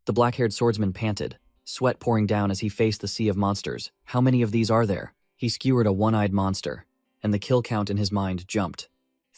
The black-haired swordsman panted, sweat pouring down as he faced the sea of monsters. How many of these are there? He skewered a one-eyed monster, and the kill count in his mind jumped.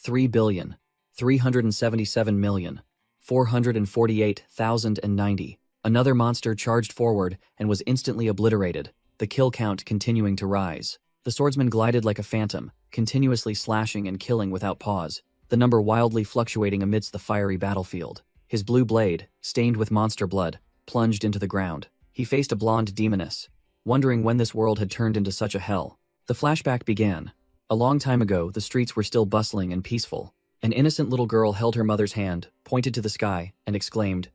3,377,448,090. Another monster charged forward and was instantly obliterated, the kill count continuing to rise. The swordsman glided like a phantom, continuously slashing and killing without pause, the number wildly fluctuating amidst the fiery battlefield. His blue blade, stained with monster blood, plunged into the ground. He faced a blonde demoness, wondering when this world had turned into such a hell. The flashback began. A long time ago, the streets were still bustling and peaceful. An innocent little girl held her mother's hand, pointed to the sky, and exclaimed,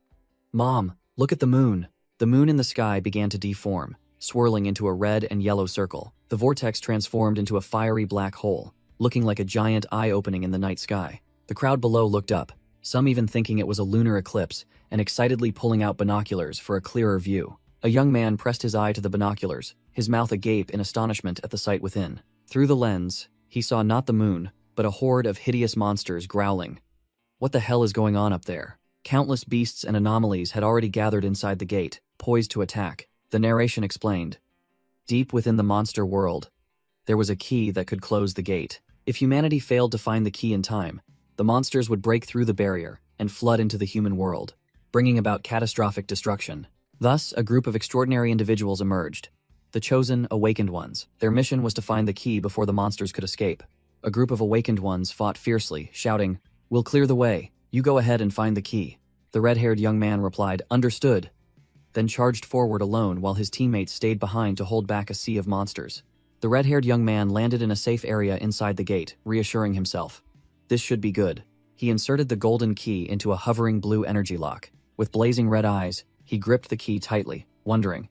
"Mom, look at the moon." The moon in the sky began to deform, swirling into a red and yellow circle. The vortex transformed into a fiery black hole, looking like a giant eye opening in the night sky. The crowd below looked up, some even thinking it was a lunar eclipse, and excitedly pulling out binoculars for a clearer view. A young man pressed his eye to the binoculars, his mouth agape in astonishment at the sight within. Through the lens, he saw not the moon, but a horde of hideous monsters growling. What the hell is going on up there? Countless beasts and anomalies had already gathered inside the gate, poised to attack. The narration explained. Deep within the monster world, there was a key that could close the gate. If humanity failed to find the key in time, the monsters would break through the barrier and flood into the human world, bringing about catastrophic destruction. Thus, a group of extraordinary individuals emerged. The chosen, awakened ones. Their mission was to find the key before the monsters could escape. A group of awakened ones fought fiercely, shouting, "We'll clear the way. You go ahead and find the key." The red-haired young man replied, "Understood," then charged forward alone while his teammates stayed behind to hold back a sea of monsters. The red-haired young man landed in a safe area inside the gate, reassuring himself. This should be good. He inserted the golden key into a hovering blue energy lock. With blazing red eyes, he gripped the key tightly, wondering,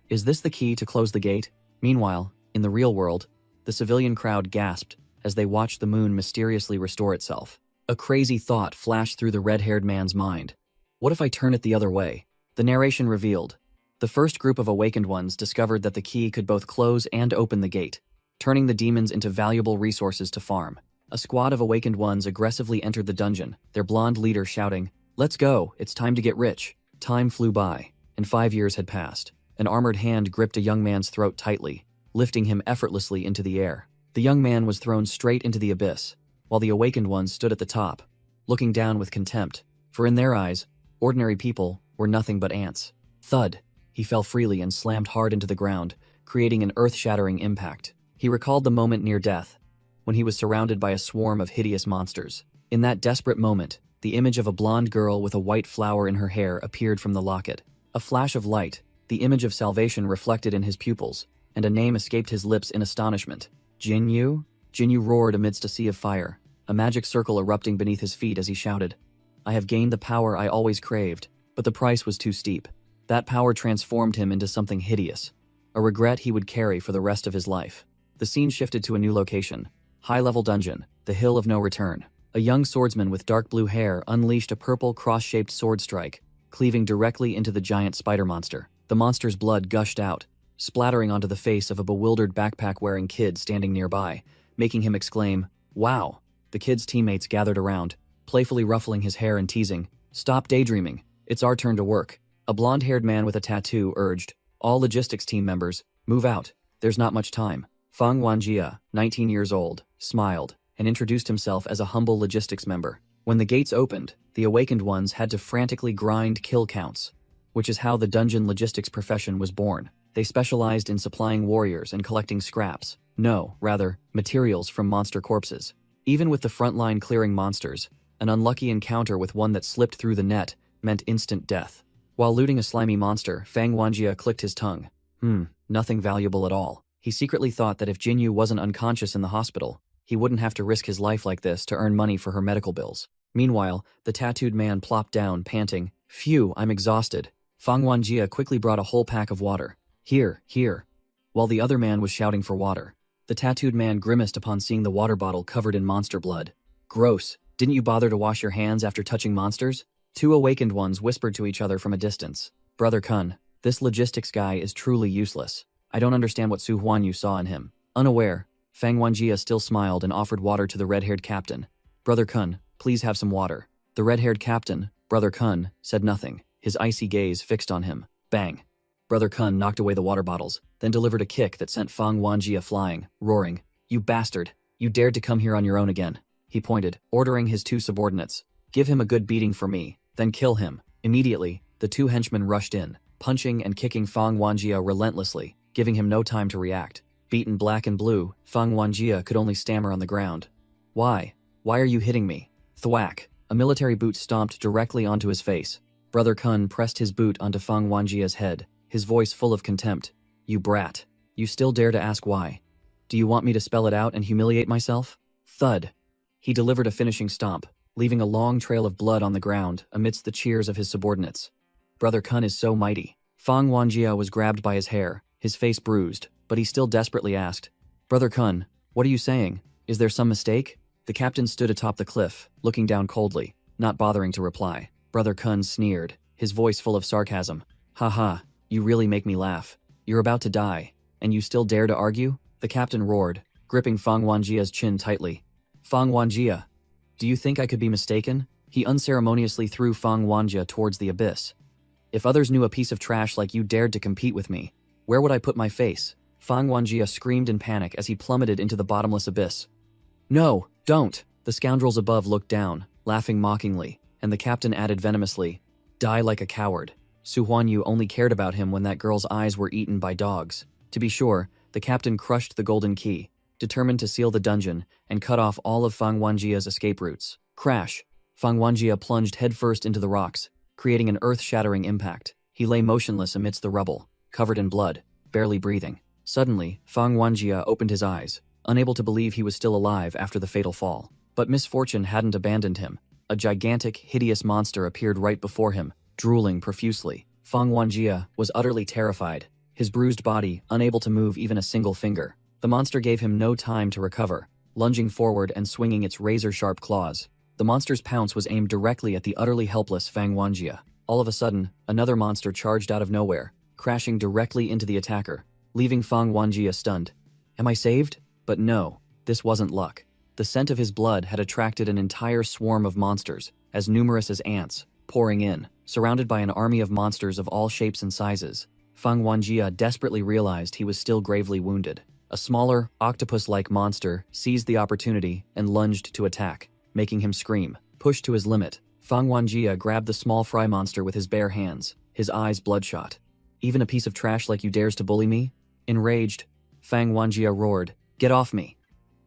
is this the key to close the gate? Meanwhile, in the real world, the civilian crowd gasped as they watched the moon mysteriously restore itself. A crazy thought flashed through the red-haired man's mind. What if I turn it the other way? The narration revealed. The first group of awakened ones discovered that the key could both close and open the gate, turning the demons into valuable resources to farm. A squad of awakened ones aggressively entered the dungeon, their blonde leader shouting, "Let's go, it's time to get rich." Time flew by, and 5 years had passed. An armored hand gripped a young man's throat tightly, lifting him effortlessly into the air. The young man was thrown straight into the abyss, while the awakened ones stood at the top, looking down with contempt, for in their eyes, ordinary people were nothing but ants. Thud! He fell freely and slammed hard into the ground, creating an earth-shattering impact. He recalled the moment near death, when he was surrounded by a swarm of hideous monsters. In that desperate moment, the image of a blonde girl with a white flower in her hair appeared from the locket. A flash of light, the image of salvation reflected in his pupils, and a name escaped his lips in astonishment. Jinyu? Jinyu roared amidst a sea of fire, a magic circle erupting beneath his feet as he shouted, "I have gained the power I always craved," but the price was too steep. That power transformed him into something hideous, a regret he would carry for the rest of his life. The scene shifted to a new location, high-level dungeon, the Hill of No Return. A young swordsman with dark blue hair unleashed a purple cross-shaped sword strike, cleaving directly into the giant spider monster. The monster's blood gushed out, splattering onto the face of a bewildered backpack-wearing kid standing nearby, making him exclaim, "Wow!" The kid's teammates gathered around, playfully ruffling his hair and teasing, "Stop daydreaming, it's our turn to work." A blonde-haired man with a tattoo urged, "All logistics team members, move out, there's not much time." Feng Wanjia, 19 years old, smiled, and introduced himself as a humble logistics member. When the gates opened, the awakened ones had to frantically grind kill counts, which is how the dungeon logistics profession was born. They specialized in supplying warriors and collecting scraps, materials from monster corpses. Even with the front line clearing monsters, an unlucky encounter with one that slipped through the net meant instant death. While looting a slimy monster, Feng Wanjia clicked his tongue. Nothing valuable at all. He secretly thought that if Jinyu wasn't unconscious in the hospital, he wouldn't have to risk his life like this to earn money for her medical bills. Meanwhile, the tattooed man plopped down, panting, "Phew, I'm exhausted." Feng Wanjia quickly brought a whole pack of water. Here, while the other man was shouting for water. The tattooed man grimaced upon seeing the water bottle covered in monster blood. "Gross, didn't you bother to wash your hands after touching monsters?" Two awakened ones whispered to each other from a distance. "Brother Kun, this logistics guy is truly useless. I don't understand what Su Huan you saw in him." Unaware, Feng Wanjia still smiled and offered water to the red-haired captain. "Brother Kun, please have some water." The red-haired captain, Brother Kun, said nothing. his icy gaze fixed on him. Bang! Brother Kun knocked away the water bottles, then delivered a kick that sent Fang Wanjia flying, roaring. "You bastard! You dared to come here on your own again." He pointed, ordering his 2 subordinates. "Give him a good beating for me, then kill him." Immediately, the 2 henchmen rushed in, punching and kicking Fang Wanjia relentlessly, giving him no time to react. Beaten black and blue, Fang Wanjia could only stammer on the ground. Why? Why are you hitting me?" Thwack! A military boot stomped directly onto his face. Brother Kun pressed his boot onto Fang Wanjia's head, his voice full of contempt. "You brat! You still dare to ask why? Do you want me to spell it out and humiliate myself?" Thud! He delivered a finishing stomp, leaving a long trail of blood on the ground amidst the cheers of his subordinates. Brother Kun is so mighty. Fang Wanjia was grabbed by his hair, his face bruised, but he still desperately asked, "Brother Kun, what are you saying? Is there some mistake?" The captain stood atop the cliff, looking down coldly, not bothering to reply. Brother Kun sneered, his voice full of sarcasm. "Ha ha, you really make me laugh. You're about to die, and you still dare to argue?" The captain roared, gripping Fang Wanjia's chin tightly. "Fang Wanjia, do you think I could be mistaken?" He unceremoniously threw Fang Wanjia towards the abyss. "If others knew a piece of trash like you dared to compete with me, where would I put my face?" Fang Wanjia screamed in panic as he plummeted into the bottomless abyss. "No, don't!" The scoundrels above looked down, laughing mockingly, and the captain added venomously, "Die like a coward. Su Huanyu only cared about him when that girl's eyes were eaten by dogs." To be sure, the captain crushed the golden key, determined to seal the dungeon and cut off all of Fang Wanjia's escape routes. Crash! Fang Wanjia plunged headfirst into the rocks, creating an earth-shattering impact. He lay motionless amidst the rubble, covered in blood, barely breathing. Suddenly, Fang Wanjia opened his eyes, unable to believe he was still alive after the fatal fall. But misfortune hadn't abandoned him. A gigantic, hideous monster appeared right before him, drooling profusely. Fang Wanjia was utterly terrified, his bruised body unable to move even a single finger. The monster gave him no time to recover, lunging forward and swinging its razor-sharp claws. The monster's pounce was aimed directly at the utterly helpless Fang Wanjia. All of a sudden, another monster charged out of nowhere, crashing directly into the attacker, leaving Fang Wanjia stunned. Am I saved? But no, this wasn't luck. The scent of his blood had attracted an entire swarm of monsters, as numerous as ants, pouring in, surrounded by an army of monsters of all shapes and sizes. Fang Wanjia desperately realized he was still gravely wounded. A smaller, octopus-like monster seized the opportunity and lunged to attack, making him scream. Pushed to his limit, Fang Wanjia grabbed the small fry monster with his bare hands, his eyes bloodshot. "Even a piece of trash like you dares to bully me?" Enraged, Fang Wanjia roared, "Get off me!"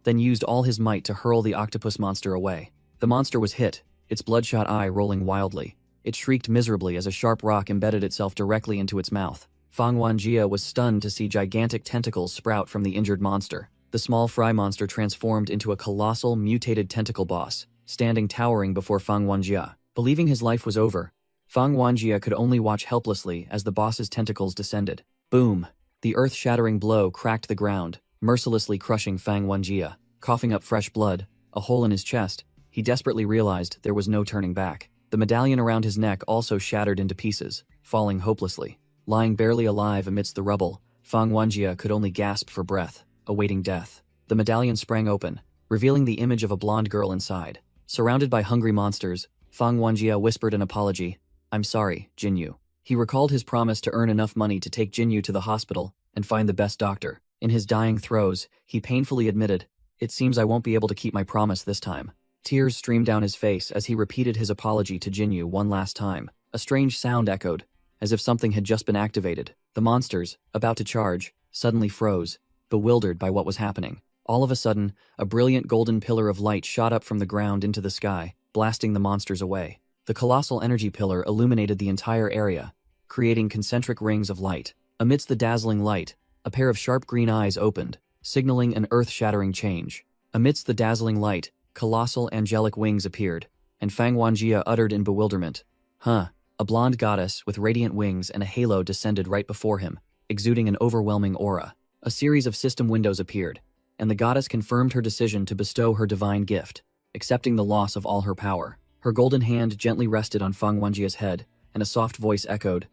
Then used all his might to hurl the octopus monster away. The monster was hit, its bloodshot eye rolling wildly. It shrieked miserably as a sharp rock embedded itself directly into its mouth. Fang Wanjia was stunned to see gigantic tentacles sprout from the injured monster. The small fry monster transformed into a colossal, mutated tentacle boss, standing towering before Fang Wanjia. Believing his life was over, Fang Wanjia could only watch helplessly as the boss's tentacles descended. Boom! The earth-shattering blow cracked the ground, mercilessly crushing Fang Wanjia. Coughing up fresh blood, a hole in his chest, he desperately realized there was no turning back. The medallion around his neck also shattered into pieces, falling hopelessly. Lying barely alive amidst the rubble, Fang Wanjia could only gasp for breath, awaiting death. The medallion sprang open, revealing the image of a blonde girl inside. Surrounded by hungry monsters, Fang Wanjia whispered an apology. "I'm sorry, Jinyu." He recalled his promise to earn enough money to take Jinyu to the hospital and find the best doctor. In his dying throes, he painfully admitted, "It seems I won't be able to keep my promise this time." Tears streamed down his face as he repeated his apology to Jinyu one last time. A strange sound echoed, as if something had just been activated. The monsters, about to charge, suddenly froze, bewildered by what was happening. All of a sudden, a brilliant golden pillar of light shot up from the ground into the sky, blasting the monsters away. The colossal energy pillar illuminated the entire area, creating concentric rings of light. Amidst the dazzling light, a pair of sharp green eyes opened, signaling an earth-shattering change. Amidst the dazzling light, colossal angelic wings appeared, and Fang Wanjia uttered in bewilderment, "Huh." A blonde goddess with radiant wings and a halo descended right before him, exuding an overwhelming aura. A series of system windows appeared, and the goddess confirmed her decision to bestow her divine gift, accepting the loss of all her power. Her golden hand gently rested on Fang Wanjia's head, and a soft voice echoed,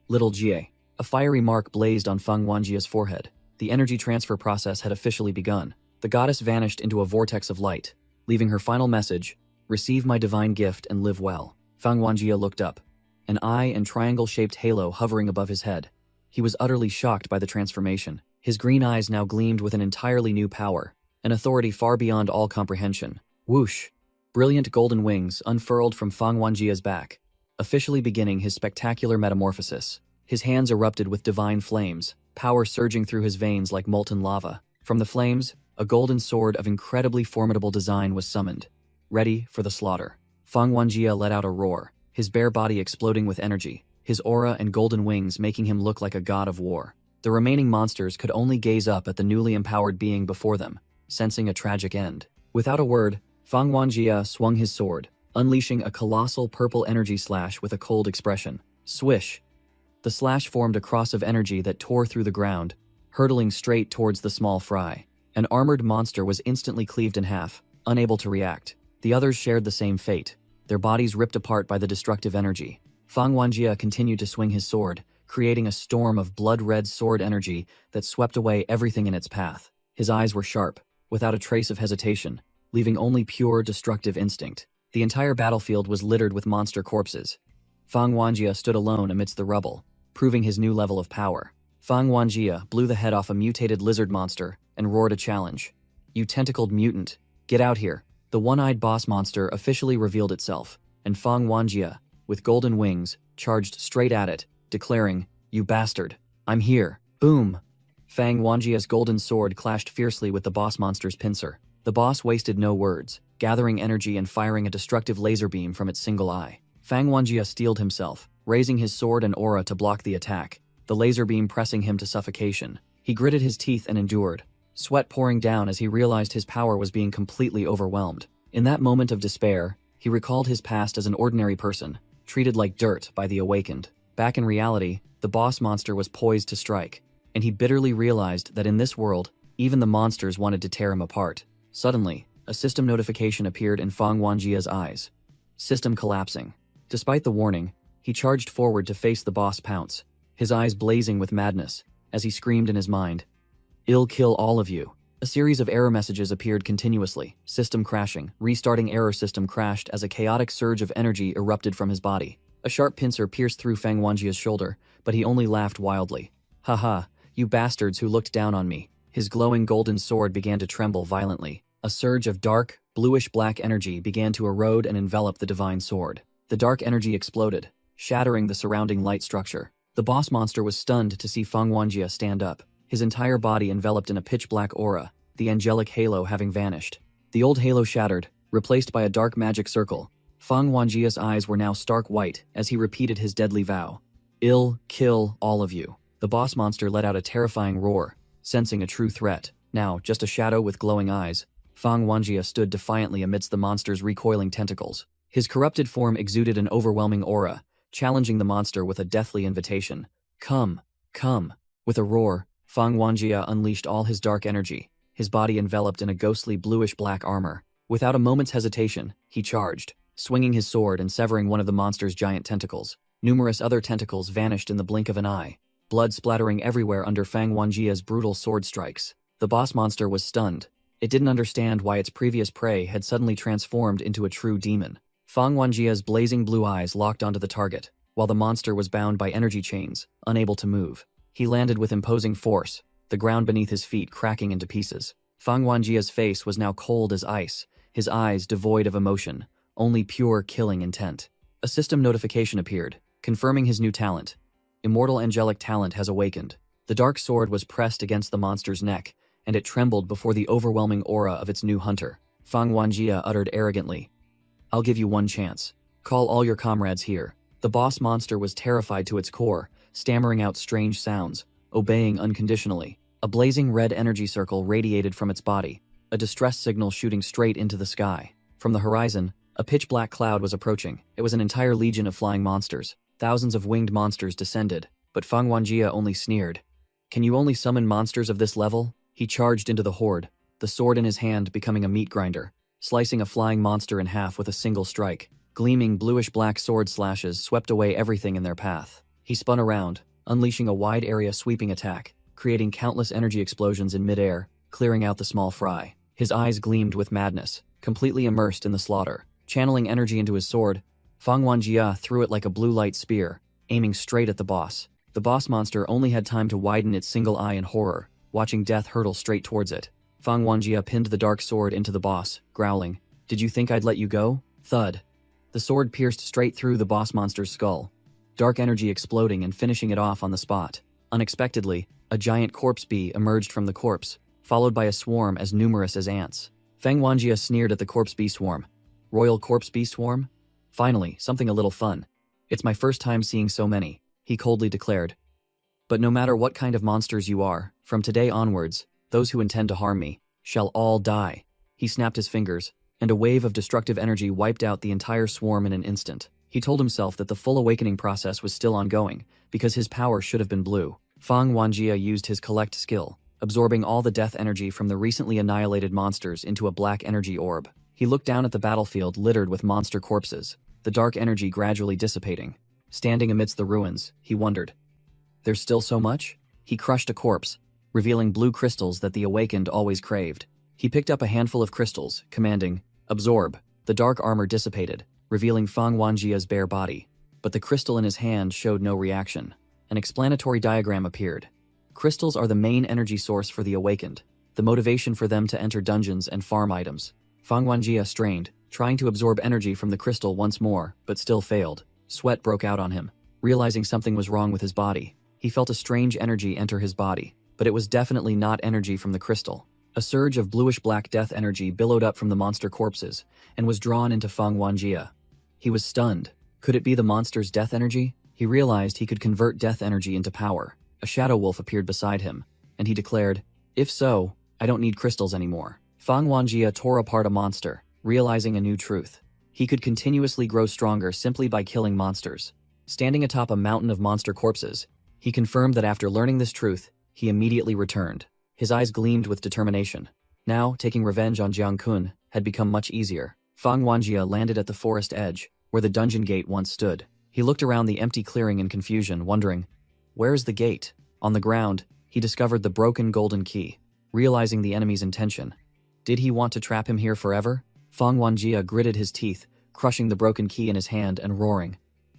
"Little Jie." A fiery mark blazed on Fang Wanjia's forehead. The energy transfer process had officially begun. The goddess vanished into a vortex of light, leaving her final message, "Receive my divine gift and live well." Fang Wanjia looked up. an eye and triangle-shaped halo hovering above his head. He was utterly shocked by the transformation. His green eyes now gleamed with an entirely new power, an authority far beyond all comprehension. Whoosh! Brilliant golden wings unfurled from Fang Wanjia's back, officially beginning his spectacular metamorphosis. His hands erupted with divine flames, power surging through his veins like molten lava. From the flames, a golden sword of incredibly formidable design was summoned, ready for the slaughter. Fang Wanjia let out a roar, his bare body exploding with energy, his aura and golden wings making him look like a god of war. The remaining monsters could only gaze up at the newly empowered being before them, sensing a tragic end. Without a word, Fang Wanjia swung his sword, unleashing a colossal purple energy slash with a cold expression. Swish! The slash formed a cross of energy that tore through the ground, hurtling straight towards the small fry. An armored monster was instantly cleaved in half, unable to react. The others shared the same fate, their bodies ripped apart by the destructive energy. Fang Wanjia continued to swing his sword, creating a storm of blood-red sword energy that swept away everything in its path. His eyes were sharp, without a trace of hesitation, leaving only pure destructive instinct. The entire battlefield was littered with monster corpses. Fang Wanjia stood alone amidst the rubble, proving his new level of power. Fang Wanjia blew the head off a mutated lizard monster and roared a challenge. "You tentacled mutant, get out here." The one-eyed boss monster officially revealed itself, and Fang Wanjia, with golden wings, charged straight at it, declaring, "You bastard, I'm here." Boom! Fang Wanjia's golden sword clashed fiercely with the boss monster's pincer. The boss wasted no words, gathering energy and firing a destructive laser beam from its single eye. Fang Wanjia steeled himself, raising his sword and aura to block the attack, the laser beam pressing him to suffocation. He gritted his teeth and endured, sweat pouring down as he realized his power was being completely overwhelmed. In that moment of despair, he recalled his past as an ordinary person, treated like dirt by the awakened. Back in reality, the boss monster was poised to strike, and he bitterly realized that in this world, even the monsters wanted to tear him apart. Suddenly, a system notification appeared in Fang Wanjia's eyes. System collapsing. Despite the warning, he charged forward to face the boss pounce, his eyes blazing with madness, as he screamed in his mind, "I'll kill all of you." A series of error messages appeared continuously, system crashing, restarting error system crashed as a chaotic surge of energy erupted from his body. A sharp pincer pierced through Fang Wanjia's shoulder, but he only laughed wildly. "Haha, you bastards who looked down on me." His glowing golden sword began to tremble violently. A surge of dark, bluish-black energy began to erode and envelop the divine sword. The dark energy exploded, shattering the surrounding light structure. The boss monster was stunned to see Fang Wanjia stand up, his entire body enveloped in a pitch-black aura, the angelic halo having vanished. The old halo shattered, replaced by a dark magic circle. Fang Wanjia's eyes were now stark white as he repeated his deadly vow. "I'll kill all of you." The boss monster let out a terrifying roar, sensing a true threat. Now, just a shadow with glowing eyes, Fang Wanjia stood defiantly amidst the monster's recoiling tentacles. His corrupted form exuded an overwhelming aura, challenging the monster with a deathly invitation. "Come, come." With a roar, Fang Wanjia unleashed all his dark energy, his body enveloped in a ghostly bluish-black armor. Without a moment's hesitation, he charged, swinging his sword and severing one of the monster's giant tentacles. Numerous other tentacles vanished in the blink of an eye, blood splattering everywhere under Fang Wanjia's brutal sword strikes. The boss monster was stunned. It didn't understand why its previous prey had suddenly transformed into a true demon. Fang Wanjia's blazing blue eyes locked onto the target, while the monster was bound by energy chains, unable to move. He landed with imposing force, the ground beneath his feet cracking into pieces. Fang Wanjia's face was now cold as ice, his eyes devoid of emotion, only pure killing intent. A system notification appeared, confirming his new talent. Immortal angelic talent has awakened. The dark sword was pressed against the monster's neck, and it trembled before the overwhelming aura of its new hunter. Fang Wanjia uttered arrogantly, "I'll give you one chance. Call all your comrades here." The boss monster was terrified to its core, stammering out strange sounds, obeying unconditionally. A blazing red energy circle radiated from its body, a distress signal shooting straight into the sky. From the horizon, a pitch-black cloud was approaching. It was an entire legion of flying monsters. Thousands of winged monsters descended, but Fang Wanjia only sneered. "Can you only summon monsters of this level?" He charged into the horde, the sword in his hand becoming a meat grinder, slicing a flying monster in half with a single strike. Gleaming bluish-black sword slashes swept away everything in their path. He spun around, unleashing a wide-area sweeping attack, creating countless energy explosions in midair, clearing out the small fry. His eyes gleamed with madness, completely immersed in the slaughter. Channeling energy into his sword, Fang Wanjia threw it like a blue light spear, aiming straight at the boss. The boss monster only had time to widen its single eye in horror, watching death hurtle straight towards it. Fang Wanjia pinned the dark sword into the boss, growling, "Did you think I'd let you go?" Thud. The sword pierced straight through the boss monster's skull, dark energy exploding and finishing it off on the spot. Unexpectedly, a giant corpse bee emerged from the corpse, followed by a swarm as numerous as ants. Fang Wanjia sneered at the corpse bee swarm. "Royal corpse bee swarm? Finally, something a little fun. It's my first time seeing so many," he coldly declared. "But no matter what kind of monsters you are, from today onwards, those who intend to harm me shall all die." He snapped his fingers, and a wave of destructive energy wiped out the entire swarm in an instant. He told himself that the full awakening process was still ongoing, because his power should have been blue. Fang Wanjia used his collect skill, absorbing all the death energy from the recently annihilated monsters into a black energy orb. He looked down at the battlefield littered with monster corpses, the dark energy gradually dissipating. Standing amidst the ruins, he wondered, "There's still so much?" He crushed a corpse, revealing blue crystals that the awakened always craved. He picked up a handful of crystals, commanding, "Absorb." The dark armor dissipated, revealing Fang Wanjia's bare body. But the crystal in his hand showed no reaction. An explanatory diagram appeared. Crystals are the main energy source for the awakened, the motivation for them to enter dungeons and farm items. Fang Wanjia strained, trying to absorb energy from the crystal once more, but still failed. Sweat broke out on him. Realizing something was wrong with his body, he felt a strange energy enter his body, but it was definitely not energy from the crystal. A surge of bluish-black death energy billowed up from the monster corpses and was drawn into Fang Wanjia. He was stunned. Could it be the monster's death energy? He realized he could convert death energy into power. A shadow wolf appeared beside him, and he declared, "If so, I don't need crystals anymore." Fang Wanjia tore apart a monster, realizing a new truth. He could continuously grow stronger simply by killing monsters. Standing atop a mountain of monster corpses, he confirmed that after learning this truth, he immediately returned. His eyes gleamed with determination. Now, taking revenge on Jiang Kun had become much easier. Fang Wanjia landed at the forest edge, where the dungeon gate once stood. He looked around the empty clearing in confusion, wondering, "Where's the gate?" On the ground, he discovered the broken golden key. Realizing the enemy's intention, did he want to trap him here forever? Fang Wanjia gritted his teeth, crushing the broken key in his hand and roaring,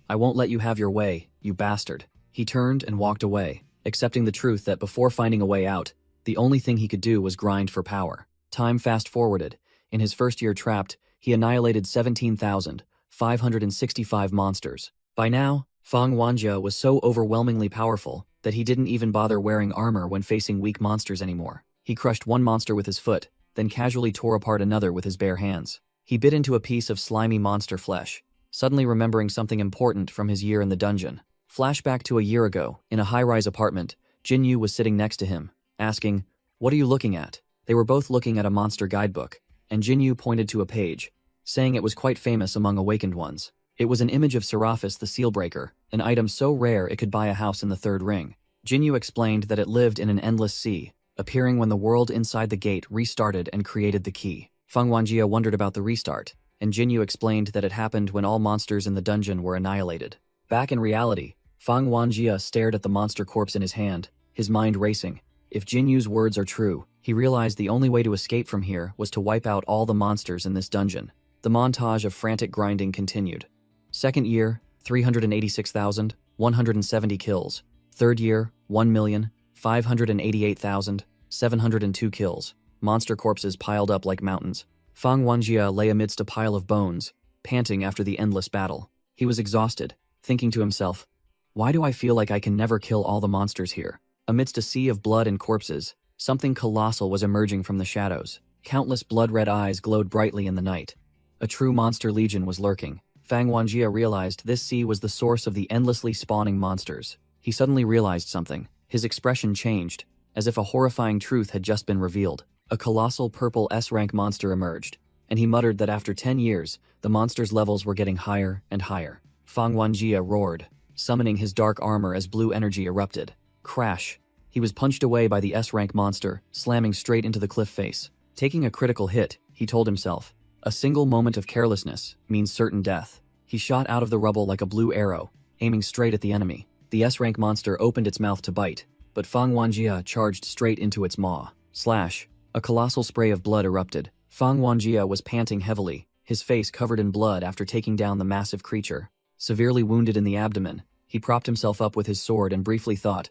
"I won't let you have your way, you bastard." He turned and walked away, accepting the truth that before finding a way out, the only thing he could do was grind for power. Time fast-forwarded. In his first year trapped, he annihilated 17,565 monsters. By now, Fang Wanjia was so overwhelmingly powerful that he didn't even bother wearing armor when facing weak monsters anymore. He crushed one monster with his foot, then casually tore apart another with his bare hands. He bit into a piece of slimy monster flesh, suddenly remembering something important from his year in the dungeon. Flashback to a year ago, in a high-rise apartment, Jinyu was sitting next to him, asking, "What are you looking at?" They were both looking at a monster guidebook, and Jinyu pointed to a page, saying it was quite famous among awakened ones. It was an image of Seraphis the Sealbreaker, an item so rare it could buy a house in the third ring. Jinyu explained that it lived in an endless sea, appearing when the world inside the gate restarted and created the key. Fang Wanjia wondered about the restart, and Jinyu explained that it happened when all monsters in the dungeon were annihilated. Back in reality, Fang Wanjia stared at the monster corpse in his hand, his mind racing. If Jinyu's words are true, he realized the only way to escape from here was to wipe out all the monsters in this dungeon. The montage of frantic grinding continued. Second year, 386,170 kills. Third year, 1,588,702 kills. Monster corpses piled up like mountains. Fang Wanjia lay amidst a pile of bones, panting after the endless battle. He was exhausted, thinking to himself, "Why do I feel like I can never kill all the monsters here?" Amidst a sea of blood and corpses, something colossal was emerging from the shadows. Countless blood-red eyes glowed brightly in the night. A true monster legion was lurking. Fang Wanjia realized this sea was the source of the endlessly spawning monsters. He suddenly realized something. His expression changed, as if a horrifying truth had just been revealed. A colossal purple S-rank monster emerged, and he muttered that after 10 years, the monster's levels were getting higher and higher. Fang Wanjia roared, summoning his dark armor as blue energy erupted. Crash! He was punched away by the S-rank monster, slamming straight into the cliff face. Taking a critical hit, he told himself, "A single moment of carelessness means certain death." He shot out of the rubble like a blue arrow, aiming straight at the enemy. The S-rank monster opened its mouth to bite, but Fang Wanjia charged straight into its maw. Slash! A colossal spray of blood erupted. Fang Wanjia was panting heavily, his face covered in blood after taking down the massive creature. Severely wounded in the abdomen, he propped himself up with his sword and briefly thought,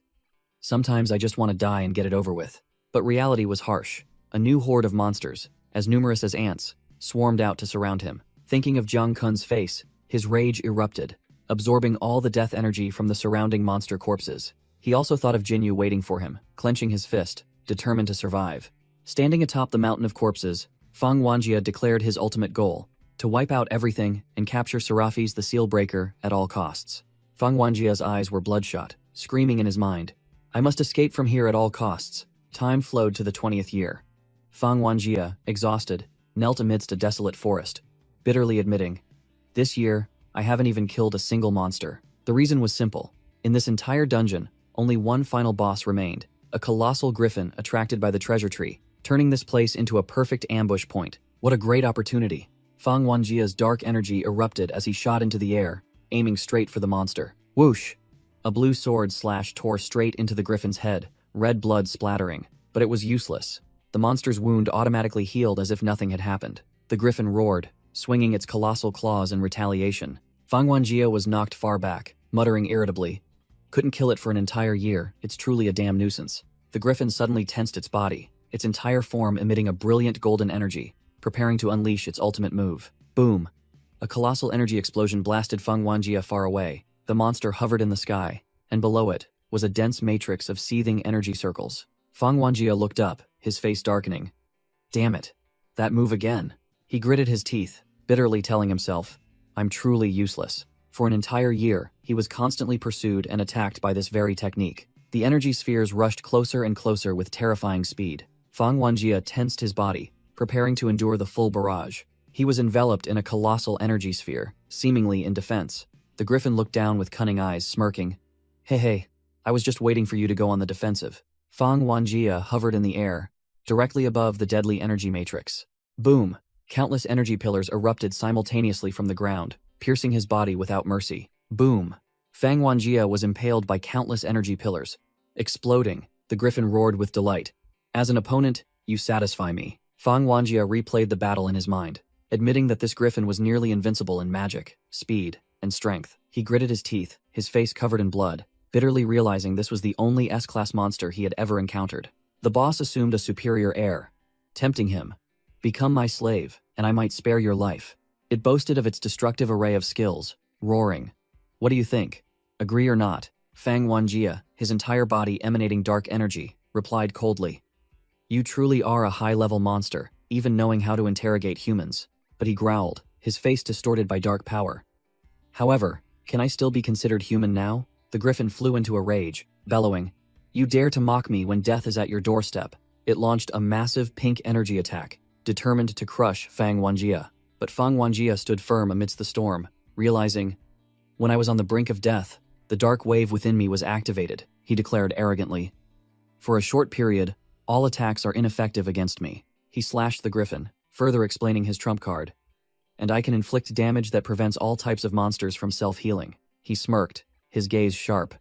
"Sometimes I just want to die and get it over with." But reality was harsh. A new horde of monsters, as numerous as ants, swarmed out to surround him. Thinking of Jiang Kun's face, his rage erupted, absorbing all the death energy from the surrounding monster corpses. He also thought of Jinyu waiting for him, clenching his fist, determined to survive. Standing atop the mountain of corpses, Feng Wanjie declared his ultimate goal, to wipe out everything and capture Seraphis the Seal Breaker at all costs. Feng Wanjie's eyes were bloodshot, screaming in his mind, "I must escape from here at all costs." Time flowed to the 20th year. Feng Wanjie, exhausted, knelt amidst a desolate forest, bitterly admitting, "This year, I haven't even killed a single monster." The reason was simple. In this entire dungeon, only one final boss remained, a colossal griffin attracted by the treasure tree, turning this place into a perfect ambush point. What a great opportunity. Feng Wanjie's dark energy erupted as he shot into the air, aiming straight for the monster. Whoosh! A blue sword slash tore straight into the griffin's head, red blood splattering, but it was useless. The monster's wound automatically healed as if nothing had happened. The griffin roared, swinging its colossal claws in retaliation. Feng Wanjie was knocked far back, muttering irritably, "Couldn't kill it for an entire year, it's truly a damn nuisance." The griffin suddenly tensed its body, its entire form emitting a brilliant golden energy, preparing to unleash its ultimate move. Boom! A colossal energy explosion blasted Feng Wanjie far away. The monster hovered in the sky, and below it was a dense matrix of seething energy circles. Feng Wanjie looked up, his face darkening. Damn it! That move again! He gritted his teeth, bitterly telling himself, "I'm truly useless." For an entire year, he was constantly pursued and attacked by this very technique. The energy spheres rushed closer and closer with terrifying speed. Feng Wanjie tensed his body, preparing to endure the full barrage. He was enveloped in a colossal energy sphere, seemingly in defense. The griffin looked down with cunning eyes, smirking. Hey, I was just waiting for you to go on the defensive." Feng Wanjie hovered in the air, directly above the deadly energy matrix. Boom! Countless energy pillars erupted simultaneously from the ground, piercing his body without mercy. Boom! Feng Wanjie was impaled by countless energy pillars. Exploding, the griffin roared with delight. "As an opponent, you satisfy me." Feng Wanjie replayed the battle in his mind, admitting that this griffin was nearly invincible in magic, speed, and strength. He gritted his teeth, his face covered in blood, bitterly realizing this was the only S-class monster he had ever encountered. The boss assumed a superior air, tempting him. "Become my slave, and I might spare your life." It boasted of its destructive array of skills, roaring. "What do you think? Agree or not?" Feng Wanjie, his entire body emanating dark energy, replied coldly. "You truly are a high-level monster, even knowing how to interrogate humans." But he growled, his face distorted by dark power. "However, can I still be considered human now?" The griffin flew into a rage, bellowing, "You dare to mock me when death is at your doorstep." It launched a massive pink energy attack, determined to crush Feng Wanjie. But Feng Wanjie stood firm amidst the storm, realizing, "When I was on the brink of death, the dark wave within me was activated," he declared arrogantly. "For a short period, all attacks are ineffective against me." He slashed the griffin, further explaining his trump card. "And I can inflict damage that prevents all types of monsters from self-healing." He smirked, his gaze sharp.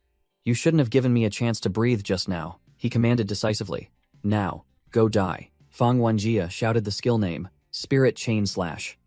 "You shouldn't have given me a chance to breathe just now," he commanded decisively. "Now, go die." Feng Wanjie shouted the skill name, Spirit Chain Slash.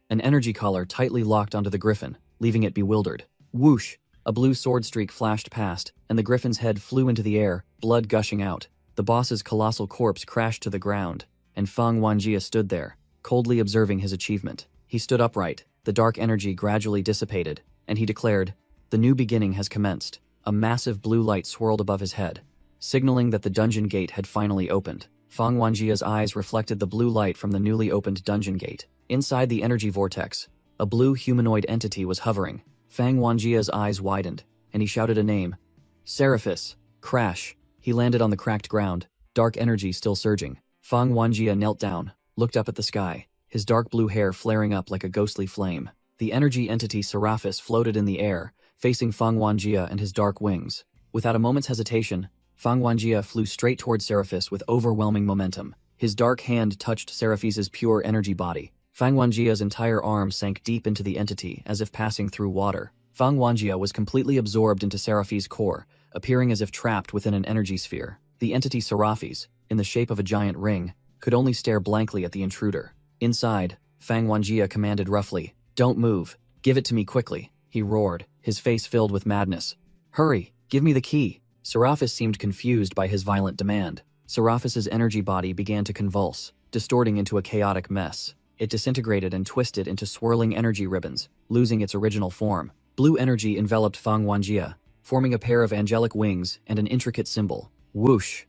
An energy collar tightly locked onto the griffin, leaving it bewildered. Whoosh! A blue sword streak flashed past, and the griffin's head flew into the air, blood gushing out. The boss's colossal corpse crashed to the ground, and Feng Wanjie stood there, coldly observing his achievement. He stood upright, the dark energy gradually dissipated, and he declared, "The new beginning has commenced." A massive blue light swirled above his head, signaling that the dungeon gate had finally opened. Feng Wanjie's eyes reflected the blue light from the newly opened dungeon gate. Inside the energy vortex, a blue humanoid entity was hovering. Feng Wanjie's eyes widened, and he shouted a name. "Seraphis!" Crash! He landed on the cracked ground, dark energy still surging. Feng Wanjie knelt down, looked up at the sky, his dark blue hair flaring up like a ghostly flame. The energy entity Seraphis floated in the air, facing Feng Wanjie and his dark wings. Without a moment's hesitation, Feng Wanjie flew straight toward Seraphis with overwhelming momentum. His dark hand touched Seraphis's pure energy body. Feng Wanjie's entire arm sank deep into the entity as if passing through water. Feng Wanjie was completely absorbed into Seraphis's core, appearing as if trapped within an energy sphere. The entity Seraphis, in the shape of a giant ring, could only stare blankly at the intruder. Inside, Fang Wanjia commanded roughly. Don't move. Give it to me quickly, he roared, his face filled with madness. Hurry, give me the key. Seraphis seemed confused by his violent demand. Seraphis's energy body began to convulse, distorting into a chaotic mess. It disintegrated and twisted into swirling energy ribbons, losing its original form. Blue energy enveloped Fang Wanjia, forming a pair of angelic wings and an intricate symbol. Whoosh!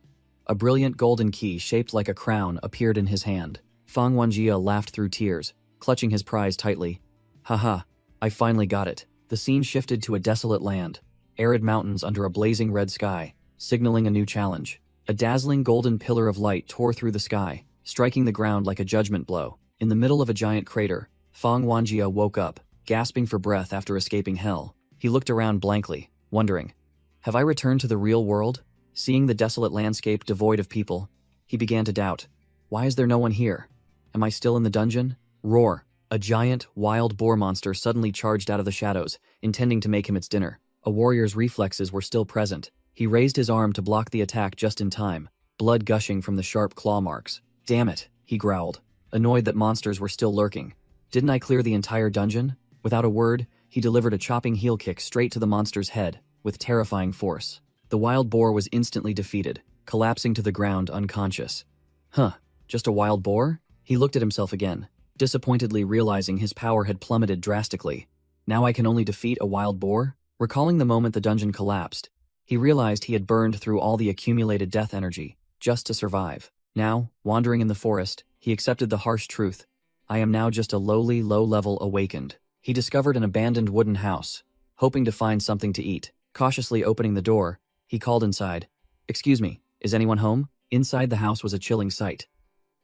A brilliant golden key shaped like a crown appeared in his hand. Fang Wanjia laughed through tears, clutching his prize tightly. Haha, I finally got it. The scene shifted to a desolate land. Arid mountains under a blazing red sky, signaling a new challenge. A dazzling golden pillar of light tore through the sky, striking the ground like a judgment blow. In the middle of a giant crater, Fang Wanjia woke up, gasping for breath after escaping hell. He looked around blankly, wondering, have I returned to the real world? Seeing the desolate landscape devoid of people, he began to doubt. Why is there no one here? Am I still in the dungeon? Roar! A giant, wild boar monster suddenly charged out of the shadows, intending to make him its dinner. A warrior's reflexes were still present. He raised his arm to block the attack just in time, blood gushing from the sharp claw marks. Damn it, he growled, annoyed that monsters were still lurking. Didn't I clear the entire dungeon? Without a word, he delivered a chopping heel kick straight to the monster's head, with terrifying force. The wild boar was instantly defeated, collapsing to the ground unconscious. Huh, just a wild boar? He looked at himself again, disappointedly realizing his power had plummeted drastically. Now I can only defeat a wild boar? Recalling the moment the dungeon collapsed, he realized he had burned through all the accumulated death energy, just to survive. Now, wandering in the forest, he accepted the harsh truth. I am now just a lowly, low-level awakened. He discovered an abandoned wooden house, hoping to find something to eat. Cautiously opening the door, he called inside. Excuse me, is anyone home? Inside the house was a chilling sight.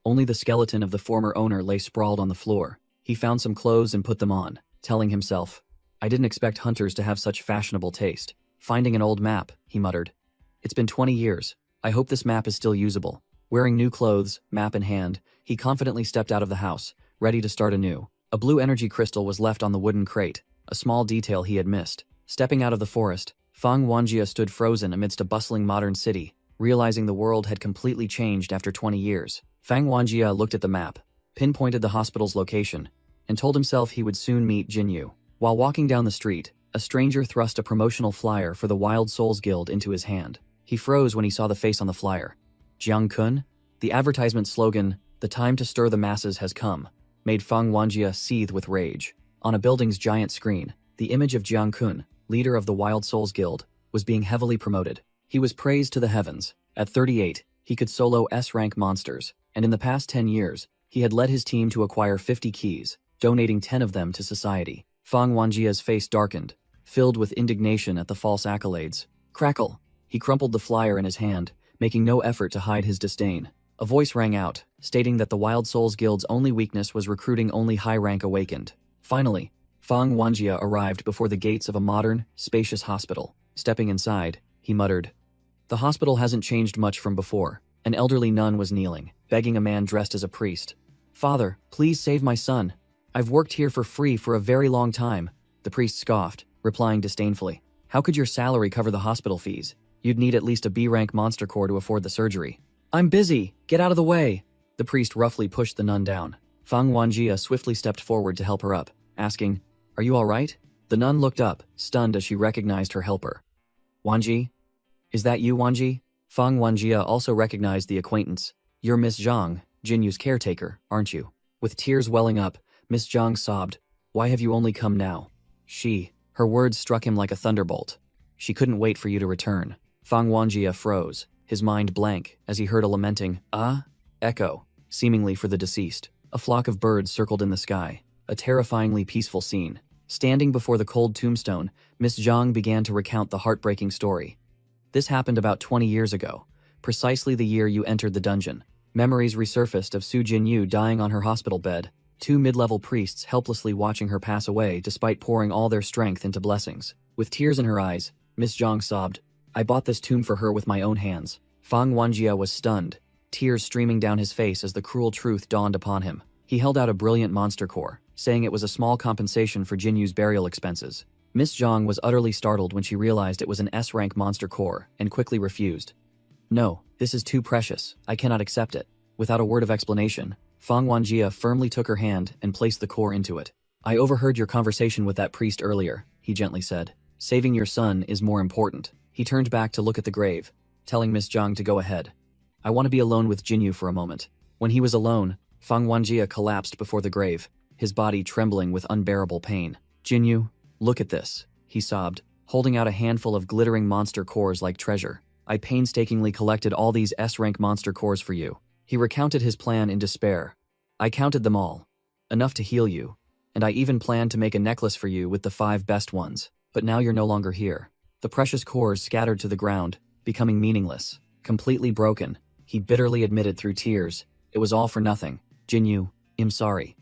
Only the skeleton of the former owner lay sprawled on the floor. He found some clothes and put them on, telling himself, I didn't expect hunters to have such fashionable taste. Finding an old map, he muttered. It's been 20 years. I hope this map is still usable. Wearing new clothes, map in hand, he confidently stepped out of the house, ready to start anew. A blue energy crystal was left on the wooden crate, a small detail he had missed. Stepping out of the forest, Fang Wanjia stood frozen amidst a bustling modern city, realizing the world had completely changed after 20 years. Fang Wanjia looked at the map, pinpointed the hospital's location, and told himself he would soon meet Jinyu. While walking down the street, a stranger thrust a promotional flyer for the Wild Souls Guild into his hand. He froze when he saw the face on the flyer. Jiang Kun? The advertisement slogan, "The time to stir the masses has come," made Fang Wanjia seethe with rage. On a building's giant screen, the image of Jiang Kun, leader of the Wild Souls Guild, was being heavily promoted. He was praised to the heavens. At 38, he could solo S-rank monsters, and in the past 10 years, he had led his team to acquire 50 keys, donating 10 of them to society. Fang Wanjia's face darkened, filled with indignation at the false accolades. Crackle! He crumpled the flyer in his hand, making no effort to hide his disdain. A voice rang out, stating that the Wild Souls Guild's only weakness was recruiting only high-rank awakened. Finally, Fang Wanjia arrived before the gates of a modern, spacious hospital. Stepping inside, he muttered, "The hospital hasn't changed much from before." An elderly nun was kneeling, begging a man dressed as a priest. "Father, please save my son. I've worked here for free for a very long time." The priest scoffed, replying disdainfully, "How could your salary cover the hospital fees? You'd need at least a B-rank monster core to afford the surgery." "I'm busy! Get out of the way!" The priest roughly pushed the nun down. Fang Wanjia swiftly stepped forward to help her up, asking, "Are you all right?" The nun looked up, stunned as she recognized her helper. "Wanji? Is that you, Wanji?" Fang Wanjia also recognized the acquaintance. "You're Miss Zhang, Jinyu's caretaker, aren't you?" With tears welling up, Miss Zhang sobbed, "Why have you only come now?" Her words struck him like a thunderbolt. "She couldn't wait for you to return." Fang Wanjia froze, his mind blank, as he heard a lamenting, echo, seemingly for the deceased. A flock of birds circled in the sky, a terrifyingly peaceful scene. Standing before the cold tombstone, Miss Zhang began to recount the heartbreaking story. "This happened about 20 years ago, precisely the year you entered the dungeon. Memories resurfaced of Su Jinyu dying on her hospital bed, 2 mid-level priests helplessly watching her pass away despite pouring all their strength into blessings." With tears in her eyes, Miss Zhang sobbed, "I bought this tomb for her with my own hands." Fang Wanjia was stunned, tears streaming down his face as the cruel truth dawned upon him. He held out a brilliant monster core, saying it was a small compensation for Jinyu's burial expenses. Miss Zhang was utterly startled when she realized it was an S-rank monster core and quickly refused. "No, this is too precious. I cannot accept it." Without a word of explanation, Fang Wanjia firmly took her hand and placed the core into it. I overheard your conversation with that priest earlier, he gently said. Saving your son is more important. He turned back to look at the grave, telling Miss Zhang to go ahead. I want to be alone with Jinyu for a moment. When he was alone, Fang Wanjia collapsed before the grave, his body trembling with unbearable pain. Jinyu, look at this, he sobbed, holding out a handful of glittering monster cores like treasure. I painstakingly collected all these S-rank monster cores for you. He recounted his plan in despair. I counted them all. Enough to heal you. And I even planned to make a necklace for you with the 5 best ones. But now you're no longer here. The precious cores scattered to the ground, becoming meaningless. Completely broken, he bitterly admitted through tears. It was all for nothing. Jinyu, I'm sorry.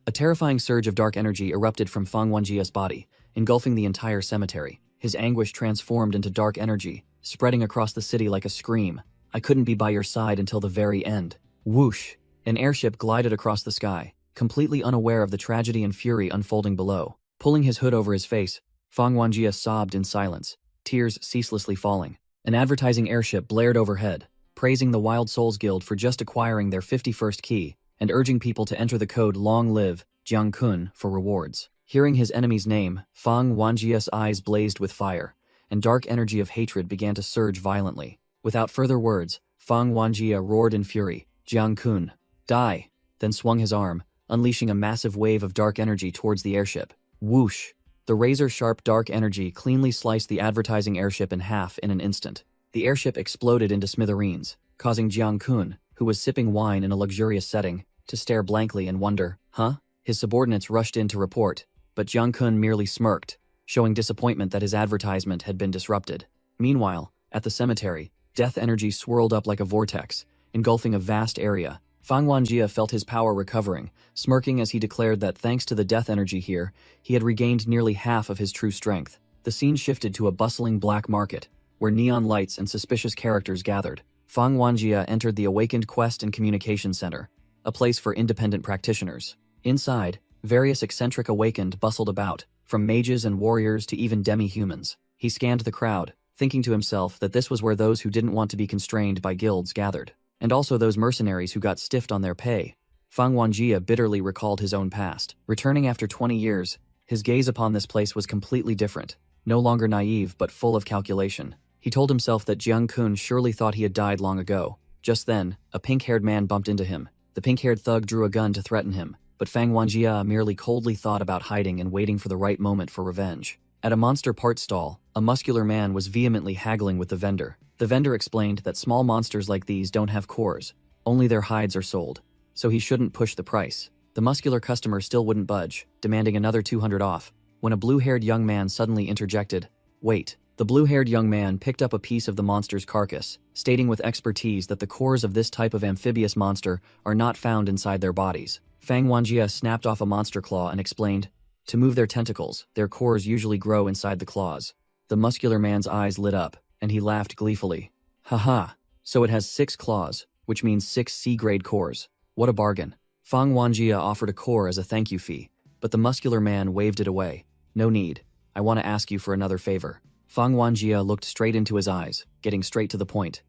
A terrifying surge of dark energy erupted from Fang Wanjia's body, engulfing the entire cemetery. His anguish transformed into dark energy, spreading across the city like a scream. I couldn't be by your side until the very end. Whoosh! An airship glided across the sky, completely unaware of the tragedy and fury unfolding below. Pulling his hood over his face, Fang Wanjia sobbed in silence, tears ceaselessly falling. An advertising airship blared overhead, praising the Wild Souls Guild for just acquiring their 51st key, and urging people to enter the code Long Live Jiang Kun for rewards. Hearing his enemy's name, Fang Wanjia's eyes blazed with fire, and dark energy of hatred began to surge violently. Without further words, Fang Wanjia roared in fury, Jiang Kun, die, then swung his arm, unleashing a massive wave of dark energy towards the airship. Whoosh! The razor-sharp dark energy cleanly sliced the advertising airship in half in an instant. The airship exploded into smithereens, causing Jiang Kun, who was sipping wine in a luxurious setting, to stare blankly and wonder, huh? His subordinates rushed in to report, but Jiang Kun merely smirked, showing disappointment that his advertisement had been disrupted. Meanwhile, at the cemetery, death energy swirled up like a vortex, engulfing a vast area. Fang Wanjia felt his power recovering, smirking as he declared that thanks to the death energy here, he had regained nearly half of his true strength. The scene shifted to a bustling black market, where neon lights and suspicious characters gathered. Fang Wanjia entered the Awakened Quest and Communication Center, a place for independent practitioners. Inside, various eccentric awakened bustled about, from mages and warriors to even demi-humans. He scanned the crowd, thinking to himself that this was where those who didn't want to be constrained by guilds gathered. And also those mercenaries who got stiffed on their pay. Fang Wanjia bitterly recalled his own past. Returning after 20 years, his gaze upon this place was completely different, no longer naive but full of calculation. He told himself that Jiang Kun surely thought he had died long ago. Just then, a pink-haired man bumped into him. The pink-haired thug drew a gun to threaten him, but Fang Wanjia merely coldly thought about hiding and waiting for the right moment for revenge. At a monster parts stall, a muscular man was vehemently haggling with the vendor. The vendor explained that small monsters like these don't have cores, only their hides are sold, so he shouldn't push the price. The muscular customer still wouldn't budge, demanding another 200 off, when a blue-haired young man suddenly interjected, "Wait." The blue-haired young man picked up a piece of the monster's carcass, stating with expertise that the cores of this type of amphibious monster are not found inside their bodies. Fang Wanjia snapped off a monster claw and explained, to move their tentacles, their cores usually grow inside the claws. The muscular man's eyes lit up, and he laughed gleefully. Haha, so it has 6 claws, which means 6 C-grade cores. What a bargain. Fang Wanjia offered a core as a thank you fee, but the muscular man waved it away. No need. I want to ask you for another favor. Fang Wanjia looked straight into his eyes, getting straight to the point.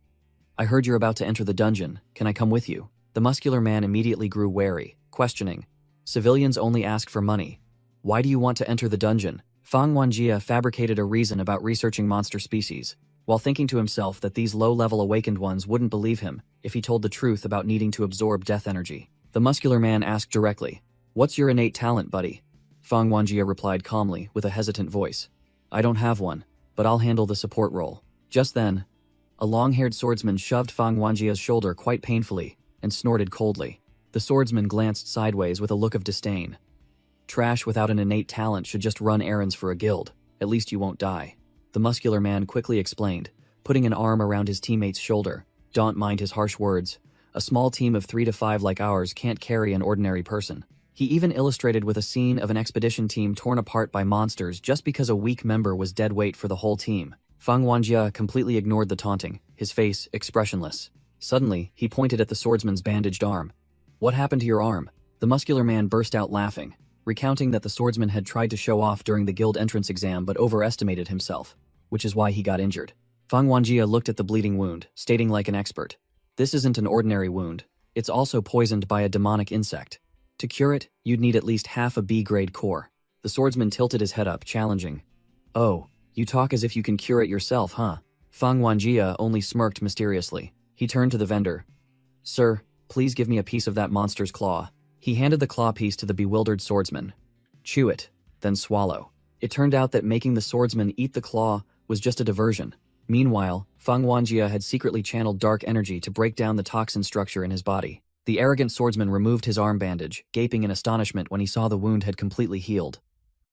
I heard you're about to enter the dungeon. Can I come with you? The muscular man immediately grew wary, questioning. Civilians only ask for money. Why do you want to enter the dungeon? Fang Wanjia fabricated a reason about researching monster species, while thinking to himself that these low-level awakened ones wouldn't believe him if he told the truth about needing to absorb death energy. The muscular man asked directly, "What's your innate talent, buddy?" Fang Wanjia replied calmly, with a hesitant voice. "I don't have one, but I'll handle the support role." Just then, a long-haired swordsman shoved Fang Wanjia's shoulder quite painfully and snorted coldly. The swordsman glanced sideways with a look of disdain. Trash without an innate talent should just run errands for a guild. At least you won't die. The muscular man quickly explained, putting an arm around his teammate's shoulder. Don't mind his harsh words. A small team of 3 to 5 like ours can't carry an ordinary person. He even illustrated with a scene of an expedition team torn apart by monsters just because a weak member was dead weight for the whole team. Fang Wanjia completely ignored the taunting, his face expressionless. Suddenly, he pointed at the swordsman's bandaged arm. "What happened to your arm?" The muscular man burst out laughing, recounting that the swordsman had tried to show off during the guild entrance exam but overestimated himself, which is why he got injured. Fang Wanjia looked at the bleeding wound, stating like an expert, "This isn't an ordinary wound. It's also poisoned by a demonic insect. To cure it, you'd need at least half a B-grade core. The swordsman tilted his head up, challenging. Oh, you talk as if you can cure it yourself, huh? Fang Wanjia only smirked mysteriously. He turned to the vendor. Sir, please give me a piece of that monster's claw. He handed the claw piece to the bewildered swordsman. Chew it, then swallow. It turned out that making the swordsman eat the claw was just a diversion. Meanwhile, Fang Wanjia had secretly channeled dark energy to break down the toxin structure in his body. The arrogant swordsman removed his arm bandage, gaping in astonishment when he saw the wound had completely healed.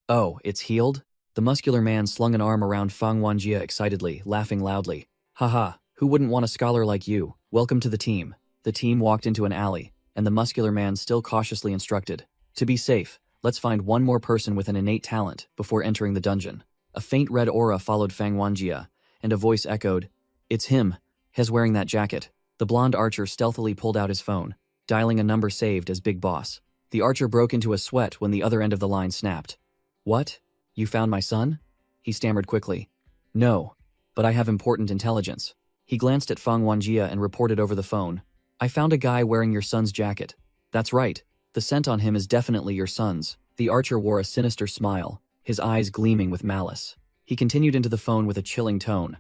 Oh, it's healed? The muscular man slung an arm around Fang Wanjia excitedly, laughing loudly. Haha, who wouldn't want a scholar like you? Welcome to the team. The team walked into an alley, and the muscular man still cautiously instructed. To be safe, let's find one more person with an innate talent before entering the dungeon. A faint red aura followed Fang Wanjia, and a voice echoed, It's him. He's wearing that jacket. The blonde archer stealthily pulled out his phone, dialing a number saved as Big Boss. The archer broke into a sweat when the other end of the line snapped. What? You found my son? He stammered quickly. No, but I have important intelligence. He glanced at Fang Wanjia and reported over the phone. I found a guy wearing your son's jacket. That's right. The scent on him is definitely your son's. The archer wore a sinister smile, his eyes gleaming with malice. He continued into the phone with a chilling tone.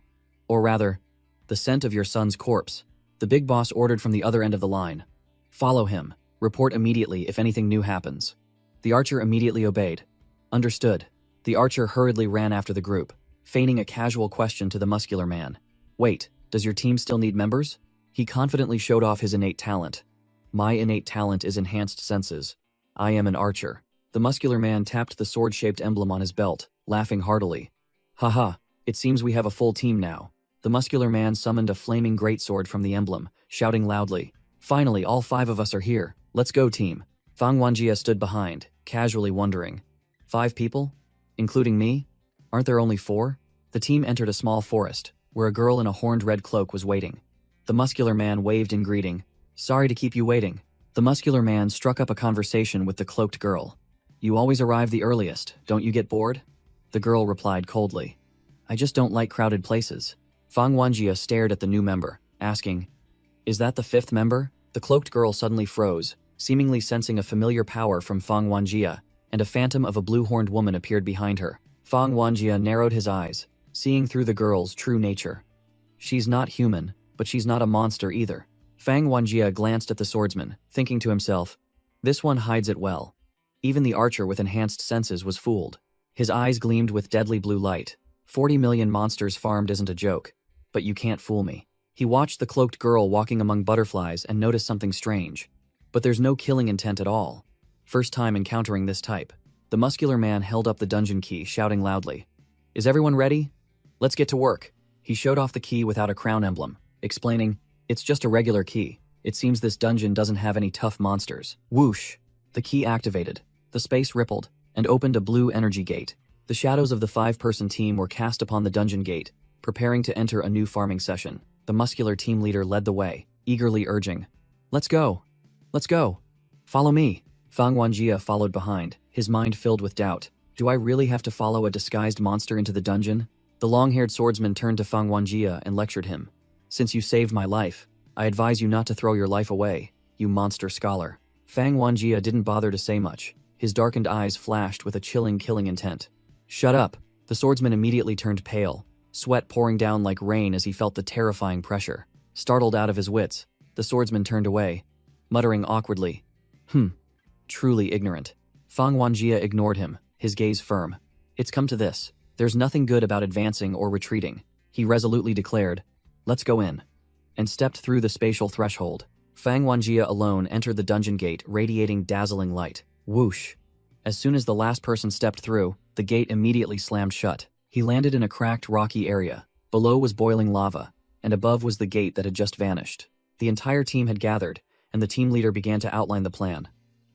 Or rather, the scent of your son's corpse. The big boss ordered from the other end of the line. Follow him. Report immediately if anything new happens. The archer immediately obeyed. Understood. The archer hurriedly ran after the group, feigning a casual question to the muscular man. Wait, does your team still need members? He confidently showed off his innate talent. My innate talent is enhanced senses. I am an archer. The muscular man tapped the sword-shaped emblem on his belt, laughing heartily. Haha, it seems we have a full team now. The muscular man summoned a flaming greatsword from the emblem, shouting loudly. Finally, all 5 of us are here. Let's go, team. Fang Wanjia stood behind, casually wondering. 5 people? Including me? Aren't there only 4? The team entered a small forest, where a girl in a horned red cloak was waiting. The muscular man waved in greeting. Sorry to keep you waiting. The muscular man struck up a conversation with the cloaked girl. You always arrive the earliest, don't you get bored? The girl replied coldly. I just don't like crowded places. Fang Wanjia stared at the new member, asking, Is that the 5th member? The cloaked girl suddenly froze, seemingly sensing a familiar power from Fang Wanjia, and a phantom of a blue-horned woman appeared behind her. Fang Wanjia narrowed his eyes, seeing through the girl's true nature. She's not human, but she's not a monster either. Fang Wanjia glanced at the swordsman, thinking to himself, This one hides it well. Even the archer with enhanced senses was fooled. His eyes gleamed with deadly blue light. 40 million monsters farmed isn't a joke. But you can't fool me. He watched the cloaked girl walking among butterflies and noticed something strange. But there's no killing intent at all. First time encountering this type. The muscular man held up the dungeon key, shouting loudly. Is everyone ready? Let's get to work. He showed off the key without a crown emblem, explaining, It's just a regular key. It seems this dungeon doesn't have any tough monsters. Whoosh! The key activated. The space rippled, and opened a blue energy gate. The shadows of the 5-person team were cast upon the dungeon gate, preparing to enter a new farming session. The muscular team leader led the way, eagerly urging, Let's go! Let's go! Follow me! Fang Wanjia followed behind, his mind filled with doubt. Do I really have to follow a disguised monster into the dungeon? The long-haired swordsman turned to Fang Wanjia and lectured him. Since you saved my life, I advise you not to throw your life away, you monster scholar. Fang Wanjia didn't bother to say much. His darkened eyes flashed with a chilling killing intent. Shut up! The swordsman immediately turned pale, sweat pouring down like rain as he felt the terrifying pressure. Startled out of his wits, the swordsman turned away, muttering awkwardly, Truly ignorant. Fang Wanjia ignored him, his gaze firm. It's come to this. There's nothing good about advancing or retreating. He resolutely declared, Let's go in. And stepped through the spatial threshold. Fang Wanjia alone entered the dungeon gate, radiating dazzling light. Whoosh! As soon as the last person stepped through, the gate immediately slammed shut. He landed in a cracked, rocky area. Below was boiling lava, and above was the gate that had just vanished. The entire team had gathered, and the team leader began to outline the plan.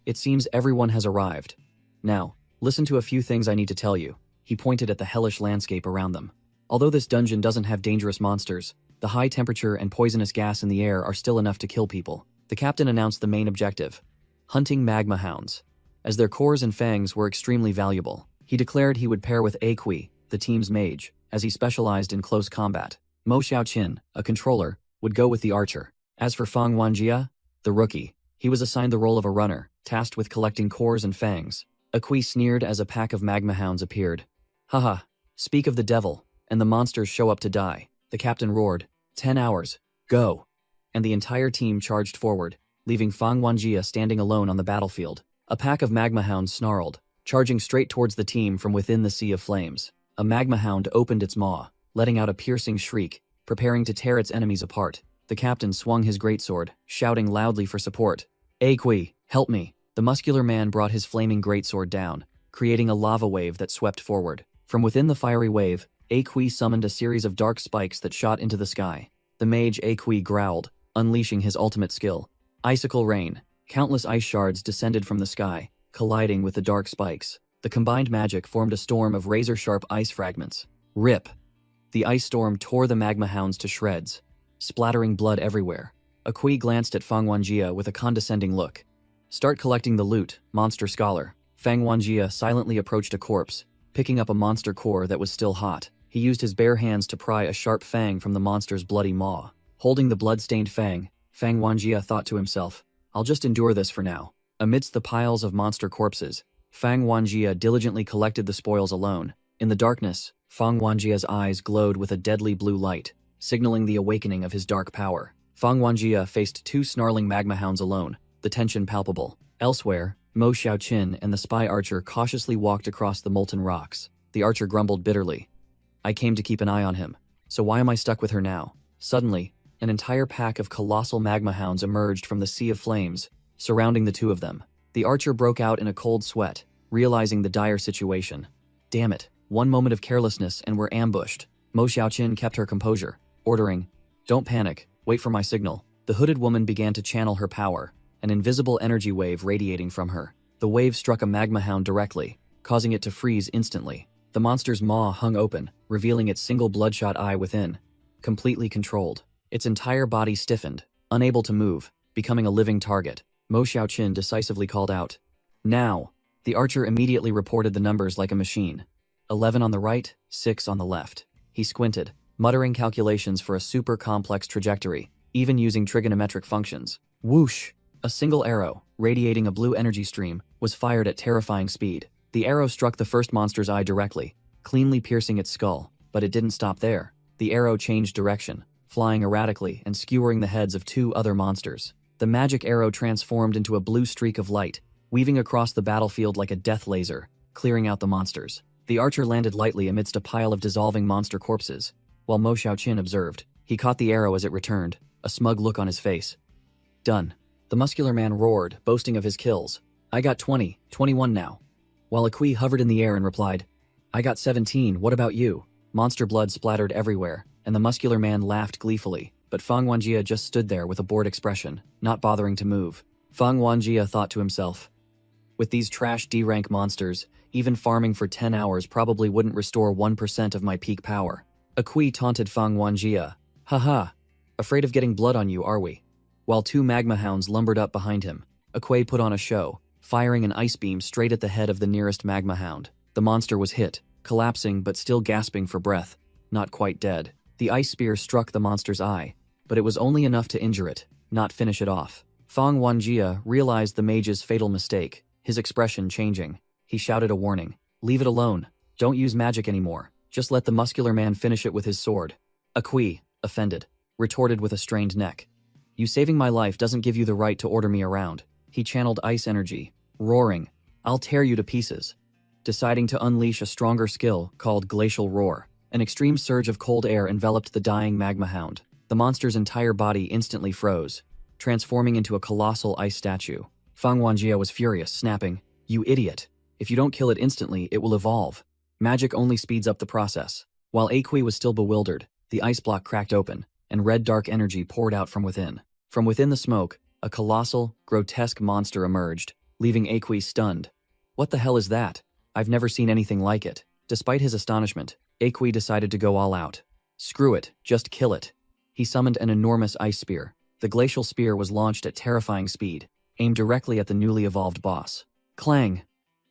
It seems everyone has arrived. Now, listen to a few things I need to tell you. He pointed at the hellish landscape around them. Although this dungeon doesn't have dangerous monsters, the high temperature and poisonous gas in the air are still enough to kill people. The captain announced the main objective: hunting magma hounds. As their cores and fangs were extremely valuable, he declared he would pair with Aqi, the team's mage, as he specialized in close combat. Mo Xiaoqin, a controller, would go with the archer. As for Fang Wanjia, the rookie. He was assigned the role of a runner, tasked with collecting cores and fangs. Akui sneered as a pack of magma hounds appeared. Haha, speak of the devil, and the monsters show up to die. The captain roared, 10 hours, go! And the entire team charged forward, leaving Fang Wanjia standing alone on the battlefield. A pack of magma hounds snarled, charging straight towards the team from within the sea of flames. A magma hound opened its maw, letting out a piercing shriek, preparing to tear its enemies apart. The captain swung his greatsword, shouting loudly for support. Akui, help me! The muscular man brought his flaming greatsword down, creating a lava wave that swept forward. From within the fiery wave, Akui summoned a series of dark spikes that shot into the sky. The mage Akui growled, unleashing his ultimate skill. Icicle rain. Countless ice shards descended from the sky, colliding with the dark spikes. The combined magic formed a storm of razor-sharp ice fragments. Rip! The ice storm tore the magma hounds to shreds, splattering blood everywhere. Akui glanced at Fang Wanjia with a condescending look. Start collecting the loot, monster scholar. Fang Wanjia silently approached a corpse, picking up a monster core that was still hot. He used his bare hands to pry a sharp fang from the monster's bloody maw. Holding the blood-stained fang, Fang Wanjia thought to himself, I'll just endure this for now. Amidst the piles of monster corpses, Fang Wanjia diligently collected the spoils alone. In the darkness, Fang Wanjia's eyes glowed with a deadly blue light, signaling the awakening of his dark power. Fang Wanjia faced two snarling magma hounds alone, the tension palpable. Elsewhere, Mo Xiaoqin and the spy archer cautiously walked across the molten rocks. The archer grumbled bitterly. I came to keep an eye on him, so why am I stuck with her now? Suddenly, an entire pack of colossal magma hounds emerged from the sea of flames, surrounding the two of them. The archer broke out in a cold sweat, realizing the dire situation. Damn it, one moment of carelessness and we're ambushed. Mo Xiaoqin kept her composure, ordering, Don't panic, wait for my signal. The hooded woman began to channel her power, an invisible energy wave radiating from her. The wave struck a magma hound directly, causing it to freeze instantly. The monster's maw hung open, revealing its single bloodshot eye within, completely controlled. Its entire body stiffened, unable to move, becoming a living target. Mo Xiaoqin decisively called out, Now! The archer immediately reported the numbers like a machine. 11 on the right, 6 on the left. He squinted, muttering calculations for a super complex trajectory, even using trigonometric functions. Whoosh! A single arrow, radiating a blue energy stream, was fired at terrifying speed. The arrow struck the first monster's eye directly, cleanly piercing its skull, but it didn't stop there. The arrow changed direction, flying erratically and skewering the heads of two other monsters. The magic arrow transformed into a blue streak of light, weaving across the battlefield like a death laser, clearing out the monsters. The archer landed lightly amidst a pile of dissolving monster corpses, while Mo Xiaoqin observed. He caught the arrow as it returned, a smug look on his face. Done. The muscular man roared, boasting of his kills. I got 20, 21 now. While Akui hovered in the air and replied, I got 17, what about you? Monster blood splattered everywhere, and the muscular man laughed gleefully, but Fang Wanjia just stood there with a bored expression, not bothering to move. Fang Wanjia thought to himself, with these trash D-rank monsters, even farming for 10 hours probably wouldn't restore 1% of my peak power. Akui taunted Fang Wanjia. Haha, afraid of getting blood on you, are we? While two magma hounds lumbered up behind him, Akui put on a show, firing an ice beam straight at the head of the nearest magma hound. The monster was hit, collapsing but still gasping for breath, not quite dead. The ice spear struck the monster's eye, but it was only enough to injure it, not finish it off. Fang Wanjia realized the mage's fatal mistake, his expression changing. He shouted a warning. Leave it alone. Don't use magic anymore. Just let the muscular man finish it with his sword. Akui, offended, retorted with a strained neck. You saving my life doesn't give you the right to order me around. He channeled ice energy, roaring, I'll tear you to pieces. Deciding to unleash a stronger skill called Glacial Roar, an extreme surge of cold air enveloped the dying magma hound. The monster's entire body instantly froze, transforming into a colossal ice statue. Fang Wanjia was furious, snapping, You idiot. If you don't kill it instantly, it will evolve. Magic only speeds up the process. While Akui was still bewildered, the ice block cracked open, and red dark energy poured out from within. From within the smoke, a colossal, grotesque monster emerged, leaving Akui stunned. What the hell is that? I've never seen anything like it. Despite his astonishment, Akui decided to go all out. Screw it, just kill it. He summoned an enormous ice spear. The glacial spear was launched at terrifying speed, aimed directly at the newly evolved boss. Clang!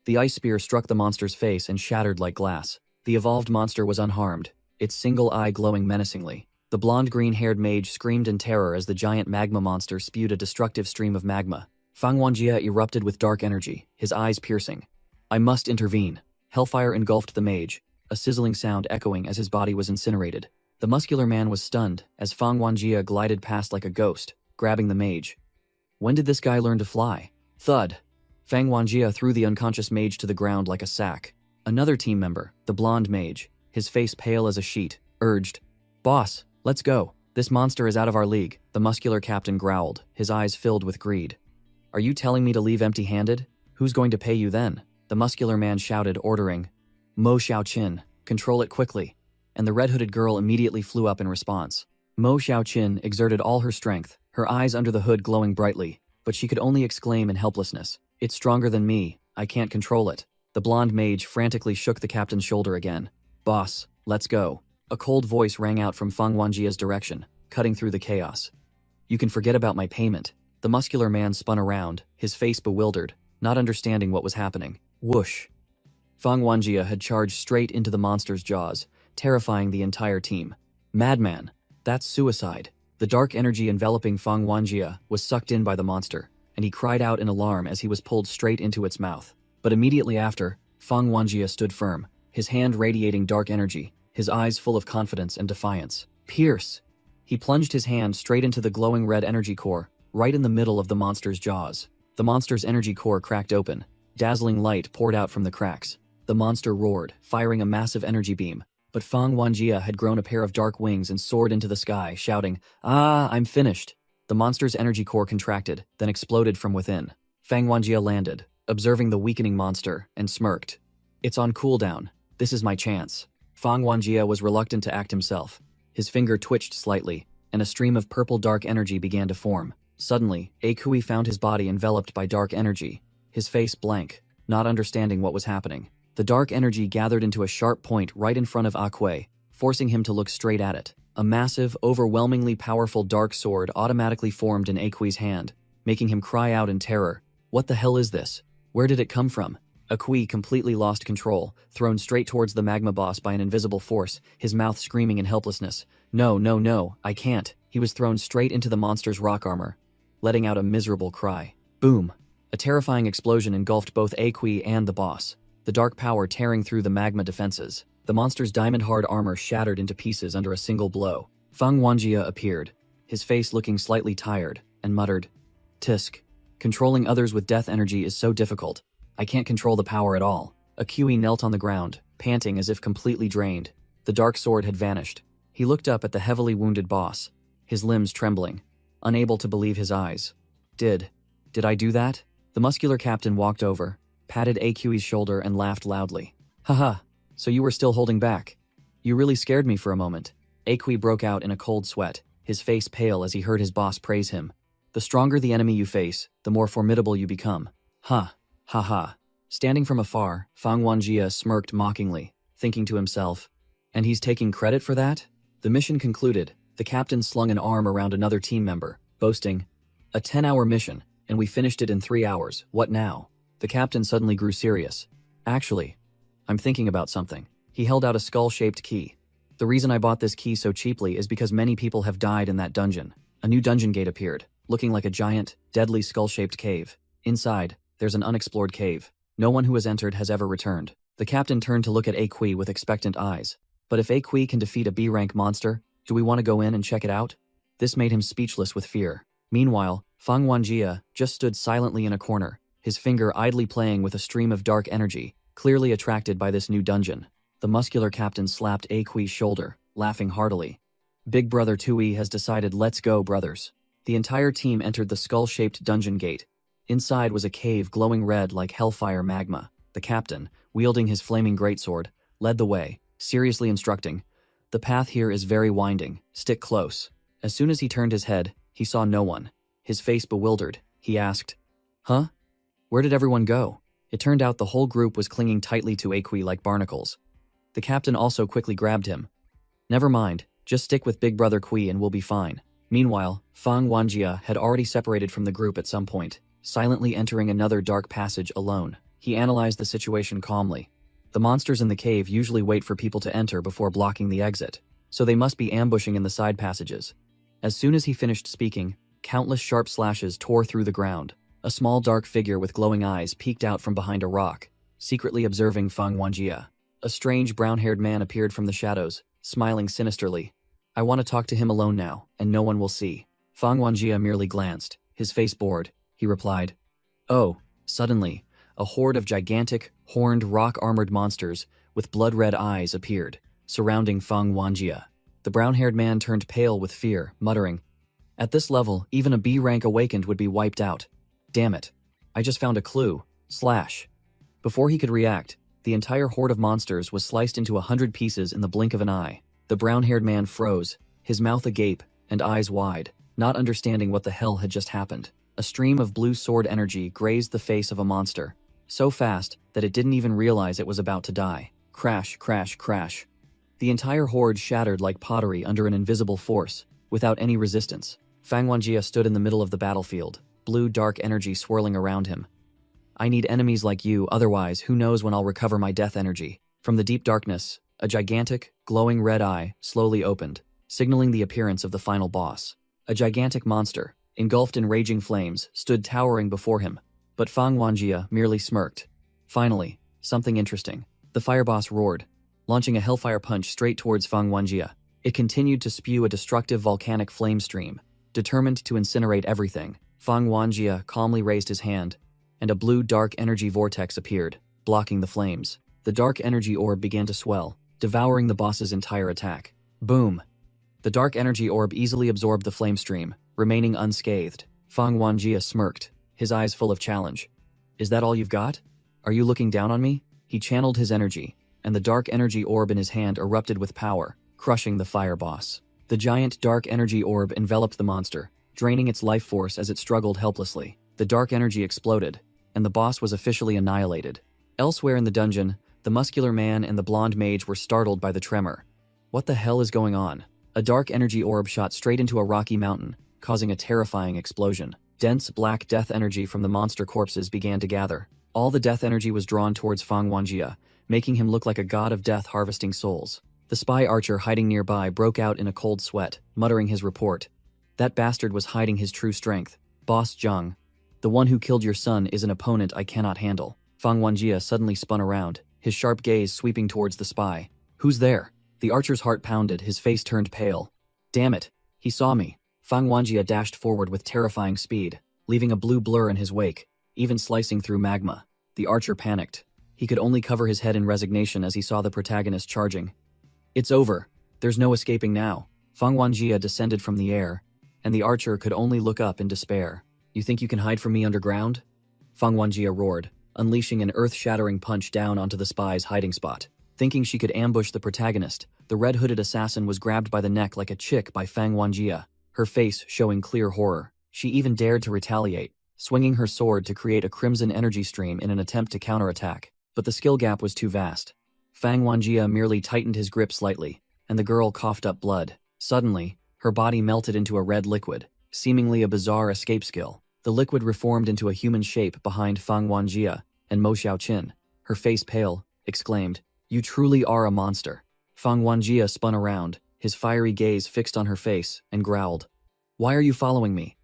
The ice spear struck the monster's face and shattered like glass. The evolved monster was unharmed, its single eye glowing menacingly. The blonde green-haired mage screamed in terror as the giant magma monster spewed a destructive stream of magma. Fang Wanjie erupted with dark energy, his eyes piercing. I must intervene. Hellfire engulfed the mage, a sizzling sound echoing as his body was incinerated. The muscular man was stunned as Fang Wanjie glided past like a ghost, grabbing the mage. When did this guy learn to fly? Thud. Fang Wanjie threw the unconscious mage to the ground like a sack. Another team member, the blonde mage, his face pale as a sheet, urged, "Boss, let's go. This monster is out of our league," the muscular captain growled, his eyes filled with greed. "Are you telling me to leave empty-handed? Who's going to pay you then?" The muscular man shouted, ordering, "Mo Xiaoqin, control it quickly." And the red-hooded girl immediately flew up in response. Mo Xiaoqin exerted all her strength, her eyes under the hood glowing brightly, but she could only exclaim in helplessness, "It's stronger than me, I can't control it." The blonde mage frantically shook the captain's shoulder again. "Boss, let's go." A cold voice rang out from Fang Wanjie's direction, cutting through the chaos. "You can forget about my payment." The muscular man spun around, his face bewildered, not understanding what was happening. Whoosh! Fang Wanjie had charged straight into the monster's jaws, terrifying the entire team. Madman! That's suicide! The dark energy enveloping Fang Wanjie was sucked in by the monster, and he cried out in alarm as he was pulled straight into its mouth. But immediately after, Fang Wanjie stood firm, his hand radiating dark energy, his eyes full of confidence and defiance. Pierce! He plunged his hand straight into the glowing red energy core, right in the middle of the monster's jaws. The monster's energy core cracked open. Dazzling light poured out from the cracks. The monster roared, firing a massive energy beam. But Fang Wanjie had grown a pair of dark wings and soared into the sky, shouting, "Ah, I'm finished!" The monster's energy core contracted, then exploded from within. Fang Wanjie landed, observing the weakening monster, and smirked. "It's on cooldown. This is my chance." Fang Wanjie was reluctant to act himself. His finger twitched slightly, and a stream of purple dark energy began to form. Suddenly, Akui found his body enveloped by dark energy, his face blank, not understanding what was happening. The dark energy gathered into a sharp point right in front of Akui, forcing him to look straight at it. A massive, overwhelmingly powerful dark sword automatically formed in Akui's hand, making him cry out in terror. "What the hell is this? Where did it come from?" Akui completely lost control, thrown straight towards the magma boss by an invisible force, his mouth screaming in helplessness. "No, no, no, I can't." He was thrown straight into the monster's rock armor, letting out a miserable cry. Boom! A terrifying explosion engulfed both Akui and the boss, the dark power tearing through the magma defenses. The monster's diamond-hard armor shattered into pieces under a single blow. Fang Wanjie appeared, his face looking slightly tired, and muttered, "Tisk. Controlling others with death energy is so difficult. I can't control the power at all." Akui knelt on the ground, panting as if completely drained. The dark sword had vanished. He looked up at the heavily wounded boss, his limbs trembling, unable to believe his eyes. Did I do that?" The muscular captain walked over, patted Akui's shoulder and laughed loudly. "Haha, so you were still holding back. You really scared me for a moment." Akui broke out in a cold sweat, his face pale as he heard his boss praise him. "The stronger the enemy you face, the more formidable you become." "Ha, ha ha." Standing from afar, Fang Wanjie smirked mockingly, thinking to himself, "And he's taking credit for that?" The mission concluded, the captain slung an arm around another team member, boasting, "A 10-hour mission, and we finished it in 3 hours, what now?" The captain suddenly grew serious. "Actually, I'm thinking about something." He held out a skull-shaped key. "The reason I bought this key so cheaply is because many people have died in that dungeon." A new dungeon gate appeared, looking like a giant, deadly skull-shaped cave. Inside, there's an unexplored cave. No one who has entered has ever returned. The captain turned to look at Akui with expectant eyes. "But if Akui can defeat a B-rank monster, do we want to go in and check it out?" This made him speechless with fear. Meanwhile, Fang Wanjie just stood silently in a corner, his finger idly playing with a stream of dark energy, clearly attracted by this new dungeon. The muscular captain slapped Akui's shoulder, laughing heartily. "Big Brother Tui has decided, let's go, brothers." The entire team entered the skull-shaped dungeon gate. Inside was a cave glowing red like hellfire magma. The captain, wielding his flaming greatsword, led the way, seriously instructing, "The path here is very winding, stick close." As soon as he turned his head, he saw no one. His face bewildered, he asked, "Huh? Where did everyone go?" It turned out the whole group was clinging tightly to Akui like barnacles. The captain also quickly grabbed him. "Never mind, just stick with Big Brother Kui and we'll be fine." Meanwhile, Fang Wanjie had already separated from the group at some point, silently entering another dark passage alone. He analyzed the situation calmly. The monsters in the cave usually wait for people to enter before blocking the exit. so they must be ambushing in the side passages. As soon as he finished speaking, countless sharp slashes tore through the ground. A small dark figure with glowing eyes peeked out from behind a rock, secretly observing Fang Wanjie. A strange brown-haired man appeared from the shadows, smiling sinisterly. I want to talk to him alone now, and no one will see. Fang Wanjie merely glanced, his face bored. He replied, "Oh." Suddenly, a horde of gigantic, horned, rock-armored monsters with blood-red eyes appeared, surrounding Fang Wanjie. The brown-haired man turned pale with fear, muttering, "At this level, even a B rank awakened would be wiped out. Damn it. I just found a clue. Slash." Before he could react, the entire horde of monsters was sliced into 100 pieces in the blink of an eye. The brown-haired man froze, his mouth agape and eyes wide, not understanding what the hell had just happened. A stream of blue sword energy grazed the face of a monster, so fast that it didn't even realize it was about to die. Crash, crash, crash. The entire horde shattered like pottery under an invisible force, without any resistance. Fang Wanjie stood in the middle of the battlefield, blue dark energy swirling around him. "I need enemies like you, otherwise who knows when I'll recover my death energy." From the deep darkness, a gigantic, glowing red eye slowly opened, signaling the appearance of the final boss. A gigantic monster, engulfed in raging flames, stood towering before him, but Fang Wanjie merely smirked. Finally, something interesting. The fire boss roared, launching a hellfire punch straight towards Fang Wanjie. It continued to spew a destructive volcanic flame stream, determined to incinerate everything. Fang Wanjie calmly raised his hand, and a blue dark energy vortex appeared, blocking the flames. The dark energy orb began to swell, devouring the boss's entire attack. Boom! The dark energy orb easily absorbed the flame stream, remaining unscathed. Fang Wanjie smirked, his eyes full of challenge. "Is that all you've got? Are you looking down on me?" He channeled his energy, and the dark energy orb in his hand erupted with power, crushing the fire boss. The giant dark energy orb enveloped the monster, draining its life force as it struggled helplessly. The dark energy exploded, and the boss was officially annihilated. Elsewhere in the dungeon, the muscular man and the blonde mage were startled by the tremor. What the hell is going on? A dark energy orb shot straight into a rocky mountain, causing a terrifying explosion. Dense black death energy from the monster corpses began to gather. All the death energy was drawn towards Fang Wanjie, making him look like a god of death harvesting souls. The spy archer hiding nearby broke out in a cold sweat, muttering his report. "That bastard was hiding his true strength. Boss Zhang, the one who killed your son, is an opponent I cannot handle." Fang Wanjie suddenly spun around, his sharp gaze sweeping towards the spy. "Who's there?" The archer's heart pounded, his face turned pale. "Damn it, he saw me." Fang Wanjie dashed forward with terrifying speed, leaving a blue blur in his wake, even slicing through magma. The archer panicked. He could only cover his head in resignation as he saw the protagonist charging. "It's over. There's no escaping now." Fang Wanjie descended from the air, and the archer could only look up in despair. "You think you can hide from me underground?" Fang Wanjie roared, unleashing an earth-shattering punch down onto the spy's hiding spot. Thinking she could ambush the protagonist, the red-hooded assassin was grabbed by the neck like a chick by Fang Wanjie, her face showing clear horror. She even dared to retaliate, swinging her sword to create a crimson energy stream in an attempt to counterattack. But the skill gap was too vast. Fang Wanjie merely tightened his grip slightly, and the girl coughed up blood. Suddenly, her body melted into a red liquid, seemingly a bizarre escape skill. The liquid reformed into a human shape behind Fang Wanjie, and Mo Xiaoqin, her face pale, exclaimed, "You truly are a monster." Fang Wanjie spun around, his fiery gaze fixed on her face, and growled, "Why are you following me?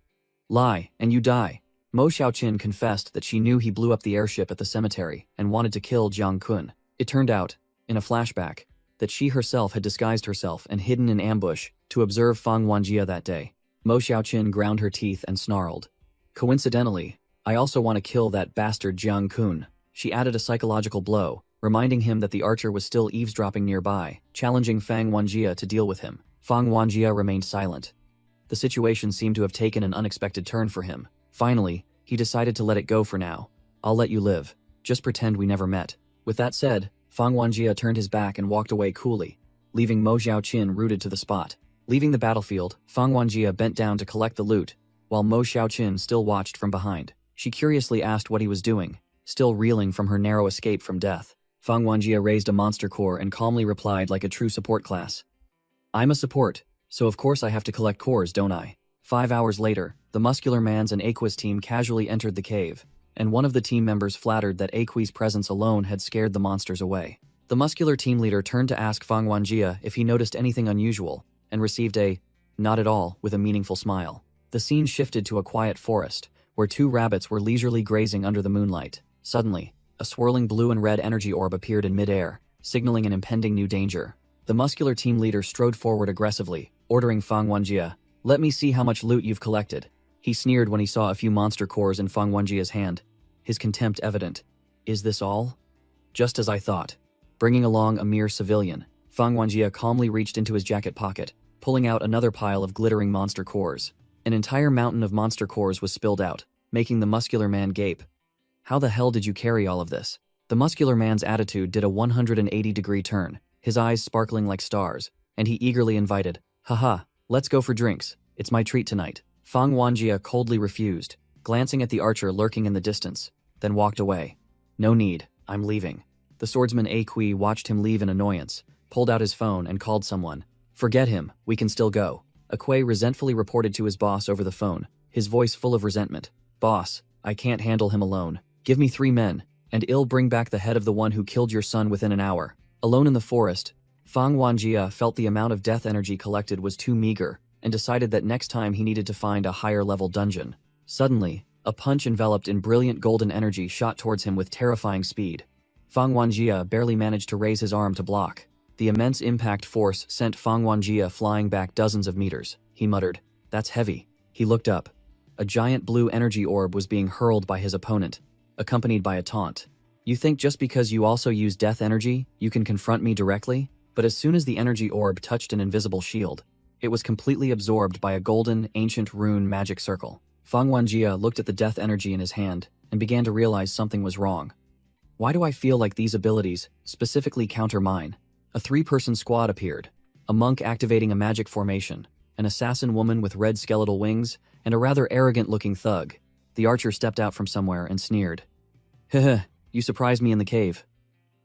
Lie, and you die." Mo Xiaoqin confessed that she knew he blew up the airship at the cemetery and wanted to kill Jiang Kun. It turned out, in a flashback, that she herself had disguised herself and hidden in ambush to observe Fang Wanjie that day. Mo Xiaoqin ground her teeth and snarled, "Coincidentally, I also want to kill that bastard Jiang Kun." She added a psychological blow, reminding him that the archer was still eavesdropping nearby, challenging Fang Wanjie to deal with him. Fang Wanjie remained silent. The situation seemed to have taken an unexpected turn for him. Finally, he decided to let it go for now. "I'll let you live. Just pretend we never met." With that said, Fang Wanjie turned his back and walked away coolly, leaving Mo Xiaoqin rooted to the spot. Leaving the battlefield, Fang Wanjie bent down to collect the loot, while Mo Xiaoqin still watched from behind. She curiously asked what he was doing, still reeling from her narrow escape from death. Fang Wanjie raised a monster core and calmly replied like a true support class, "I'm a support, so of course I have to collect cores, don't I?" 5 hours later, the Muscular Man's and Aqui's team casually entered the cave, and one of the team members flattered that Aqui's presence alone had scared the monsters away. The muscular team leader turned to ask Fang Wanjie if he noticed anything unusual, and received a "not at all" with a meaningful smile. The scene shifted to a quiet forest, where two rabbits were leisurely grazing under the moonlight. Suddenly, a swirling blue and red energy orb appeared in midair, signaling an impending new danger. The muscular team leader strode forward aggressively, ordering Fang Wanjie, "Let me see how much loot you've collected." He sneered when he saw a few monster cores in Fang Wanjie's hand, his contempt evident. "Is this all?" "Just as I thought." Bringing along a mere civilian, Fang Wanjie calmly reached into his jacket pocket, pulling out another pile of glittering monster cores. An entire mountain of monster cores was spilled out, making the muscular man gape. "How the hell did you carry all of this?" The muscular man's attitude did a 180-degree turn, his eyes sparkling like stars, and he eagerly invited, "Haha, let's go for drinks. It's my treat tonight." Fang Wanjie coldly refused, glancing at the archer lurking in the distance, then walked away. "No need, I'm leaving." The swordsman Aqi watched him leave in annoyance, pulled out his phone and called someone. "Forget him, we can still go." Aqi resentfully reported to his boss over the phone, his voice full of resentment. "Boss, I can't handle him alone. Give me 3 men, and I'll bring back the head of the one who killed your son within an hour." Alone in the forest, Fang Wanjie felt the amount of death energy collected was too meager, and decided that next time he needed to find a higher-level dungeon. Suddenly, a punch enveloped in brilliant golden energy shot towards him with terrifying speed. Fang Wanjie barely managed to raise his arm to block. The immense impact force sent Fang Wanjie flying back dozens of meters. He muttered, "That's heavy." He looked up. A giant blue energy orb was being hurled by his opponent, accompanied by a taunt. "You think just because you also use death energy, you can confront me directly?" But as soon as the energy orb touched an invisible shield, it was completely absorbed by a golden, ancient rune magic circle. Fang Wanjie looked at the death energy in his hand and began to realize something was wrong. "Why do I feel like these abilities specifically counter mine?" A 3-person squad appeared, a monk activating a magic formation, an assassin woman with red skeletal wings, and a rather arrogant-looking thug. The archer stepped out from somewhere and sneered. "Heh, you surprised me in the cave.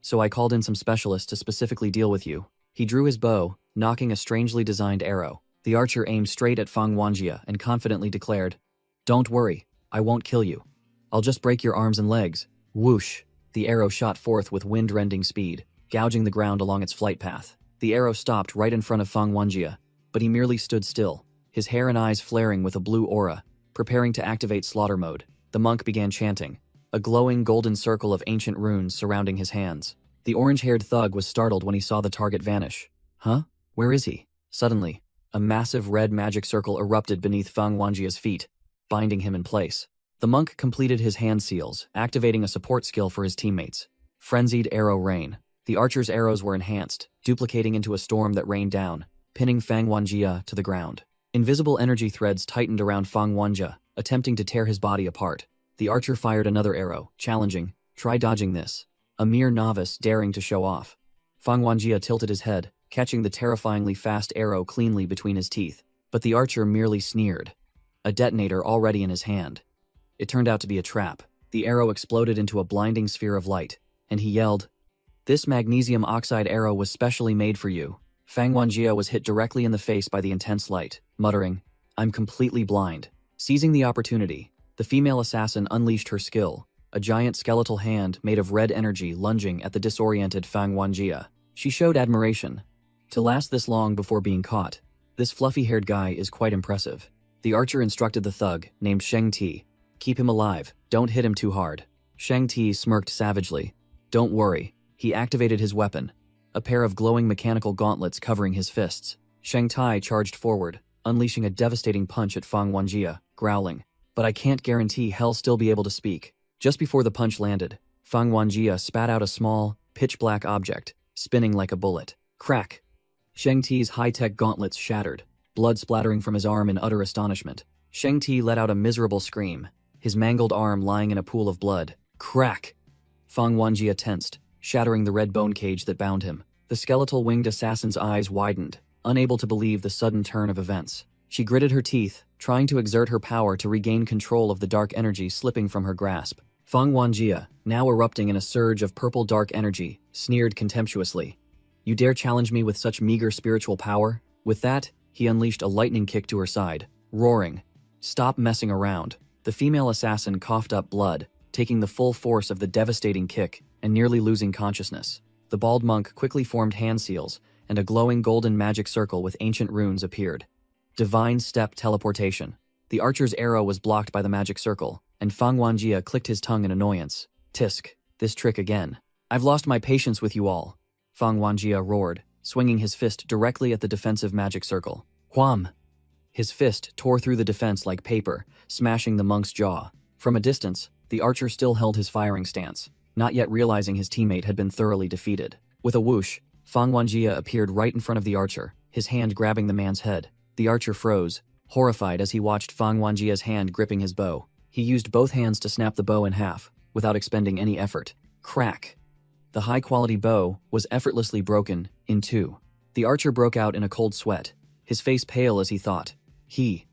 So I called in some specialists to specifically deal with you." He drew his bow, knocking a strangely designed arrow. The archer aimed straight at Fang Wanjie and confidently declared, "Don't worry, I won't kill you. I'll just break your arms and legs." Whoosh! The arrow shot forth with wind-rending speed, gouging the ground along its flight path. The arrow stopped right in front of Fang Wanjie, but he merely stood still, his hair and eyes flaring with a blue aura, preparing to activate slaughter mode. The monk began chanting, a glowing golden circle of ancient runes surrounding his hands. The orange-haired thug was startled when he saw the target vanish. "Huh? Where is he?" Suddenly, a massive red magic circle erupted beneath Fang Wanjie's feet, binding him in place. The monk completed his hand seals, activating a support skill for his teammates. Frenzied arrow rain. The archer's arrows were enhanced, duplicating into a storm that rained down, pinning Fang Wanjie to the ground. Invisible energy threads tightened around Fang Wanjie, attempting to tear his body apart. The archer fired another arrow, challenging, "Try dodging this." A mere novice daring to show off. Fang Wanjie tilted his head, catching the terrifyingly fast arrow cleanly between his teeth. But the archer merely sneered, a detonator already in his hand. It turned out to be a trap. The arrow exploded into a blinding sphere of light, and he yelled, "This magnesium oxide arrow was specially made for you." Fang Wanjie was hit directly in the face by the intense light, muttering, "I'm completely blind." Seizing the opportunity, the female assassin unleashed her skill, a giant skeletal hand made of red energy lunging at the disoriented Fang Wanjie. She showed admiration. To last this long before being caught, this fluffy-haired guy is quite impressive. The archer instructed the thug, named Sheng Ti, "Keep him alive, don't hit him too hard." Sheng Ti smirked savagely. "Don't worry." He activated his weapon, a pair of glowing mechanical gauntlets covering his fists. Sheng Ti charged forward, unleashing a devastating punch at Fang Wanjie, growling, "But I can't guarantee he'll still be able to speak." Just before the punch landed, Fang Wanjie spat out a small, pitch-black object, spinning like a bullet. Crack! Sheng Ti's high-tech gauntlets shattered, blood splattering from his arm in utter astonishment. Sheng Ti let out a miserable scream, his mangled arm lying in a pool of blood. Crack! Fang Wanjie tensed, shattering the red bone cage that bound him. The skeletal winged assassin's eyes widened, unable to believe the sudden turn of events. She gritted her teeth, trying to exert her power to regain control of the dark energy slipping from her grasp. Fang Wanjie, now erupting in a surge of purple dark energy, sneered contemptuously. "You dare challenge me with such meager spiritual power?" With that, he unleashed a lightning kick to her side, roaring, "Stop messing around." The female assassin coughed up blood, taking the full force of the devastating kick and nearly losing consciousness. The bald monk quickly formed hand seals, and a glowing golden magic circle with ancient runes appeared. Divine Step Teleportation. The archer's arrow was blocked by the magic circle, and Fang Wanjie clicked his tongue in annoyance. Tisk, this trick again. I've lost my patience with you all. Fang Wanjie roared, swinging his fist directly at the defensive magic circle. Wham! His fist tore through the defense like paper, smashing the monk's jaw. From a distance, the archer still held his firing stance, not yet realizing his teammate had been thoroughly defeated. With a whoosh, Fang Wanjie appeared right in front of the archer, his hand grabbing the man's head. The archer froze, horrified as he watched Fang Wanjie's hand gripping his bow. He used both hands to snap the bow in half, without expending any effort. Crack! The high-quality bow was effortlessly broken in two. The archer broke out in a cold sweat, his face pale as he thought. He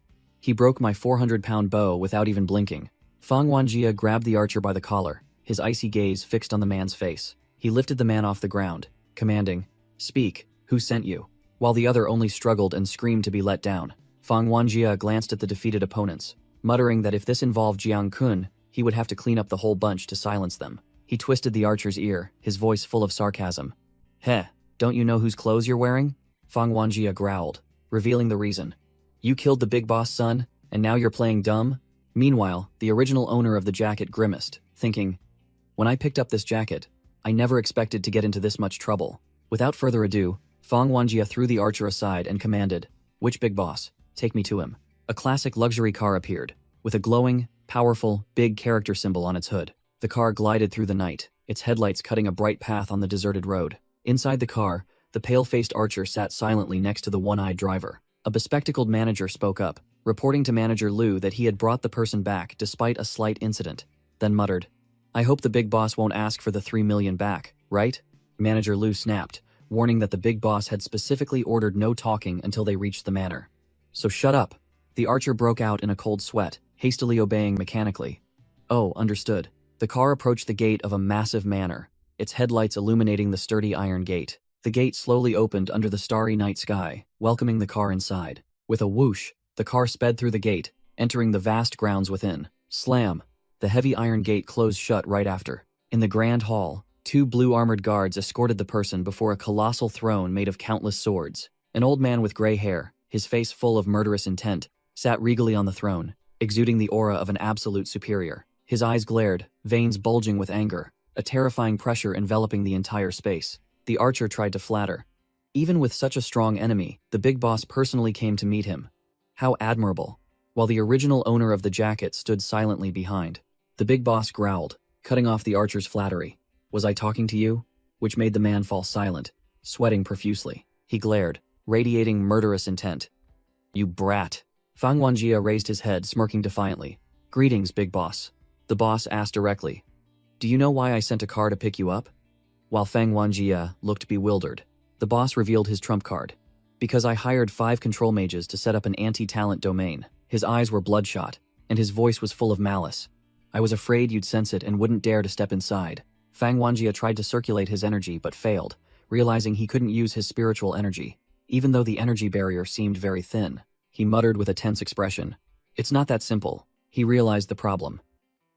broke my 400-pound bow without even blinking. Fang Wanjie grabbed the archer by the collar, his icy gaze fixed on the man's face. He lifted the man off the ground, commanding, "Speak, who sent you?" While the other only struggled and screamed to be let down. Fang Wanjie glanced at the defeated opponents, muttering that if this involved Jiang Kun, he would have to clean up the whole bunch to silence them. He twisted the archer's ear, his voice full of sarcasm. "Heh, don't you know whose clothes you're wearing?" Fang Wanjie growled, revealing the reason. "You killed the big boss, son, and now you're playing dumb?" Meanwhile, the original owner of the jacket grimaced, thinking, "When I picked up this jacket, I never expected to get into this much trouble." Without further ado, Fang Wanjie threw the archer aside and commanded, "Which big boss? Take me to him." A classic luxury car appeared, with a glowing, powerful, big character symbol on its hood. The car glided through the night, its headlights cutting a bright path on the deserted road. Inside the car, the pale-faced archer sat silently next to the one-eyed driver. A bespectacled manager spoke up, reporting to Manager Liu that he had brought the person back despite a slight incident, then muttered, "I hope the big boss won't ask for the 3 million back, right?" Manager Liu snapped, warning that the big boss had specifically ordered no talking until they reached the manor. "So shut up." The archer broke out in a cold sweat, hastily obeying mechanically. "Oh, understood." The car approached the gate of a massive manor, its headlights illuminating the sturdy iron gate. The gate slowly opened under the starry night sky, welcoming the car inside. With a whoosh, the car sped through the gate, entering the vast grounds within. Slam! The heavy iron gate closed shut right after. In the grand hall, 2 blue armored guards escorted the person before a colossal throne made of countless swords. An old man with gray hair, his face full of murderous intent, sat regally on the throne, exuding the aura of an absolute superior. His eyes glared, veins bulging with anger, a terrifying pressure enveloping the entire space. The archer tried to flatter. Even with such a strong enemy, the big boss personally came to meet him. How admirable. While the original owner of the jacket stood silently behind. The big boss growled, cutting off the archer's flattery. "Was I talking to you?" Which made the man fall silent, sweating profusely. He glared, radiating murderous intent. "You brat." Fang Wanjie raised his head, smirking defiantly. "Greetings, big boss." The boss asked directly, "Do you know why I sent a car to pick you up?" While Fang Wanjie looked bewildered, the boss revealed his trump card. "Because I hired 5 control mages to set up an anti-talent domain." His eyes were bloodshot, and his voice was full of malice. "I was afraid you'd sense it and wouldn't dare to step inside." Fang Wanjie tried to circulate his energy but failed, realizing he couldn't use his spiritual energy. Even though the energy barrier seemed very thin, he muttered with a tense expression. "It's not that simple." He realized the problem.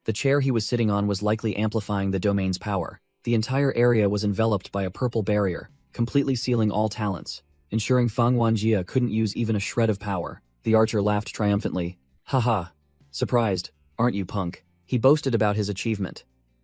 The chair he was sitting on was likely amplifying the domain's power. The entire area was enveloped by a purple barrier, completely sealing all talents, ensuring Fang Wanjie couldn't use even a shred of power. The archer laughed triumphantly. "Haha. Surprised, aren't you, punk?" He boasted about his achievement.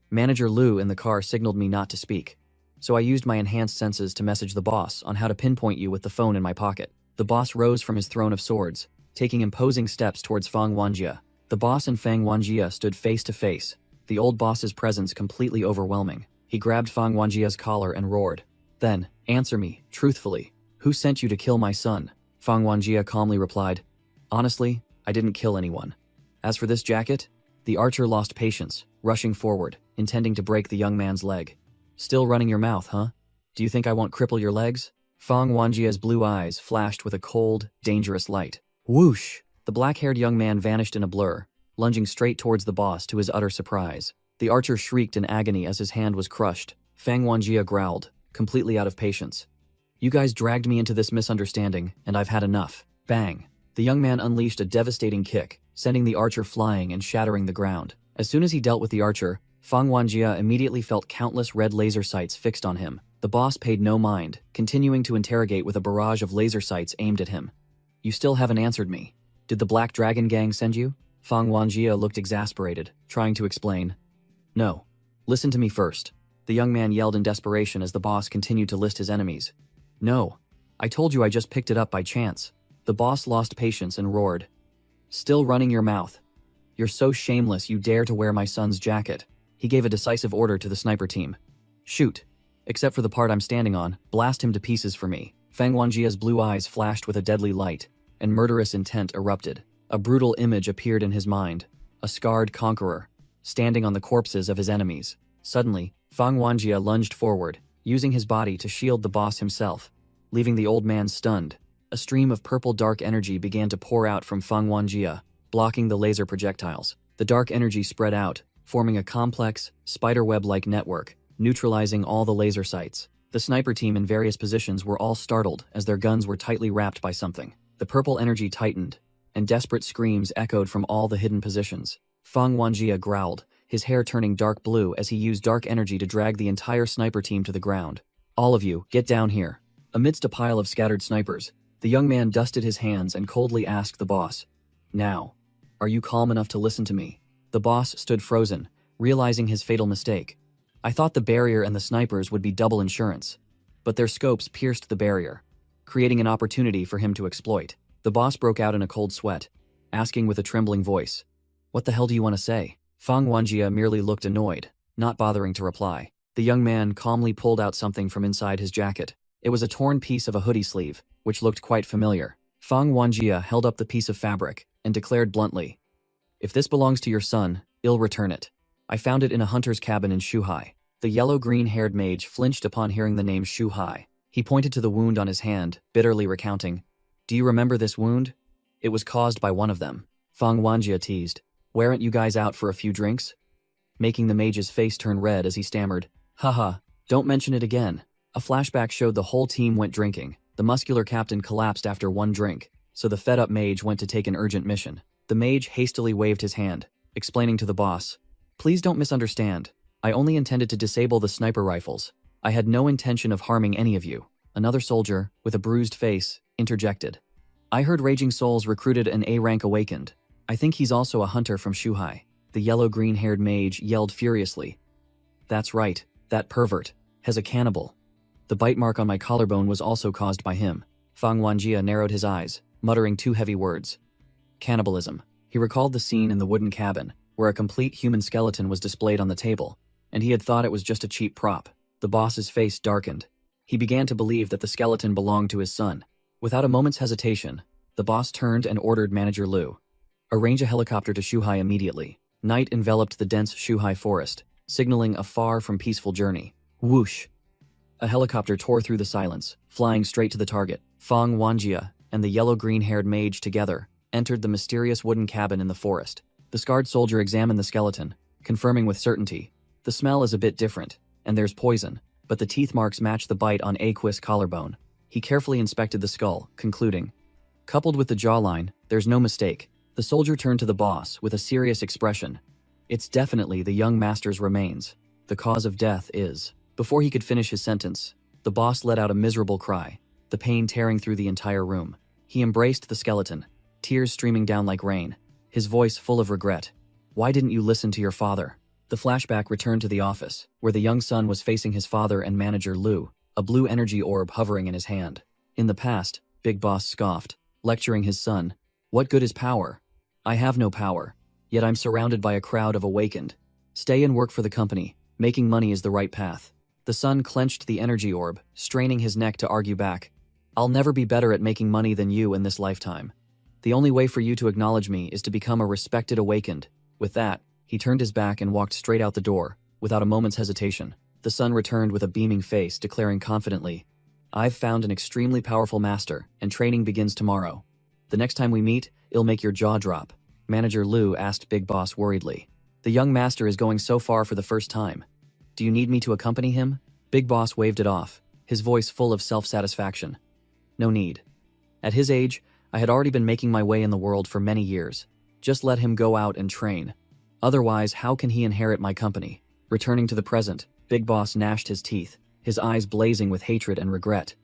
"Manager Liu in the car signaled me not to speak, so I used my enhanced senses to message the boss on how to pinpoint you with the phone in my pocket." The boss rose from his throne of swords, taking imposing steps towards Fang Wanjie. The boss and Fang Wanjie stood face to face, the old boss's presence completely overwhelming. He grabbed Fang Wanjie's collar and roared. "Then, answer me, truthfully. Who sent you to kill my son?" Fang Wanjie calmly replied, "Honestly, I didn't kill anyone. As for this jacket?" The archer lost patience, rushing forward, intending to break the young man's leg. "Still running your mouth, huh? Do you think I won't cripple your legs?" Fang Wanjie's blue eyes flashed with a cold, dangerous light. Whoosh! The black-haired young man vanished in a blur, lunging straight towards the boss to his utter surprise. The archer shrieked in agony as his hand was crushed. Fang Wanjie growled, completely out of patience. "You guys dragged me into this misunderstanding, and I've had enough." Bang! The young man unleashed a devastating kick, sending the archer flying and shattering the ground. As soon as he dealt with the archer, Fang Wanjie immediately felt countless red laser sights fixed on him. The boss paid no mind, continuing to interrogate with a barrage of laser sights aimed at him. You still haven't answered me. Did the Black Dragon Gang send you? Fang Wanjia looked exasperated, trying to explain. No. Listen to me first. The young man yelled in desperation as the boss continued to list his enemies. No. I told you I just picked it up by chance. The boss lost patience and roared. Still running your mouth. You're so shameless you dare to wear my son's jacket. He gave a decisive order to the sniper team. Shoot. Except for the part I'm standing on, blast him to pieces for me. Fang Wanjia's blue eyes flashed with a deadly light, and murderous intent erupted. A brutal image appeared in his mind. A scarred conqueror, standing on the corpses of his enemies. Suddenly, Fang Wanjia lunged forward, using his body to shield the boss himself, leaving the old man stunned. A stream of purple dark energy began to pour out from Fang Wanjia, blocking the laser projectiles. The dark energy spread out, forming a complex, spiderweb-like network, neutralizing all the laser sights. The sniper team in various positions were all startled as their guns were tightly wrapped by something. The purple energy tightened, and desperate screams echoed from all the hidden positions. Fang Wanjia growled, his hair turning dark blue as he used dark energy to drag the entire sniper team to the ground. All of you, get down here. Amidst a pile of scattered snipers, the young man dusted his hands and coldly asked the boss, Now, are you calm enough to listen to me? The boss stood frozen, realizing his fatal mistake. I thought the barrier and the snipers would be double insurance, but their scopes pierced the barrier, creating an opportunity for him to exploit. The boss broke out in a cold sweat, asking with a trembling voice, What the hell do you want to say? Fang Wanjia merely looked annoyed, not bothering to reply. The young man calmly pulled out something from inside his jacket. It was a torn piece of a hoodie sleeve, which looked quite familiar. Fang Wanjia held up the piece of fabric and declared bluntly, If this belongs to your son, I'll return it. I found it in a hunter's cabin in Shuhai. The yellow-green-haired mage flinched upon hearing the name Shuhai. He pointed to the wound on his hand, bitterly recounting, Do you remember this wound? It was caused by one of them. Fang Wanjia teased, Weren't you guys out for a few drinks? Making the mage's face turn red as he stammered, Haha, don't mention it again. A flashback showed the whole team went drinking. The muscular captain collapsed after one drink, so the fed-up mage went to take an urgent mission. The mage hastily waved his hand, explaining to the boss, Please don't misunderstand. I only intended to disable the sniper rifles. I had no intention of harming any of you. Another soldier, with a bruised face, interjected. I heard Raging Souls recruited an A-rank awakened. I think he's also a hunter from Shuhai. The yellow-green-haired mage yelled furiously. That's right, that pervert has a cannibal. The bite mark on my collarbone was also caused by him. Fang Wanjia narrowed his eyes, muttering two heavy words. Cannibalism. He recalled the scene in the wooden cabin, where a complete human skeleton was displayed on the table, and he had thought it was just a cheap prop. The boss's face darkened. He began to believe that the skeleton belonged to his son. Without a moment's hesitation, the boss turned and ordered Manager Lu. Arrange a helicopter to Shuhai immediately. Night enveloped the dense Shuhai forest, signaling a far from peaceful journey. Whoosh! A helicopter tore through the silence, flying straight to the target. Fang Wanjia and the yellow-green-haired mage together entered the mysterious wooden cabin in the forest. The scarred soldier examined the skeleton, confirming with certainty. The smell is a bit different, and there's poison, but the teeth marks match the bite on Aquis' collarbone. He carefully inspected the skull, concluding, Coupled with the jawline, there's no mistake. The soldier turned to the boss with a serious expression. It's definitely the young master's remains. The cause of death is... Before he could finish his sentence, the boss let out a miserable cry, the pain tearing through the entire room. He embraced the skeleton, tears streaming down like rain, his voice full of regret. Why didn't you listen to your father? The flashback returned to the office, where the young son was facing his father and Manager Lu, a blue energy orb hovering in his hand. In the past, Big Boss scoffed, lecturing his son. What good is power? I have no power, yet I'm surrounded by a crowd of awakened. Stay and work for the company. Making money is the right path. The son clenched the energy orb, straining his neck to argue back. I'll never be better at making money than you in this lifetime. The only way for you to acknowledge me is to become a respected awakened. With that, he turned his back and walked straight out the door, without a moment's hesitation. The son returned with a beaming face, declaring confidently, I've found an extremely powerful master, and training begins tomorrow. The next time we meet, it'll make your jaw drop. Manager Lu asked Big Boss worriedly. The young master is going so far for the first time. Do you need me to accompany him? Big Boss waved it off, his voice full of self-satisfaction. No need. At his age, I had already been making my way in the world for many years. Just let him go out and train. Otherwise, how can he inherit my company? Returning to the present, Big Boss gnashed his teeth, his eyes blazing with hatred and regret.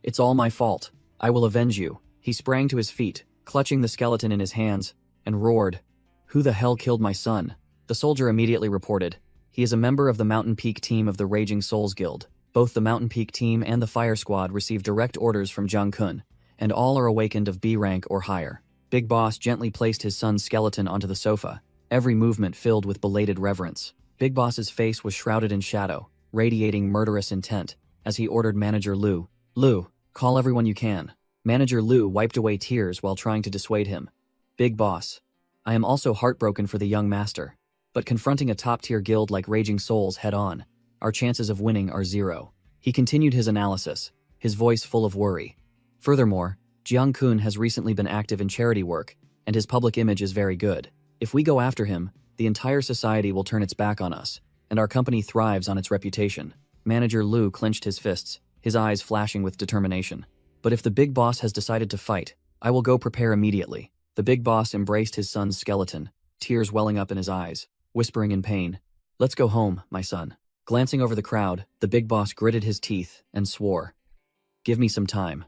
"It's all my fault. I will avenge you." He sprang to his feet, clutching the skeleton in his hands, and roared, "Who the hell killed my son?" The soldier immediately reported. He is a member of the Mountain Peak team of the Raging Souls Guild. Both the Mountain Peak team and the Fire Squad receive direct orders from Jiang Kun, and all are awakened of B rank or higher. Big Boss gently placed his son's skeleton onto the sofa, every movement filled with belated reverence. Big Boss's face was shrouded in shadow, radiating murderous intent, as he ordered Manager Lu, call everyone you can." Manager Lu wiped away tears while trying to dissuade him. "Big Boss, I am also heartbroken for the young master, but confronting a top-tier guild like Raging Souls head-on, our chances of winning are 0. He continued his analysis, his voice full of worry. Furthermore, Jiang Kun has recently been active in charity work, and his public image is very good. If we go after him, the entire society will turn its back on us, and our company thrives on its reputation. Manager Lu clenched his fists, his eyes flashing with determination. "But if the Big Boss has decided to fight, I will go prepare immediately." The Big Boss embraced his son's skeleton, tears welling up in his eyes, whispering in pain, "Let's go home, my son." Glancing over the crowd, the Big Boss gritted his teeth and swore, "Give me some time.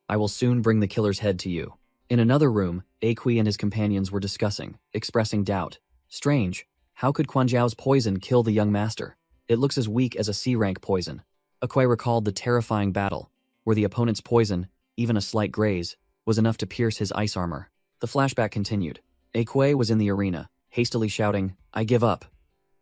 I will soon bring the killer's head to you." In another room, Akui and his companions were discussing, expressing doubt. "Strange, how could Quan Zhao's poison kill the young master? It looks as weak as a C-rank poison." Akui recalled the terrifying battle, where the opponent's poison, even a slight graze, was enough to pierce his ice armor. The flashback continued. Akui was in the arena, hastily shouting, "I give up."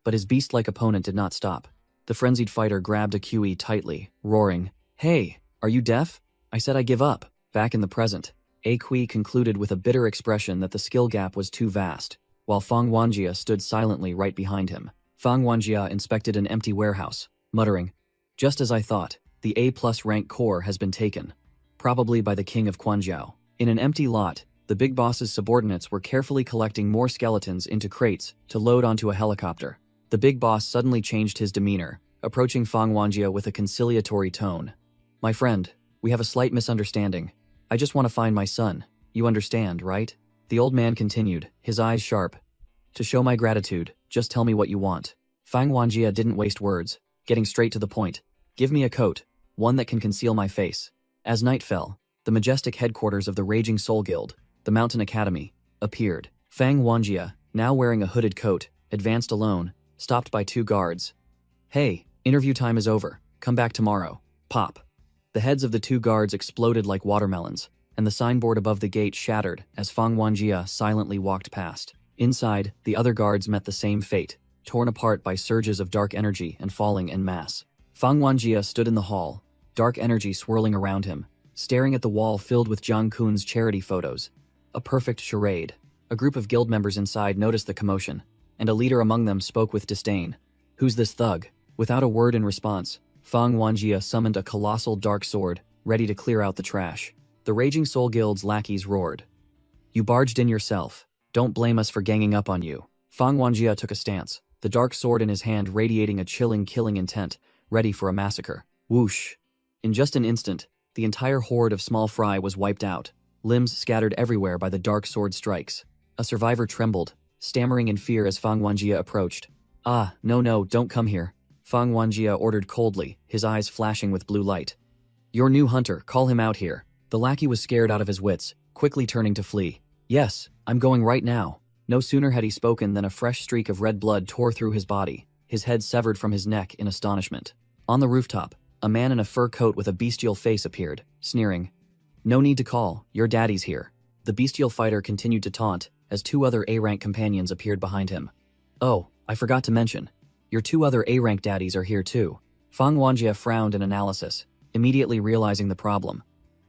But his beast-like opponent did not stop. The frenzied fighter grabbed Akui tightly, roaring, "Hey, are you deaf? I said I give up." Back in the present, Akui concluded with a bitter expression that the skill gap was too vast, while Fang Wanjia stood silently right behind him. Fang Wanjia inspected an empty warehouse, muttering, "Just as I thought, the A+ rank core has been taken, probably by the king of Quanzhou." In an empty lot, the Big Boss's subordinates were carefully collecting more skeletons into crates to load onto a helicopter. The Big Boss suddenly changed his demeanor, approaching Fang Wanjia with a conciliatory tone. "My friend, we have a slight misunderstanding. I just want to find my son. You understand, right?" The old man continued, his eyes sharp. "To show my gratitude, just tell me what you want." Fang Wanjia didn't waste words, getting straight to the point. "Give me a coat, one that can conceal my face." As night fell, the majestic headquarters of the Raging Soul Guild, the Mountain Academy, appeared. Fang Wanjia, now wearing a hooded coat, advanced alone, stopped by 2 guards. "Hey, interview time is over. Come back tomorrow." Pop. The heads of the 2 guards exploded like watermelons, and the signboard above the gate shattered as Fang Wanjia silently walked past. Inside, the other guards met the same fate, torn apart by surges of dark energy and falling en masse. Fang Wanjia stood in the hall, dark energy swirling around him, staring at the wall filled with Jiang Kun's charity photos. A perfect charade. A group of guild members inside noticed the commotion, and a leader among them spoke with disdain. "Who's this thug?" Without a word in response, Fang Wanjia summoned a colossal dark sword, ready to clear out the trash. The Raging Soul Guild's lackeys roared, "You barged in yourself. Don't blame us for ganging up on you." Fang Wanjia took a stance, the dark sword in his hand radiating a chilling killing intent, ready for a massacre. Whoosh! In just an instant, the entire horde of small fry was wiped out, limbs scattered everywhere by the dark sword strikes. A survivor trembled, stammering in fear as Fang Wanjia approached. "Ah, no, don't come here," Fang Wanjia ordered coldly, his eyes flashing with blue light. "Your new hunter, call him out here." The lackey was scared out of his wits, quickly turning to flee. "Yes, I'm going right now." No sooner had he spoken than a fresh streak of red blood tore through his body, his head severed from his neck in astonishment. On the rooftop, a man in a fur coat with a bestial face appeared, sneering. "No need to call, your daddy's here." The bestial fighter continued to taunt, as 2 other A-rank companions appeared behind him. "Oh, I forgot to mention. Your 2 other A-rank daddies are here too." Fang Wanjia frowned in analysis, immediately realizing the problem.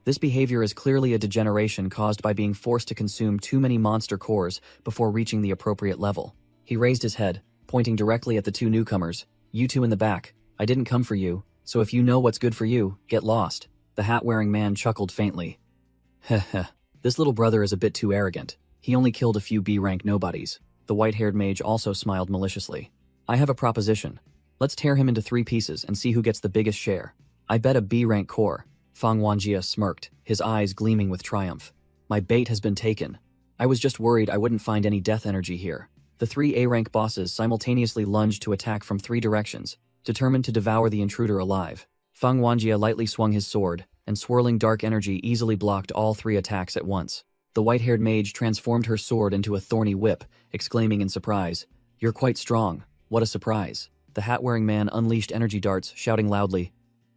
This behavior is clearly a degeneration caused by being forced to consume too many monster cores before reaching the appropriate level. He raised his head, pointing directly at the 2 newcomers. "You 2 in the back, I didn't come for you, so if you know what's good for you, get lost." The hat-wearing man chuckled faintly. "Heh, this little brother is a bit too arrogant. He only killed a few B-rank nobodies." The white-haired mage also smiled maliciously. "I have a proposition. Let's tear him into 3 pieces and see who gets the biggest share. I bet a B-rank core." Fang Wanjia smirked, his eyes gleaming with triumph. "My bait has been taken. I was just worried I wouldn't find any death energy here." The 3 A-rank bosses simultaneously lunged to attack from 3 directions, determined to devour the intruder alive. Feng Wanjie lightly swung his sword, and swirling dark energy easily blocked all 3 attacks at once. The white-haired mage transformed her sword into a thorny whip, exclaiming in surprise, "You're quite strong. What a surprise." The hat-wearing man unleashed energy darts, shouting loudly,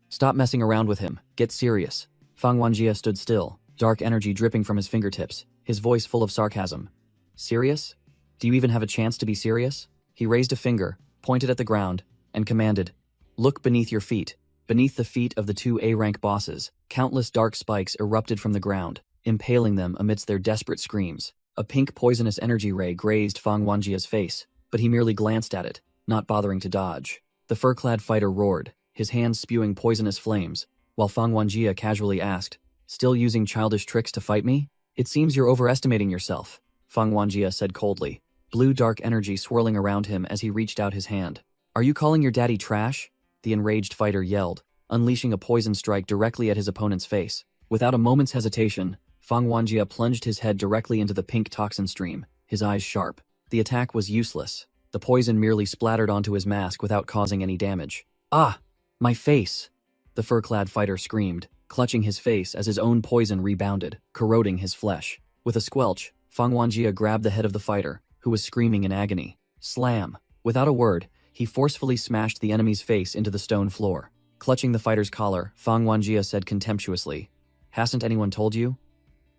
"Stop messing around with him. Get serious." Feng Wanjie stood still, dark energy dripping from his fingertips, his voice full of sarcasm. "Serious? Do you even have a chance to be serious?" He raised a finger, pointed at the ground, and commanded, "Look beneath your feet." Beneath the feet of the 2 A-rank bosses, countless dark spikes erupted from the ground, impaling them amidst their desperate screams. A pink poisonous energy ray grazed Feng Wanjie's face, but he merely glanced at it, not bothering to dodge. The fur-clad fighter roared, his hands spewing poisonous flames, while Feng Wanjie casually asked, "Still using childish tricks to fight me? It seems you're overestimating yourself," Feng Wanjie said coldly, blue dark energy swirling around him as he reached out his hand. "Are you calling your daddy trash?" the enraged fighter yelled, unleashing a poison strike directly at his opponent's face. Without a moment's hesitation, Feng Wanjie plunged his head directly into the pink toxin stream, his eyes sharp. The attack was useless. The poison merely splattered onto his mask without causing any damage. "Ah! My face!" the fur-clad fighter screamed, clutching his face as his own poison rebounded, corroding his flesh. With a squelch, Feng Wanjie grabbed the head of the fighter, who was screaming in agony. Slam! Without a word, he forcefully smashed the enemy's face into the stone floor. Clutching the fighter's collar, Feng Wanjie said contemptuously, "Hasn't anyone told you?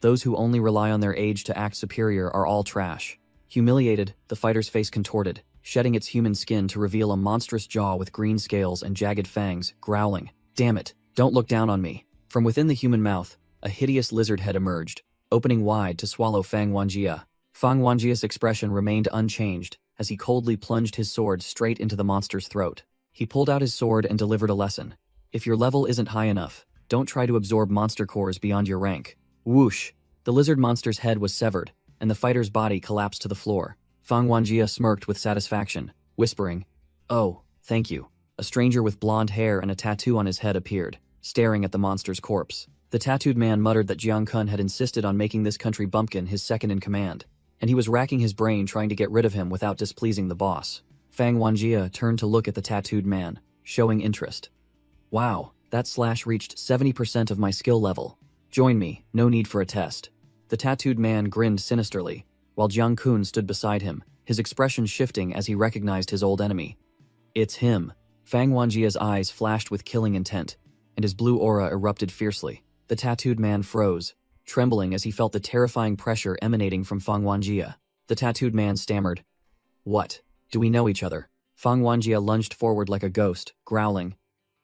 Those who only rely on their age to act superior are all trash." Humiliated, the fighter's face contorted, shedding its human skin to reveal a monstrous jaw with green scales and jagged fangs, growling, "Damn it, don't look down on me." From within the human mouth, a hideous lizard head emerged, opening wide to swallow Feng Wanjie. Feng Wanjie's expression remained unchanged as he coldly plunged his sword straight into the monster's throat. He pulled out his sword and delivered a lesson. "If your level isn't high enough, don't try to absorb monster cores beyond your rank." Whoosh! The lizard monster's head was severed, and the fighter's body collapsed to the floor. Feng Wanjie smirked with satisfaction, whispering, "Oh, thank you." A stranger with blonde hair and a tattoo on his head appeared, staring at the monster's corpse. The tattooed man muttered that Jiang Kun had insisted on making this country bumpkin his second in command, and he was racking his brain trying to get rid of him without displeasing the boss. Feng Wanjie turned to look at the tattooed man, showing interest. "Wow, that slash reached 70% of my skill level. Join me, no need for a test." The tattooed man grinned sinisterly, while Jiang Kun stood beside him, his expression shifting as he recognized his old enemy. "It's him." Feng Wanjie's eyes flashed with killing intent, and his blue aura erupted fiercely. The tattooed man froze, trembling as he felt the terrifying pressure emanating from Feng Wanjie. The tattooed man stammered, "What? Do we know each other?" Feng Wanjie lunged forward like a ghost, growling,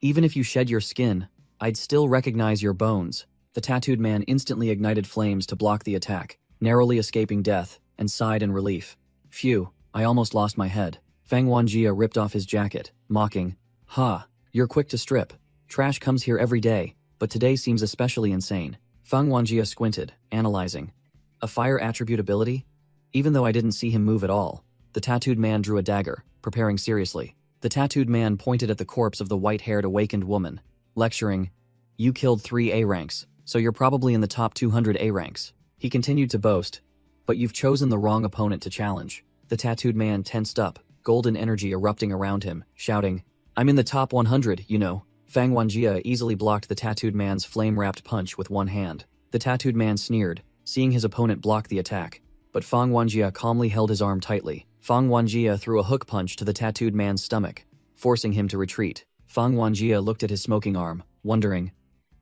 "Even if you shed your skin, I'd still recognize your bones." The tattooed man instantly ignited flames to block the attack, narrowly escaping death, and sighed in relief. "Phew, I almost lost my head." Feng Wanjie ripped off his jacket, mocking, "Ha, you're quick to strip. Trash comes here every day, but today seems especially insane." Feng Wanjie squinted, analyzing. "A fire attribute ability? Even though I didn't see him move at all." The tattooed man drew a dagger, preparing seriously. The tattooed man pointed at the corpse of the white-haired awakened woman, lecturing, "You killed 3 A ranks, so you're probably in the top 200 A ranks." He continued to boast, "But you've chosen the wrong opponent to challenge." The tattooed man tensed up, golden energy erupting around him, shouting, "I'm in the top 100, you know." Feng Wanjie easily blocked the tattooed man's flame-wrapped punch with one hand. The tattooed man sneered, seeing his opponent block the attack, but Feng Wanjie calmly held his arm tightly. Feng Wanjie threw a hook punch to the tattooed man's stomach, forcing him to retreat. Feng Wanjie looked at his smoking arm, wondering,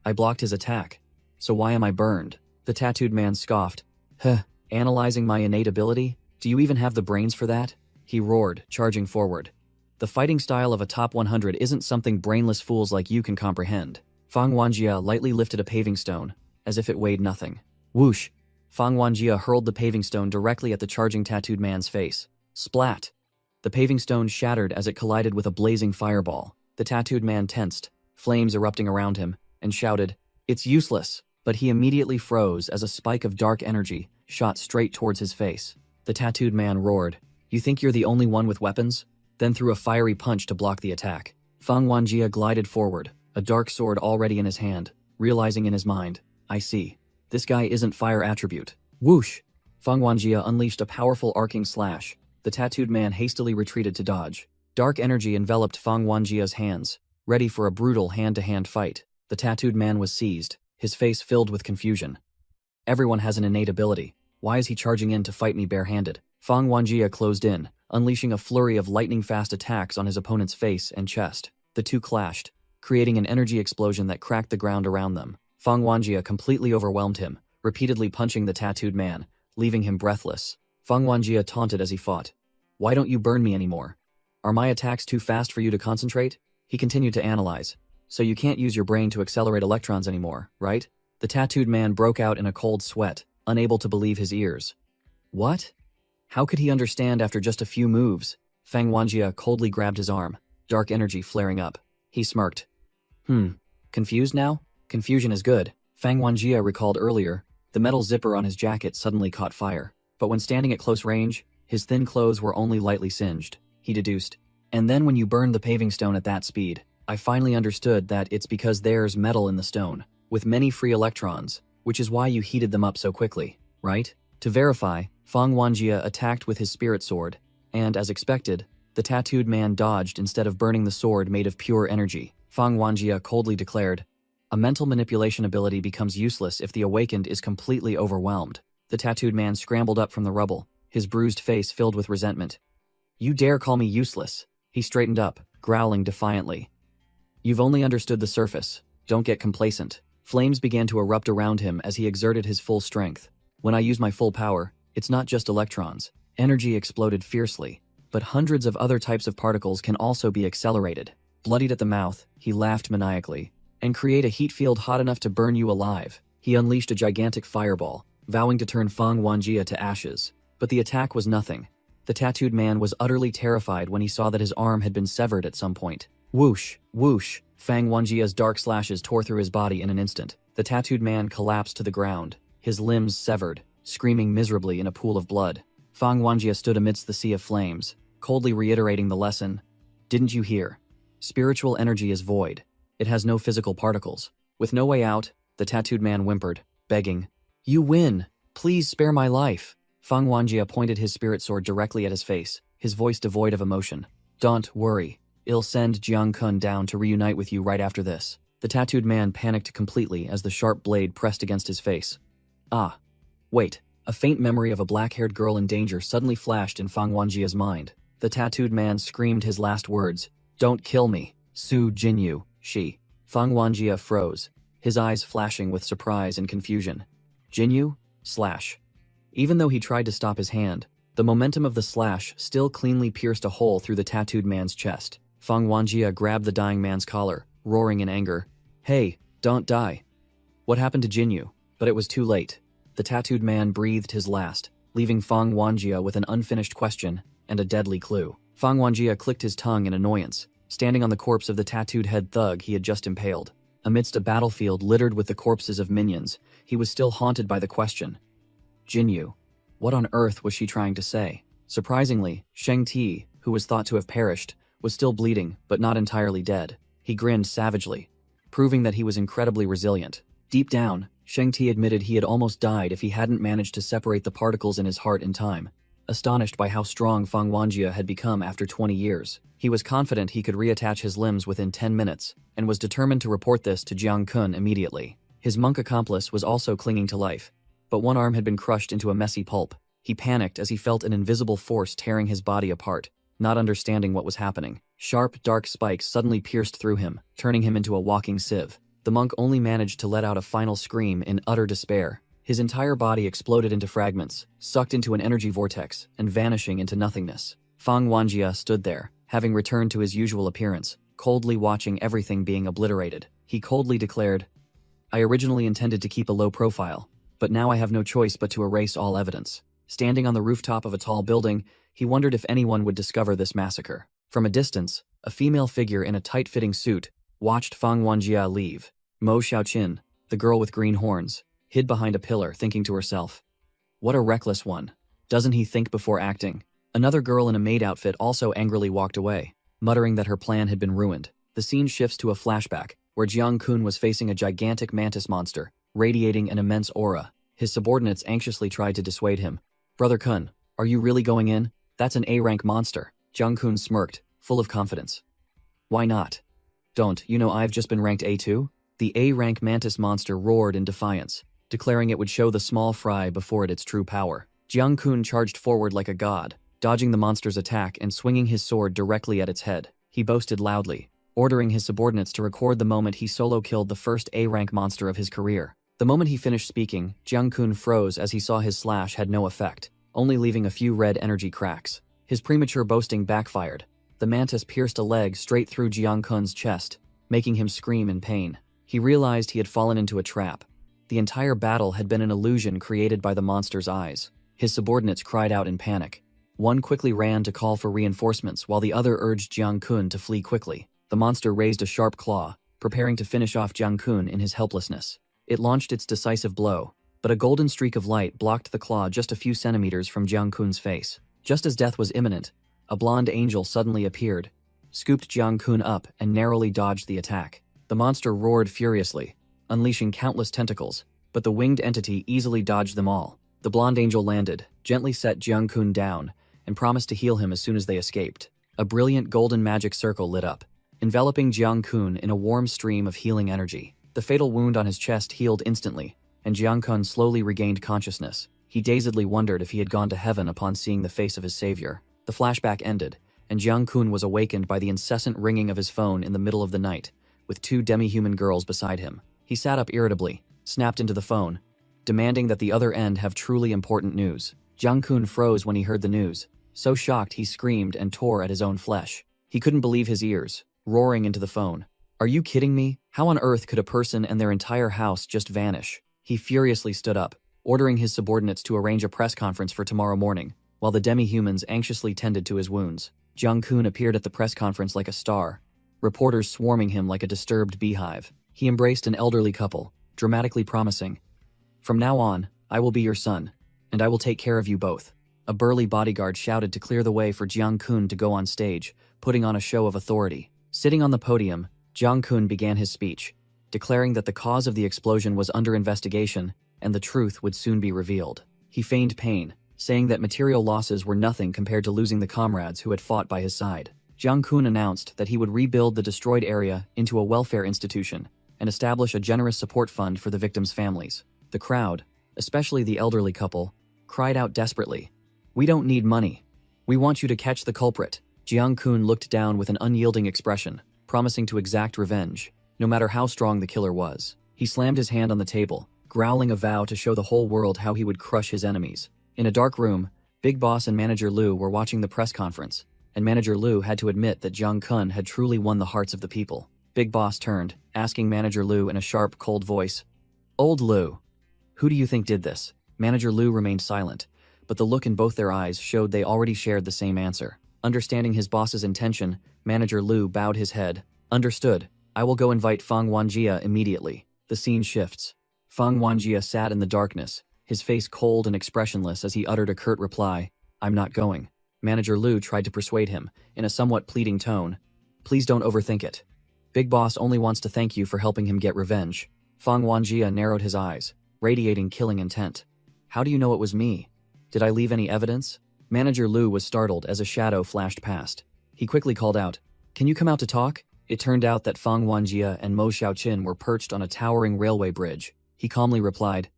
"I blocked his attack, so why am I burned?" The tattooed man scoffed, "Huh, analyzing my innate ability? Do you even have the brains for that?" He roared, charging forward. "The fighting style of a top 100 isn't something brainless fools like you can comprehend." Feng Wanjie lightly lifted a paving stone, as if it weighed nothing. Whoosh! Feng Wanjie hurled the paving stone directly at the charging tattooed man's face. Splat! The paving stone shattered as it collided with a blazing fireball. The tattooed man tensed, flames erupting around him, and shouted, "It's useless!" But he immediately froze as a spike of dark energy shot straight towards his face. The tattooed man roared, "You think you're the only one with weapons?" Then threw a fiery punch to block the attack. Feng Wanjie glided forward, a dark sword already in his hand, realizing in his mind, "I see. This guy isn't fire attribute." Whoosh! Feng Wanjie unleashed a powerful arcing slash. The tattooed man hastily retreated to dodge. Dark energy enveloped Fang Wanjia's hands, ready for a brutal hand-to-hand fight. The tattooed man was seized, his face filled with confusion. Everyone has an innate ability. Why is he charging in to fight me barehanded? Fang Wanjia closed in, unleashing a flurry of lightning-fast attacks on his opponent's face and chest. The two clashed, creating an energy explosion that cracked the ground around them. Fang Wanjia completely overwhelmed him, repeatedly punching the tattooed man, leaving him breathless. Fang Wanjia taunted as he fought. Why don't you burn me anymore? Are my attacks too fast for you to concentrate? He continued to analyze. So you can't use your brain to accelerate electrons anymore, right? The tattooed man broke out in a cold sweat, unable to believe his ears. What? How could he understand after just a few moves? Fang Wanjia coldly grabbed his arm, dark energy flaring up. He smirked. Confused now? Confusion is good. Fang Wanjia recalled earlier, the metal zipper on his jacket suddenly caught fire. But when standing at close range, his thin clothes were only lightly singed. He deduced. And then when you burned the paving stone at that speed, I finally understood that it's because there's metal in the stone, with many free electrons, which is why you heated them up so quickly, right? To verify, Fang Wanjia attacked with his spirit sword, and as expected, the tattooed man dodged instead of burning the sword made of pure energy. Fang Wanjia coldly declared, a mental manipulation ability becomes useless if the awakened is completely overwhelmed. The tattooed man scrambled up from the rubble, his bruised face filled with resentment. You dare call me useless? He straightened up, growling defiantly. You've only understood the surface. Don't get complacent. Flames began to erupt around him as he exerted his full strength. When I use my full power, it's not just electrons. Energy exploded fiercely, but hundreds of other types of particles can also be accelerated. Bloodied at the mouth, he laughed maniacally. And create a heat field hot enough to burn you alive. He unleashed a gigantic fireball, vowing to turn Fang Wanjia to ashes. But the attack was nothing. The tattooed man was utterly terrified when he saw that his arm had been severed at some point. Whoosh, whoosh, Fang Wanjia's dark slashes tore through his body in an instant. The tattooed man collapsed to the ground, his limbs severed, screaming miserably in a pool of blood. Fang Wanjia stood amidst the sea of flames, coldly reiterating the lesson. Didn't you hear? Spiritual energy is void. It has no physical particles. With no way out, the tattooed man whimpered, begging, You win! Please spare my life! Fang Wanjia pointed his spirit sword directly at his face, his voice devoid of emotion. Don't worry. I'll send Jiang Kun down to reunite with you right after this. The tattooed man panicked completely as the sharp blade pressed against his face. Ah. Wait. A faint memory of a black-haired girl in danger suddenly flashed in Fang Wanjia's mind. The tattooed man screamed his last words. Don't kill me. Su Jinyu, she. Fang Wanjia froze, his eyes flashing with surprise and confusion. Jinyu? Slash. Even though he tried to stop his hand, the momentum of the slash still cleanly pierced a hole through the tattooed man's chest. Fang Wanjia grabbed the dying man's collar, roaring in anger. Hey, don't die. What happened to Jinyu? But it was too late. The tattooed man breathed his last, leaving Fang Wanjia with an unfinished question and a deadly clue. Fang Wanjia clicked his tongue in annoyance, standing on the corpse of the tattooed head thug he had just impaled. Amidst a battlefield littered with the corpses of minions, he was still haunted by the question. Jinyu. What on earth was she trying to say? Surprisingly, Sheng Ti, who was thought to have perished, was still bleeding, but not entirely dead. He grinned savagely, proving that he was incredibly resilient. Deep down, Sheng Ti admitted he had almost died if he hadn't managed to separate the particles in his heart in time. Astonished by how strong Fang Wanjia had become after 20 years, he was confident he could reattach his limbs within 10 minutes, and was determined to report this to Jiang Kun immediately. His monk accomplice was also clinging to life, but one arm had been crushed into a messy pulp. He panicked as he felt an invisible force tearing his body apart, not understanding what was happening. Sharp, dark spikes suddenly pierced through him, turning him into a walking sieve. The monk only managed to let out a final scream in utter despair. His entire body exploded into fragments, sucked into an energy vortex, and vanishing into nothingness. Fang Wanjia stood there, having returned to his usual appearance, coldly watching everything being obliterated. He coldly declared, I originally intended to keep a low profile, but now I have no choice but to erase all evidence. Standing on the rooftop of a tall building, he wondered if anyone would discover this massacre. From a distance, a female figure in a tight-fitting suit watched Fang Wanjia leave. Mo Xiaoqin, the girl with green horns, hid behind a pillar, thinking to herself, what a reckless one. Doesn't he think before acting? Another girl in a maid outfit also angrily walked away, muttering that her plan had been ruined. The scene shifts to a flashback, where Jiang Kun was facing a gigantic mantis monster, radiating an immense aura. His subordinates anxiously tried to dissuade him. Brother Kun, are you really going in? That's an A-rank monster. Jiang Kun smirked, full of confidence. Why not? Don't you know I've just been ranked A2? The A-rank mantis monster roared in defiance, declaring it would show the small fry before it its true power. Jiang-kun charged forward like a god, dodging the monster's attack and swinging his sword directly at its head. He boasted loudly, ordering his subordinates to record the moment he solo killed the first A-rank monster of his career. The moment he finished speaking, Jiang-kun froze as he saw his slash had no effect, only leaving a few red energy cracks. His premature boasting backfired. The mantis pierced a leg straight through Jiang-kun's chest, making him scream in pain. He realized he had fallen into a trap. The entire battle had been an illusion created by the monster's eyes. His subordinates cried out in panic. One quickly ran to call for reinforcements while the other urged Jiang-kun to flee quickly. The monster raised a sharp claw, preparing to finish off Jiang-kun in his helplessness. It launched its decisive blow, but a golden streak of light blocked the claw just a few centimeters from Jiang-kun's face. Just as death was imminent, a blonde angel suddenly appeared, scooped Jiang-kun up and narrowly dodged the attack. The monster roared furiously, unleashing countless tentacles, but the winged entity easily dodged them all. The blonde angel landed, gently set Jiang-kun down, and promised to heal him as soon as they escaped. A brilliant golden magic circle lit up, enveloping Jiang-kun in a warm stream of healing energy. The fatal wound on his chest healed instantly, and Jiang-kun slowly regained consciousness. He dazedly wondered if he had gone to heaven upon seeing the face of his savior. The flashback ended, and Jiang-kun was awakened by the incessant ringing of his phone in the middle of the night, with two demi-human girls beside him. He sat up irritably, snapped into the phone, demanding that the other end have truly important news. Jiang-kun froze when he heard the news, so shocked he screamed and tore at his own flesh. He couldn't believe his ears, roaring into the phone. "Are you kidding me? How on earth could a person and their entire house just vanish?" He furiously stood up, ordering his subordinates to arrange a press conference for tomorrow morning, while the demi-humans anxiously tended to his wounds. Jiang-kun appeared at the press conference like a star, reporters swarming him like a disturbed beehive. He embraced an elderly couple, dramatically promising, "From now on, I will be your son, and I will take care of you both." A burly bodyguard shouted to clear the way for Jiang-kun to go on stage, putting on a show of authority. Sitting on the podium, Jiang-kun began his speech, declaring that the cause of the explosion was under investigation and the truth would soon be revealed. He feigned pain, saying that material losses were nothing compared to losing the comrades who had fought by his side. Jiang-kun announced that he would rebuild the destroyed area into a welfare institution and establish a generous support fund for the victims' families. The crowd, especially the elderly couple, cried out desperately, "We don't need money. We want you to catch the culprit." Jiang-kun looked down with an unyielding expression, promising to exact revenge, no matter how strong the killer was. He slammed his hand on the table, growling a vow to show the whole world how he would crush his enemies. In a dark room, Big Boss and Manager Lu were watching the press conference, and Manager Lu had to admit that Jiang-kun had truly won the hearts of the people. Big Boss turned, asking Manager Lu in a sharp, cold voice, "Old Lu, who do you think did this?" Manager Lu remained silent, but the look in both their eyes showed they already shared the same answer. Understanding his boss's intention, Manager Lu bowed his head. "Understood. I will go invite Fang Wanjia immediately." The scene shifts. Fang Wanjia sat in the darkness, his face cold and expressionless as he uttered a curt reply, "I'm not going." Manager Lu tried to persuade him, in a somewhat pleading tone, "Please don't overthink it. Big Boss only wants to thank you for helping him get revenge." Fang Wanjia narrowed his eyes, radiating killing intent. "How do you know it was me? Did I leave any evidence?" Manager Lu was startled as a shadow flashed past. He quickly called out, "Can you come out to talk?" It turned out that Fang Wanjia and Mo Xiaoqin were perched on a towering railway bridge. He calmly replied,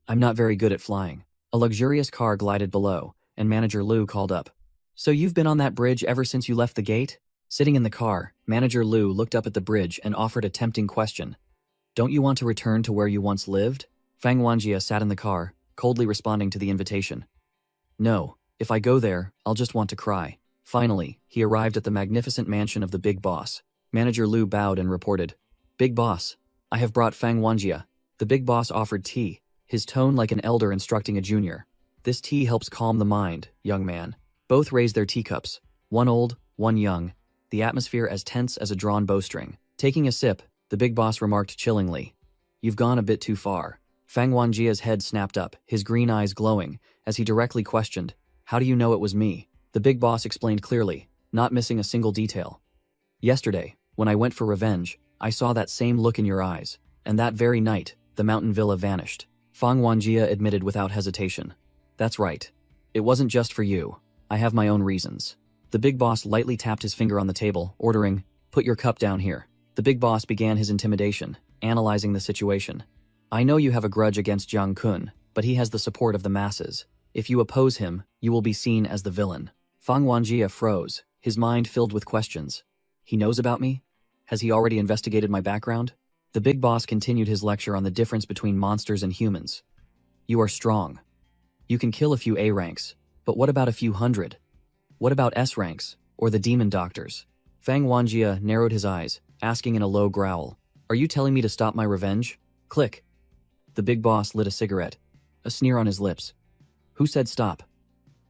"I'm not very good at flying." A luxurious car glided below, and Manager Lu called up, "So you've been on that bridge ever since you left the gate?" Sitting in the car, Manager Lu looked up at the bridge and offered a tempting question. "Don't you want to return to where you once lived?" Fang Wanjia sat in the car, coldly responding to the invitation. "No, if I go there, I'll just want to cry." Finally, he arrived at the magnificent mansion of the Big Boss. Manager Lu bowed and reported, "Big Boss, I have brought Fang Wanjia." The Big Boss offered tea, his tone like an elder instructing a junior. "This tea helps calm the mind, young man." Both raised their teacups, one old, one young, the atmosphere as tense as a drawn bowstring. Taking a sip, the Big Boss remarked chillingly, "You've gone a bit too far." Fang Wanjia's head snapped up, his green eyes glowing, as he directly questioned, "How do you know it was me?" The Big Boss explained clearly, not missing a single detail. "Yesterday, when I went for revenge, I saw that same look in your eyes, and that very night, the mountain villa vanished." Fang Wanjia admitted without hesitation, "That's right. It wasn't just for you. I have my own reasons." The big boss lightly tapped his finger on the table, ordering, "Put your cup down here." The big boss began his intimidation, analyzing the situation. "I know you have a grudge against Jiang Kun, but he has the support of the masses. If you oppose him, you will be seen as the villain." Fang Wanjie froze, his mind filled with questions. He knows about me? Has he already investigated my background? The big boss continued his lecture on the difference between monsters and humans. "You are strong. You can kill a few A ranks, but what about a few hundred? What about S ranks, or the demon doctors?" Fang Wanjie narrowed his eyes, asking in a low growl, "Are you telling me to stop my revenge?" Click. The big boss lit a cigarette, a sneer on his lips. "Who said stop?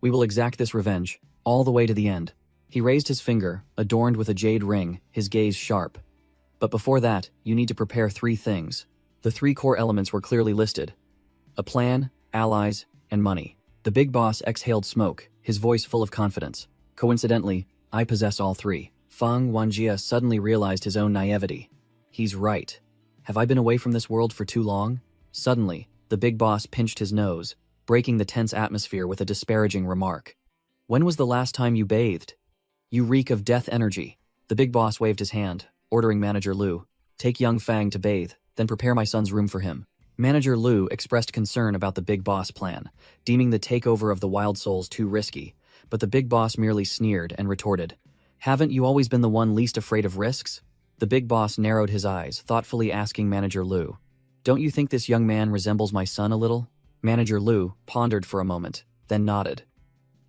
We will exact this revenge, all the way to the end." He raised his finger, adorned with a jade ring, his gaze sharp. "But before that, you need to prepare 3 things." The 3 core elements were clearly listed: a plan, allies, and money. The big boss exhaled smoke, his voice full of confidence. "Coincidentally, I possess all 3. Fang Wanjie suddenly realized his own naivety. He's right. Have I been away from this world for too long? Suddenly, the big boss pinched his nose, breaking the tense atmosphere with a disparaging remark. "When was the last time you bathed? You reek of death energy." The big boss waved his hand, ordering Manager Lu, "Take young Fang to bathe, then prepare my son's room for him." Manager Lu expressed concern about the big boss plan, deeming the takeover of the wild souls too risky, but the big boss merely sneered and retorted, "Haven't you always been the one least afraid of risks?" The big boss narrowed his eyes, thoughtfully asking Manager Lu, "Don't you think this young man resembles my son a little?" Manager Lu pondered for a moment, then nodded.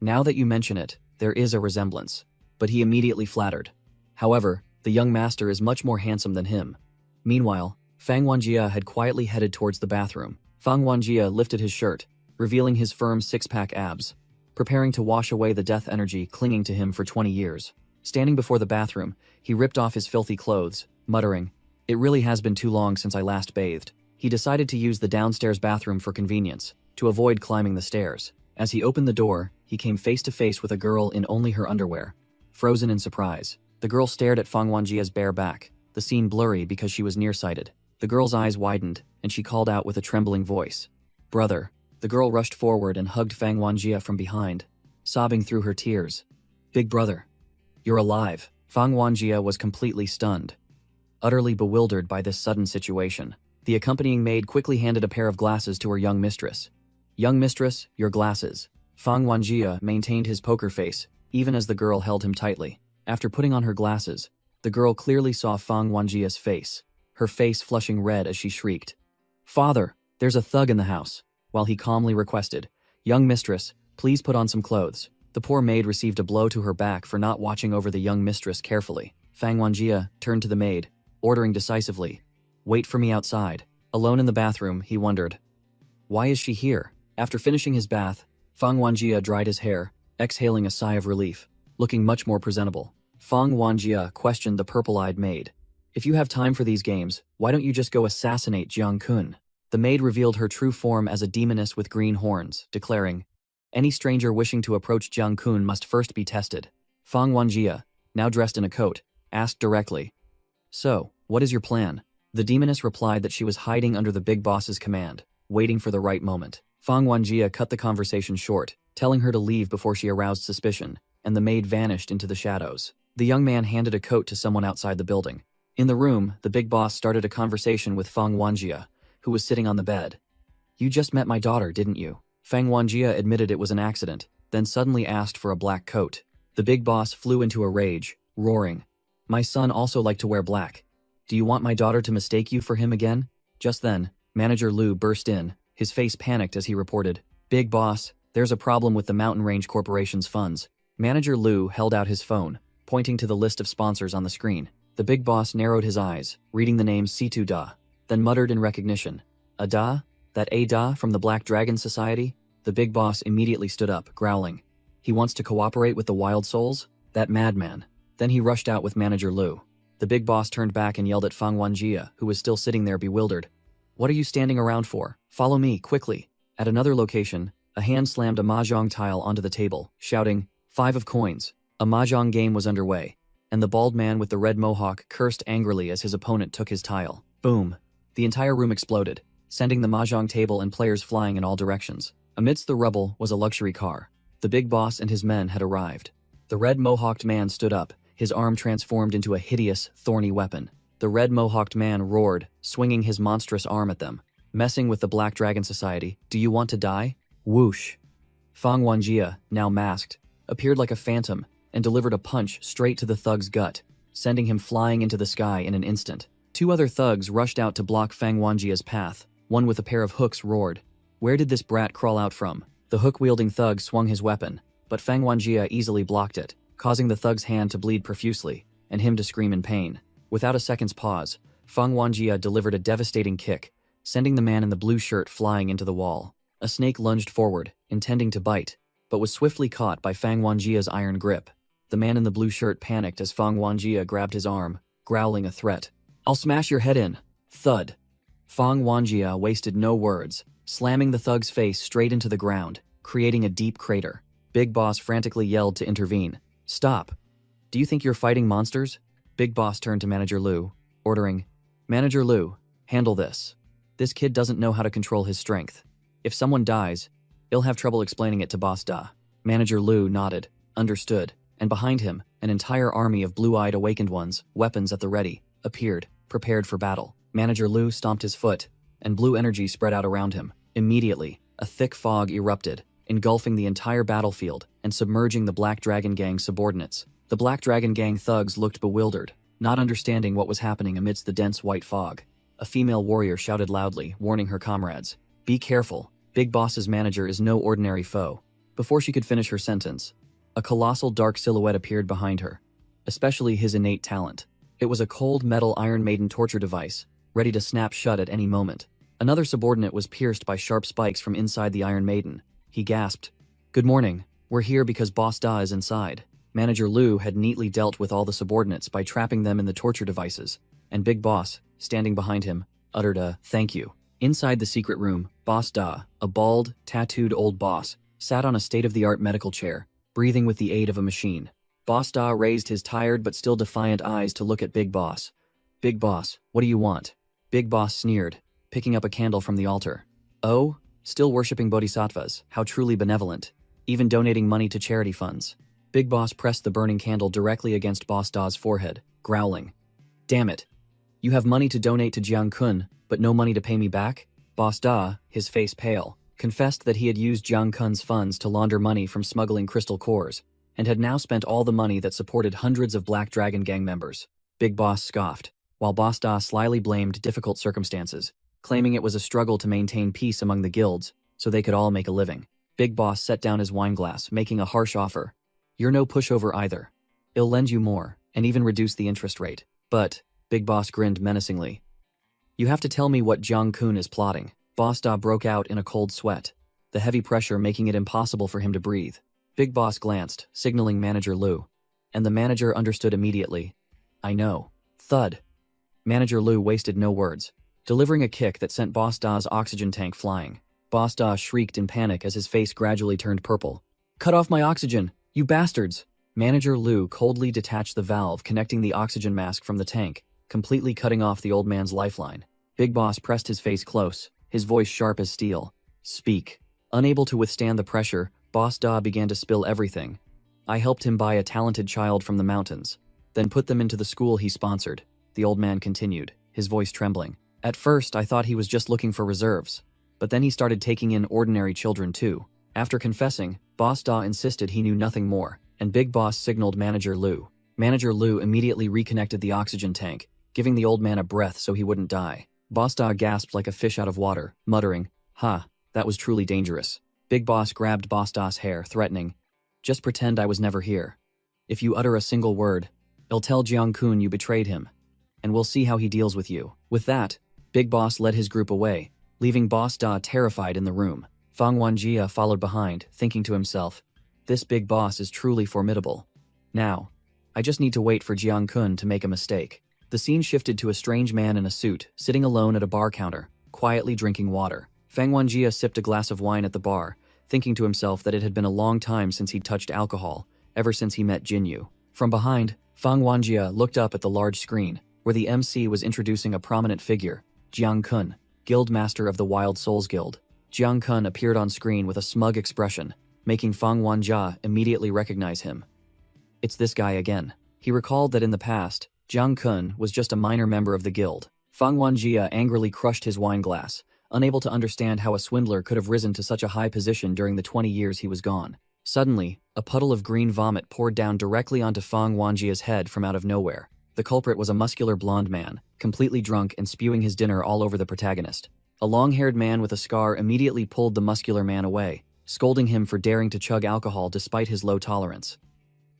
"Now that you mention it, there is a resemblance." But he immediately flattered. However, the young master is much more handsome than him. Meanwhile, Fang Wanjie had quietly headed towards the bathroom. Fang Wanjie lifted his shirt, revealing his firm 6-pack abs, preparing to wash away the death energy clinging to him for 20 years. Standing before the bathroom, he ripped off his filthy clothes, muttering, "It really has been too long since I last bathed." He decided to use the downstairs bathroom for convenience, to avoid climbing the stairs. As he opened the door, he came face to face with a girl in only her underwear. Frozen in surprise, the girl stared at Fang Wanjie's bare back, the scene blurry because she was nearsighted. The girl's eyes widened, and she called out with a trembling voice, "Brother." The girl rushed forward and hugged Fang Wanjie from behind, sobbing through her tears. "Big brother, you're alive." Fang Wanjie was completely stunned, utterly bewildered by this sudden situation. The accompanying maid quickly handed a pair of glasses to her young mistress. "Young mistress, your glasses." Fang Wanjie maintained his poker face, even as the girl held him tightly. After putting on her glasses, the girl clearly saw Fang Wanjie's face, her face flushing red as she shrieked, "Father, there's a thug in the house," while he calmly requested, "Young mistress, please put on some clothes." The poor maid received a blow to her back for not watching over the young mistress carefully. Fang Wanjie turned to the maid, ordering decisively, "Wait for me outside." Alone in the bathroom, he wondered, "Why is she here?" After finishing his bath, Fang Wanjie dried his hair, exhaling a sigh of relief, looking much more presentable. Fang Wanjie questioned the purple-eyed maid, "If you have time for these games, why don't you just go assassinate Jiang Kun?" The maid revealed her true form as a demoness with green horns, declaring, "Any stranger wishing to approach Jiang Kun must first be tested." Fang Wanjie, now dressed in a coat, asked directly, "So, what is your plan?" The demoness replied that she was hiding under the big boss's command, waiting for the right moment. Fang Wanjie cut the conversation short, telling her to leave before she aroused suspicion, and the maid vanished into the shadows. The young man handed a coat to someone outside the building. In the room, the big boss started a conversation with Fang Wanjie, who was sitting on the bed. "You just met my daughter, didn't you?" Fang Wanjie admitted it was an accident, then suddenly asked for a black coat. The big boss flew into a rage, roaring, "My son also liked to wear black. Do you want my daughter to mistake you for him again?" Just then, Manager Lu burst in, his face panicked as he reported, "Big boss, there's a problem with the Mountain Range Corporation's funds." Manager Lu held out his phone, pointing to the list of sponsors on the screen. The big boss narrowed his eyes, reading the name Situ Da, then muttered in recognition, "A Da? That A Da from the Black Dragon Society?" The big boss immediately stood up, growling, "He wants to cooperate with the Wild Souls? That madman." Then he rushed out with Manager Lu. The big boss turned back and yelled at Fang Wanjie, who was still sitting there bewildered, "What are you standing around for? Follow me, quickly." At another location, a hand slammed a mahjong tile onto the table, shouting, "5 of coins." A mahjong game was underway, and the bald man with the red mohawk cursed angrily as his opponent took his tile. Boom! The entire room exploded, sending the mahjong table and players flying in all directions. Amidst the rubble was a luxury car. The big boss and his men had arrived. The red mohawked man stood up, his arm transformed into a hideous, thorny weapon. The red mohawked man roared, swinging his monstrous arm at them. Messing with the Black Dragon Society, do you want to die? Whoosh. Fang Wanjia, now masked, appeared like a phantom and delivered a punch straight to the thug's gut, sending him flying into the sky in an instant. Two other thugs rushed out to block Fang Wanjia's path. One with a pair of hooks roared. Where did this brat crawl out from? The hook-wielding thug swung his weapon, but Fang Wanjia easily blocked it, causing the thug's hand to bleed profusely, and him to scream in pain. Without a second's pause, Fang Wanjia delivered a devastating kick, sending the man in the blue shirt flying into the wall. A snake lunged forward, intending to bite, but was swiftly caught by Fang Wanjia's iron grip. The man in the blue shirt panicked as Fang Wanjia grabbed his arm, growling a threat. I'll smash your head in. Thud. Fang Wanjia wasted no words, slamming the thug's face straight into the ground, creating a deep crater. Big Boss frantically yelled to intervene. Stop. Do you think you're fighting monsters? Big Boss turned to Manager Lu, ordering, Manager Lu, handle this. This kid doesn't know how to control his strength. If someone dies, he'll have trouble explaining it to Boss Da. Manager Lu nodded, understood, and behind him, an entire army of blue-eyed awakened ones, weapons at the ready, appeared, prepared for battle. Manager Lu stomped his foot, and blue energy spread out around him. Immediately, a thick fog erupted, engulfing the entire battlefield and submerging the Black Dragon Gang subordinates. The Black Dragon Gang thugs looked bewildered, not understanding what was happening amidst the dense white fog. A female warrior shouted loudly, warning her comrades, Be careful, Big Boss's manager is no ordinary foe. Before she could finish her sentence, a colossal dark silhouette appeared behind her, especially his innate talent. It was a cold metal Iron Maiden torture device, ready to snap shut at any moment. Another subordinate was pierced by sharp spikes from inside the Iron Maiden. He gasped, Good morning, we're here because Boss Da is inside. Manager Lu had neatly dealt with all the subordinates by trapping them in the torture devices, and Big Boss, standing behind him, uttered a thank you. Inside the secret room, Boss Da, a bald, tattooed old boss, sat on a state-of-the-art medical chair, breathing with the aid of a machine. Boss Da raised his tired but still defiant eyes to look at Big Boss. Big Boss, what do you want? Big Boss sneered, picking up a candle from the altar. Oh, still worshipping bodhisattvas, how truly benevolent. Even donating money to charity funds. Big Boss pressed the burning candle directly against Boss Da's forehead, growling. Damn it. You have money to donate to Jiang Kun, but no money to pay me back? Boss Da, his face pale, confessed that he had used Jiang Kun's funds to launder money from smuggling crystal cores, and had now spent all the money that supported hundreds of Black Dragon Gang members. Big Boss scoffed, while Boss Da slyly blamed difficult circumstances, claiming it was a struggle to maintain peace among the guilds so they could all make a living. Big Boss set down his wineglass, making a harsh offer. You're no pushover either. I'll lend you more, and even reduce the interest rate. But, Big Boss grinned menacingly. You have to tell me what Jiang Kun is plotting. Boss Da broke out in a cold sweat, the heavy pressure making it impossible for him to breathe. Big Boss glanced, signaling Manager Lu, and the manager understood immediately. I know. Thud. Manager Lu wasted no words, delivering a kick that sent Boss Da's oxygen tank flying. Boss Da shrieked in panic as his face gradually turned purple. Cut off my oxygen, you bastards! Manager Lu coldly detached the valve connecting the oxygen mask from the tank, completely cutting off the old man's lifeline. Big Boss pressed his face close, his voice sharp as steel. Speak. Unable to withstand the pressure, Boss Da began to spill everything. I helped him buy a talented child from the mountains, then put them into the school he sponsored. The old man continued, his voice trembling. At first, I thought he was just looking for reserves, but then he started taking in ordinary children too. After confessing, Boss Da insisted he knew nothing more, and Big Boss signaled Manager Lu. Manager Lu immediately reconnected the oxygen tank, giving the old man a breath so he wouldn't die. Boss Da gasped like a fish out of water, muttering, Ha, that was truly dangerous. Big Boss grabbed Boss Da's hair, threatening, Just pretend I was never here. If you utter a single word, I'll tell Jiang Kun you betrayed him, and we'll see how he deals with you. With that, Big Boss led his group away, leaving Boss Da terrified in the room. Fang Wanjia followed behind, thinking to himself, This Big Boss is truly formidable. Now, I just need to wait for Jiang Kun to make a mistake. The scene shifted to a strange man in a suit, sitting alone at a bar counter, quietly drinking water. Fang Wanjia sipped a glass of wine at the bar, thinking to himself that it had been a long time since he'd touched alcohol, ever since he met Jinyu. From behind, Fang Wanjia looked up at the large screen, where the MC was introducing a prominent figure, Jiang Kun, Guildmaster of the Wild Souls Guild. Jiang Kun appeared on screen with a smug expression, making Fang Wanjia immediately recognize him. It's this guy again. He recalled that in the past, Jiang Kun was just a minor member of the guild. Fang Wanjia angrily crushed his wine glass, unable to understand how a swindler could have risen to such a high position during the 20 years he was gone. Suddenly, a puddle of green vomit poured down directly onto Fang Wanjia's head from out of nowhere. The culprit was a muscular blonde man, completely drunk and spewing his dinner all over the protagonist. A long-haired man with a scar immediately pulled the muscular man away, scolding him for daring to chug alcohol despite his low tolerance.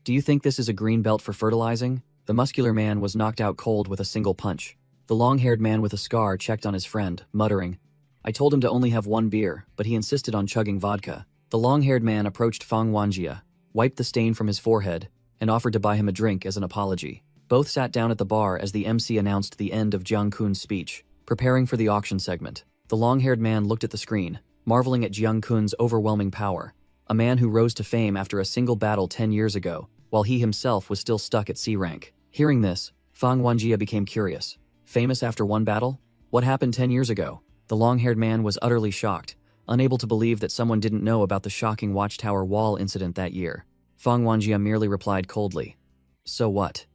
"Do you think this is a green belt for fertilizing?" The muscular man was knocked out cold with a single punch. The long-haired man with a scar checked on his friend, muttering, "I told him to only have one beer, but he insisted on chugging vodka." The long-haired man approached Fang Wanjia, wiped the stain from his forehead, and offered to buy him a drink as an apology. Both sat down at the bar as the MC announced the end of Jiang Kun's speech, preparing for the auction segment. The long-haired man looked at the screen, marveling at Jiang Kun's overwhelming power, a man who rose to fame after a single battle 10 years ago, while he himself was still stuck at C rank. Hearing this, Fang Wanjia became curious. Famous after one battle? What happened 10 years ago? The long-haired man was utterly shocked, unable to believe that someone didn't know about the shocking watchtower wall incident that year. Fang Wanjia merely replied coldly, "So what?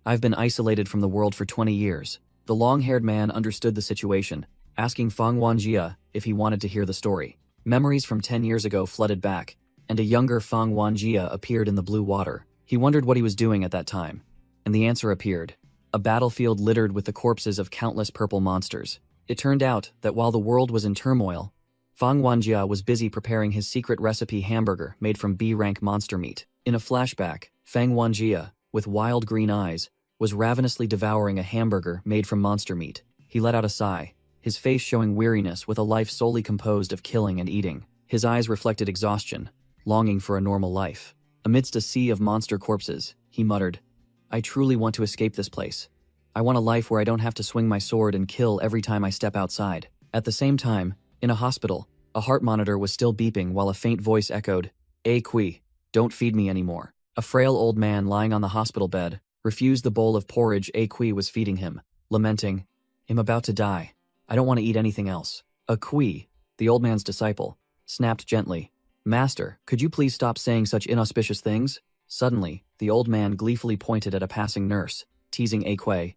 I've been isolated from the world for 20 years. The long-haired man understood the situation, asking Fang Wanjia if he wanted to hear the story. Memories from 10 years ago flooded back, and a younger Fang Wanjia appeared in the blue water. He wondered what he was doing at that time, and the answer appeared. A battlefield littered with the corpses of countless purple monsters. It turned out that while the world was in turmoil, Fang Wanjia was busy preparing his secret recipe hamburger made from B-rank monster meat. In a flashback, Fang Wanjia, with wild green eyes, was ravenously devouring a hamburger made from monster meat. He let out a sigh, his face showing weariness with a life solely composed of killing and eating. His eyes reflected exhaustion, longing for a normal life. Amidst a sea of monster corpses, he muttered, "I truly want to escape this place. I want a life where I don't have to swing my sword and kill every time I step outside." At the same time, in a hospital, a heart monitor was still beeping while a faint voice echoed, "Qui, don't feed me anymore." A frail old man lying on the hospital bed refused the bowl of porridge Qui was feeding him, lamenting, "I'm about to die. I don't want to eat anything else." Qui, the old man's disciple, snapped gently, "Master, could you please stop saying such inauspicious things?" Suddenly, the old man gleefully pointed at a passing nurse, teasing Qui,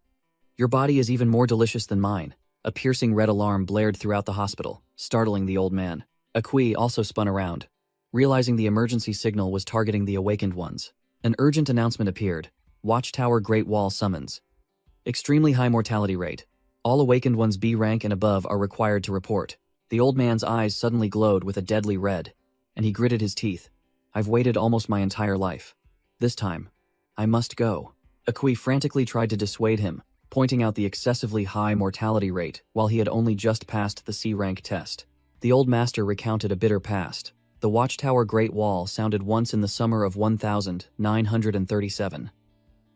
"Your body is even more delicious than mine." A piercing red alarm blared throughout the hospital, startling the old man. Qui also spun around, realizing the emergency signal was targeting the awakened ones. An urgent announcement appeared. Watchtower Great Wall summons. Extremely high mortality rate. All awakened ones B rank and above are required to report. The old man's eyes suddenly glowed with a deadly red, and he gritted his teeth. "I've waited almost my entire life. This time, I must go." Qui frantically tried to dissuade him, pointing out the excessively high mortality rate while he had only just passed the C rank test. The old master recounted a bitter past. The Watchtower Great Wall sounded once in the summer of 1937.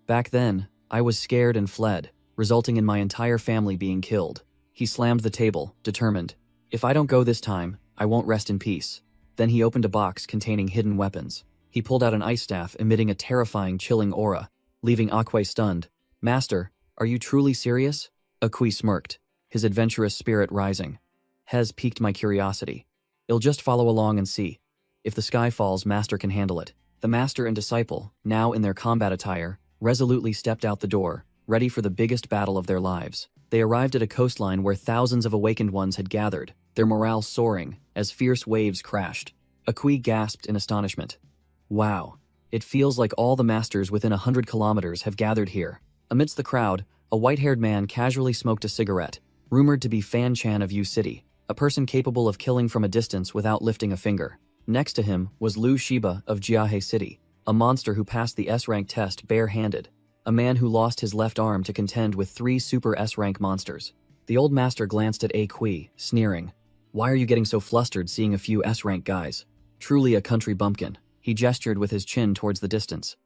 Back then, I was scared and fled, resulting in my entire family being killed. He slammed the table, determined, "If I don't go this time, I won't rest in peace." Then he opened a box containing hidden weapons. He pulled out an ice staff emitting a terrifying chilling aura, leaving Qui stunned. "Master, are you truly serious?" Qui smirked, his adventurous spirit rising. "Has piqued my curiosity. I'll just follow along and see. If the sky falls, Master can handle it." The master and disciple, now in their combat attire, resolutely stepped out the door, ready for the biggest battle of their lives. They arrived at a coastline where thousands of awakened ones had gathered, their morale soaring as fierce waves crashed. Qui gasped in astonishment. "Wow, it feels like all the masters within 100 kilometers have gathered here." Amidst the crowd, a white-haired man casually smoked a cigarette, rumored to be Fan Chan of U City, a person capable of killing from a distance without lifting a finger. Next to him was Liu Shiba of Jiahe City, a monster who passed the S-rank test bare-handed, a man who lost his left arm to contend with 3 super S-rank monsters. The old master glanced at Qui, sneering, "Why are you getting so flustered seeing a few S-rank guys? Truly a country bumpkin." He gestured with his chin towards the distance.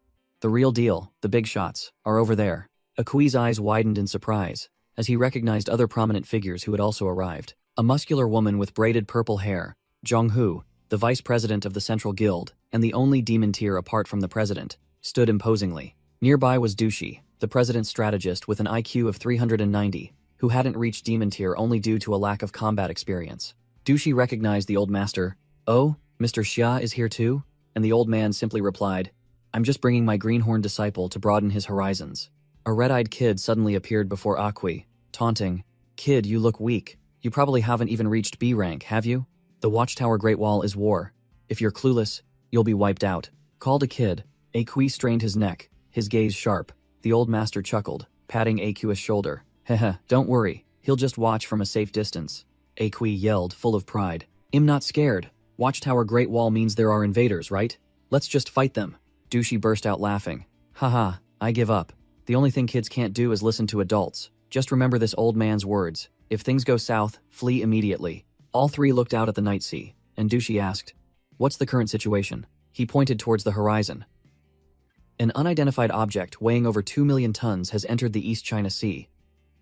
"The real deal, the big shots, are over there." Qui's eyes widened in surprise, as he recognized other prominent figures who had also arrived. A muscular woman with braided purple hair, Zhonghu, the vice president of the Central Guild, and the only demon tier apart from the president, stood imposingly. Nearby was Dushi, the president's strategist with an IQ of 390, who hadn't reached demon tier only due to a lack of combat experience. Dushi recognized the old master. "Oh, Mr. Xia is here too?" And the old man simply replied, I'm just bringing my greenhorn disciple to broaden his horizons. A red-eyed kid suddenly appeared before Akui, taunting, "Kid, you look weak. You probably haven't even reached B rank, have you? The Watchtower Great Wall is war. If you're clueless, you'll be wiped out." Called a kid, Akui strained his neck, his gaze sharp. The old master chuckled, patting Akui's shoulder. "Heh, don't worry, he'll just watch from a safe distance." Akui yelled, full of pride. "I'm not scared. Watchtower Great Wall means there are invaders, right? Let's just fight them." Douchey burst out laughing. "Haha, I give up. The only thing kids can't do is listen to adults. Just remember this old man's words. If things go south, flee immediately." All three looked out at the night sea, and Douchey asked, "What's the current situation?" He pointed towards the horizon. An unidentified object weighing over 2 million tons has entered the East China Sea.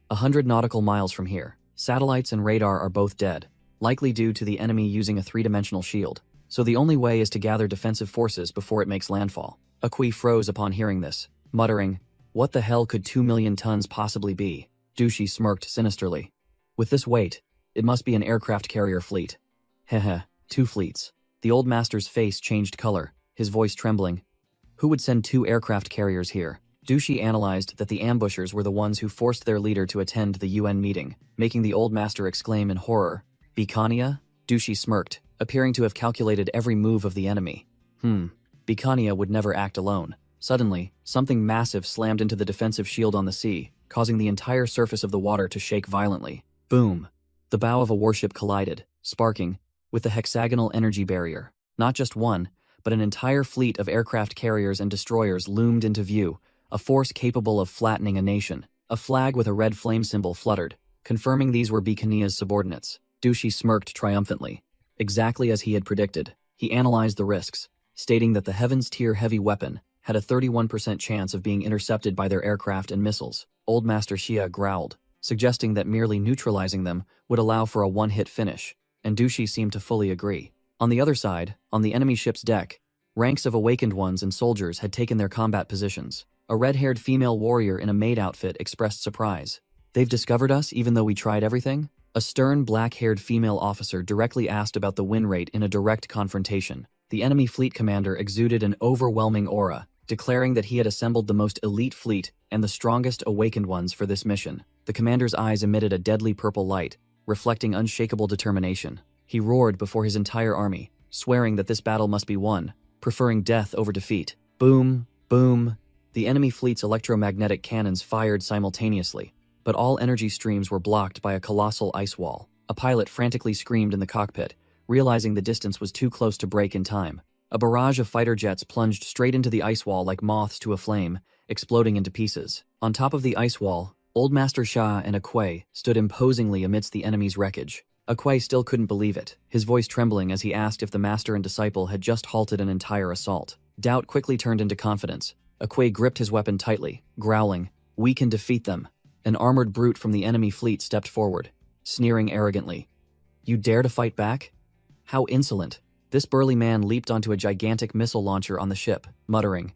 100 nautical miles from here. Satellites and radar are both dead, likely due to the enemy using a three-dimensional shield. So the only way is to gather defensive forces before it makes landfall. Akui froze upon hearing this, muttering, "What the hell could 2 million tons possibly be?" Douchey smirked sinisterly. "With this weight, it must be an aircraft carrier fleet." "Heh, 2 fleets." The old master's face changed color, his voice trembling. "Who would send 2 aircraft carriers here?" Douchey analyzed that the ambushers were the ones who forced their leader to attend the UN meeting, making the old master exclaim in horror. "Bikania?" Douchey smirked, appearing to have calculated every move of the enemy. Bikania would never act alone. Suddenly, something massive slammed into the defensive shield on the sea, causing the entire surface of the water to shake violently. Boom! The bow of a warship collided, sparking, with the hexagonal energy barrier. Not just one, but an entire fleet of aircraft carriers and destroyers loomed into view, a force capable of flattening a nation. A flag with a red flame symbol fluttered, confirming these were Bikania's subordinates. Douchey smirked triumphantly. Exactly as he had predicted, he analyzed the risks, stating that the Heavens Tier heavy weapon had a 31% chance of being intercepted by their aircraft and missiles. Old Master Xia growled, suggesting that merely neutralizing them would allow for a one-hit finish, and Douchey seemed to fully agree. On the other side, on the enemy ship's deck, ranks of awakened ones and soldiers had taken their combat positions. A red-haired female warrior in a maid outfit expressed surprise. "They've discovered us even though we tried everything?" A stern, black-haired female officer directly asked about the win rate in a direct confrontation. The enemy fleet commander exuded an overwhelming aura, declaring that he had assembled the most elite fleet and the strongest awakened ones for this mission. The commander's eyes emitted a deadly purple light, reflecting unshakable determination. He roared before his entire army, swearing that this battle must be won, preferring death over defeat. Boom, boom. The enemy fleet's electromagnetic cannons fired simultaneously, but all energy streams were blocked by a colossal ice wall. A pilot frantically screamed in the cockpit, realizing the distance was too close to brake in time. A barrage of fighter jets plunged straight into the ice wall like moths to a flame, exploding into pieces. On top of the ice wall, Old Master Xia and Akui stood imposingly amidst the enemy's wreckage. Akui still couldn't believe it, his voice trembling as he asked if the master and disciple had just halted an entire assault. Doubt quickly turned into confidence. Akui gripped his weapon tightly, growling, "We can defeat them." An armored brute from the enemy fleet stepped forward, sneering arrogantly. "You dare to fight back? How insolent." This burly man leaped onto a gigantic missile launcher on the ship, muttering,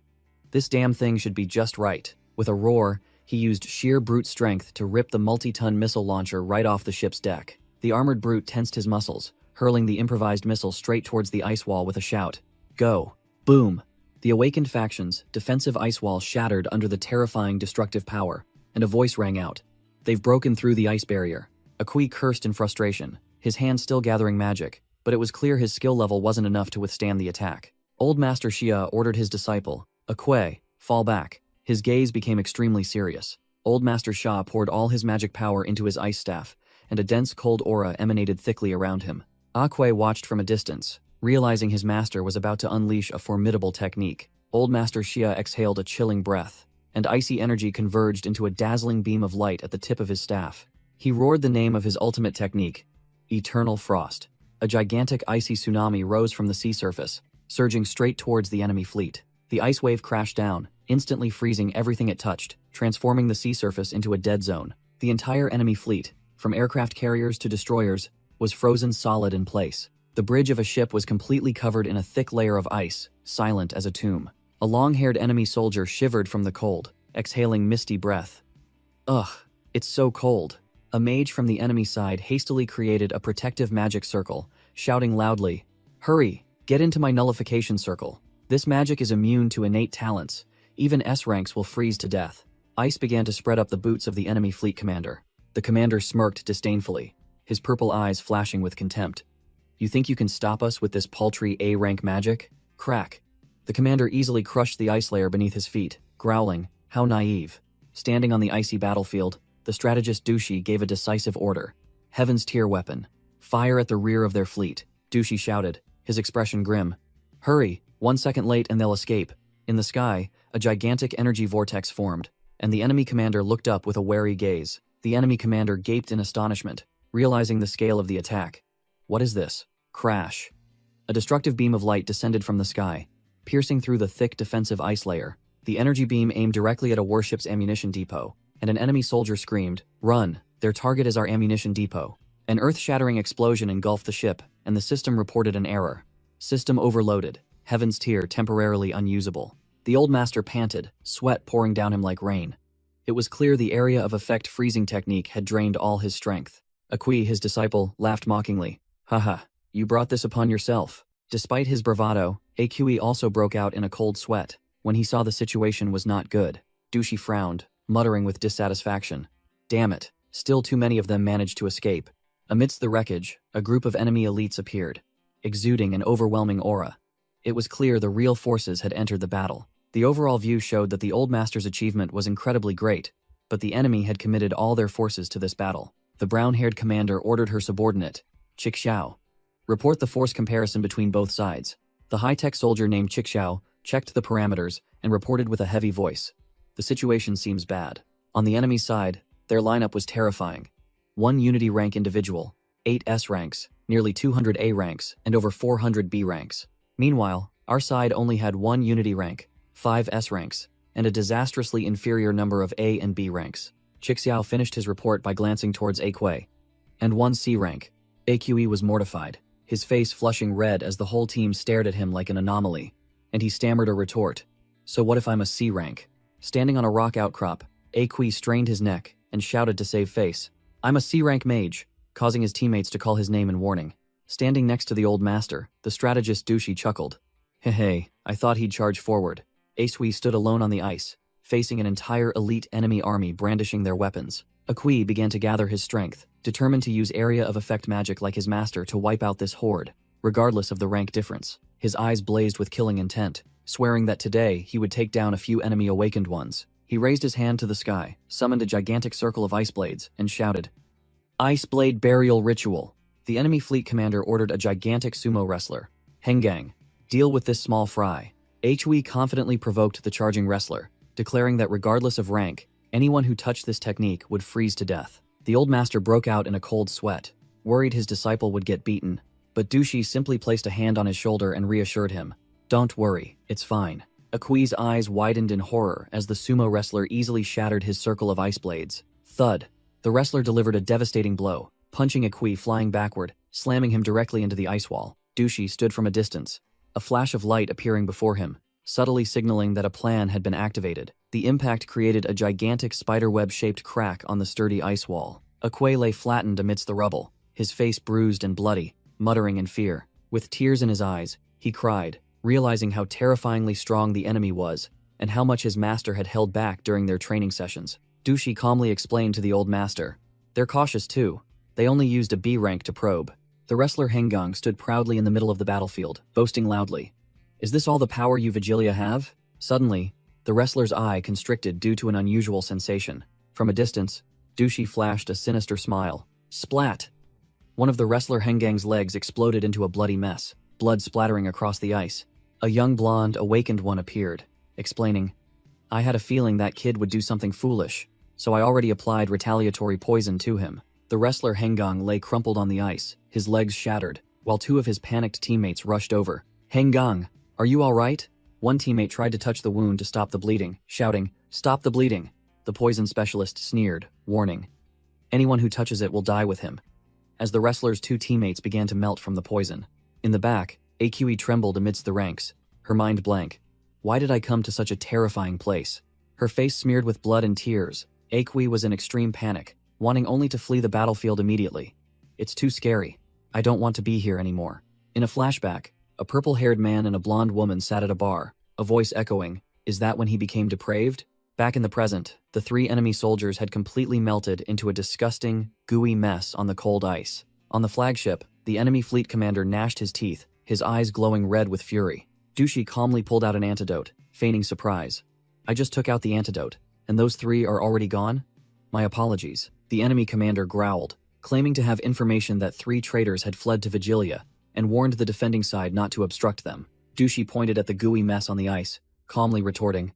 "This damn thing should be just right." With a roar, he used sheer brute strength to rip the multi-ton missile launcher right off the ship's deck. The armored brute tensed his muscles, hurling the improvised missile straight towards the ice wall with a shout. "Go!" Boom! The awakened faction's defensive ice wall shattered under the terrifying destructive power, and a voice rang out. "They've broken through the ice barrier." Akui cursed in frustration, his hand still gathering magic, but it was clear his skill level wasn't enough to withstand the attack. Old Master Xia ordered his disciple, Akui, fall back. His gaze became extremely serious. Old Master Xia poured all his magic power into his ice staff, and a dense cold aura emanated thickly around him. Akui watched from a distance, realizing his master was about to unleash a formidable technique. Old Master Xia exhaled a chilling breath, and icy energy converged into a dazzling beam of light at the tip of his staff. He roared the name of his ultimate technique, Eternal Frost. A gigantic icy tsunami rose from the sea surface, surging straight towards the enemy fleet. The ice wave crashed down, instantly freezing everything it touched, transforming the sea surface into a dead zone. The entire enemy fleet, from aircraft carriers to destroyers, was frozen solid in place. The bridge of a ship was completely covered in a thick layer of ice, silent as a tomb. A long-haired enemy soldier shivered from the cold, exhaling misty breath. "Ugh, it's so cold." A mage from the enemy side hastily created a protective magic circle, shouting loudly, "Hurry, get into my nullification circle." This magic is immune to innate talents. Even S ranks will freeze to death. Ice began to spread up the boots of the enemy fleet commander. The commander smirked disdainfully, his purple eyes flashing with contempt. You think you can stop us with this paltry A-rank magic? Crack. The commander easily crushed the ice layer beneath his feet, growling, how naive. Standing on the icy battlefield, the strategist Dushi gave a decisive order. Heaven's tier weapon. Fire at the rear of their fleet, Dushi shouted, his expression grim. Hurry, 1 second late and they'll escape. In the sky, a gigantic energy vortex formed, and the enemy commander looked up with a wary gaze. The enemy commander gaped in astonishment, realizing the scale of the attack. What is this? Crash. A destructive beam of light descended from the sky, piercing through the thick defensive ice layer. The energy beam aimed directly at a warship's ammunition depot, and an enemy soldier screamed, "Run! Their target is our ammunition depot." An earth-shattering explosion engulfed the ship, and the system reported an error. System overloaded. Heaven's tier temporarily unusable. The old master panted, sweat pouring down him like rain. It was clear the area of effect freezing technique had drained all his strength. Akui, his disciple, laughed mockingly. Haha, you brought this upon yourself. Despite his bravado, Akui also broke out in a cold sweat. When he saw the situation was not good, Dushi frowned, muttering with dissatisfaction. Damn it, still too many of them managed to escape. Amidst the wreckage, a group of enemy elites appeared, exuding an overwhelming aura. It was clear the real forces had entered the battle. The overall view showed that the old master's achievement was incredibly great, but the enemy had committed all their forces to this battle. The brown-haired commander ordered her subordinate, Chixiao, report the force comparison between both sides. The high-tech soldier named Chixiao checked the parameters and reported with a heavy voice. The situation seems bad. On the enemy side, their lineup was terrifying. 1 Unity rank individual, 8 S ranks, nearly 200 A ranks, and over 400 B ranks. Meanwhile, our side only had 1 Unity rank, 5 S ranks, and a disastrously inferior number of A and B ranks. Chixiao finished his report by glancing towards Akui. And 1 C rank. Akui was mortified, his face flushing red as the whole team stared at him like an anomaly, and he stammered a retort. So what if I'm a C rank? Standing on a rock outcrop, Akui strained his neck and shouted to save face. I'm a C rank mage, causing his teammates to call his name in warning. Standing next to the old master, the strategist Dushi chuckled. Hey, I thought he'd charge forward. Asui stood alone on the ice, facing an entire elite enemy army brandishing their weapons. Akui began to gather his strength, determined to use area of effect magic like his master to wipe out this horde, regardless of the rank difference. His eyes blazed with killing intent, swearing that today he would take down a few enemy awakened ones. He raised his hand to the sky, summoned a gigantic circle of ice blades, and shouted, Ice Blade Burial Ritual. The enemy fleet commander ordered a gigantic sumo wrestler, Hengang, deal with this small fry. Hui confidently provoked the charging wrestler, declaring that regardless of rank, anyone who touched this technique would freeze to death. The old master broke out in a cold sweat, worried his disciple would get beaten, but Dushi simply placed a hand on his shoulder and reassured him. Don't worry, it's fine. Akui's eyes widened in horror as the sumo wrestler easily shattered his circle of ice blades. Thud. The wrestler delivered a devastating blow, punching Akui flying backward, slamming him directly into the ice wall. Dushi stood from a distance, a flash of light appearing before him, subtly signaling that a plan had been activated. The impact created a gigantic spiderweb-shaped crack on the sturdy ice wall. Akui lay flattened amidst the rubble, his face bruised and bloody, muttering in fear. With tears in his eyes, he cried, realizing how terrifyingly strong the enemy was, and how much his master had held back during their training sessions. Dushi calmly explained to the old master. They're cautious too. They only used a B rank to probe. The wrestler Hengang stood proudly in the middle of the battlefield, boasting loudly. Is this all the power you Vigilia have? Suddenly, the wrestler's eye constricted due to an unusual sensation. From a distance, Dushi flashed a sinister smile. Splat! One of the wrestler Hengang's legs exploded into a bloody mess, blood splattering across the ice. A young blonde, awakened one appeared, explaining, I had a feeling that kid would do something foolish, so I already applied retaliatory poison to him. The wrestler Hengang lay crumpled on the ice, his legs shattered, while 2 of his panicked teammates rushed over. Hengang, are you alright? One teammate tried to touch the wound to stop the bleeding, shouting, Stop the bleeding! The poison specialist sneered, warning, anyone who touches it will die with him. As the wrestler's 2 teammates began to melt from the poison. In the back, Akui trembled amidst the ranks, her mind blank. Why did I come to such a terrifying place? Her face smeared with blood and tears, Akui was in extreme panic, wanting only to flee the battlefield immediately. It's too scary. I don't want to be here anymore. In a flashback, A purple-haired man and a blonde woman sat at a bar, a voice echoing, "Is that when he became depraved?" Back in the present, the 3 enemy soldiers had completely melted into a disgusting, gooey mess on the cold ice. On the flagship, the enemy fleet commander gnashed his teeth, his eyes glowing red with fury. Dushi calmly pulled out an antidote, feigning surprise. "I just took out the antidote, and those 3 are already gone? My apologies." The enemy commander growled, claiming to have information that 3 traitors had fled to Vigilia, and warned the defending side not to obstruct them. Dushi pointed at the gooey mess on the ice, calmly retorting,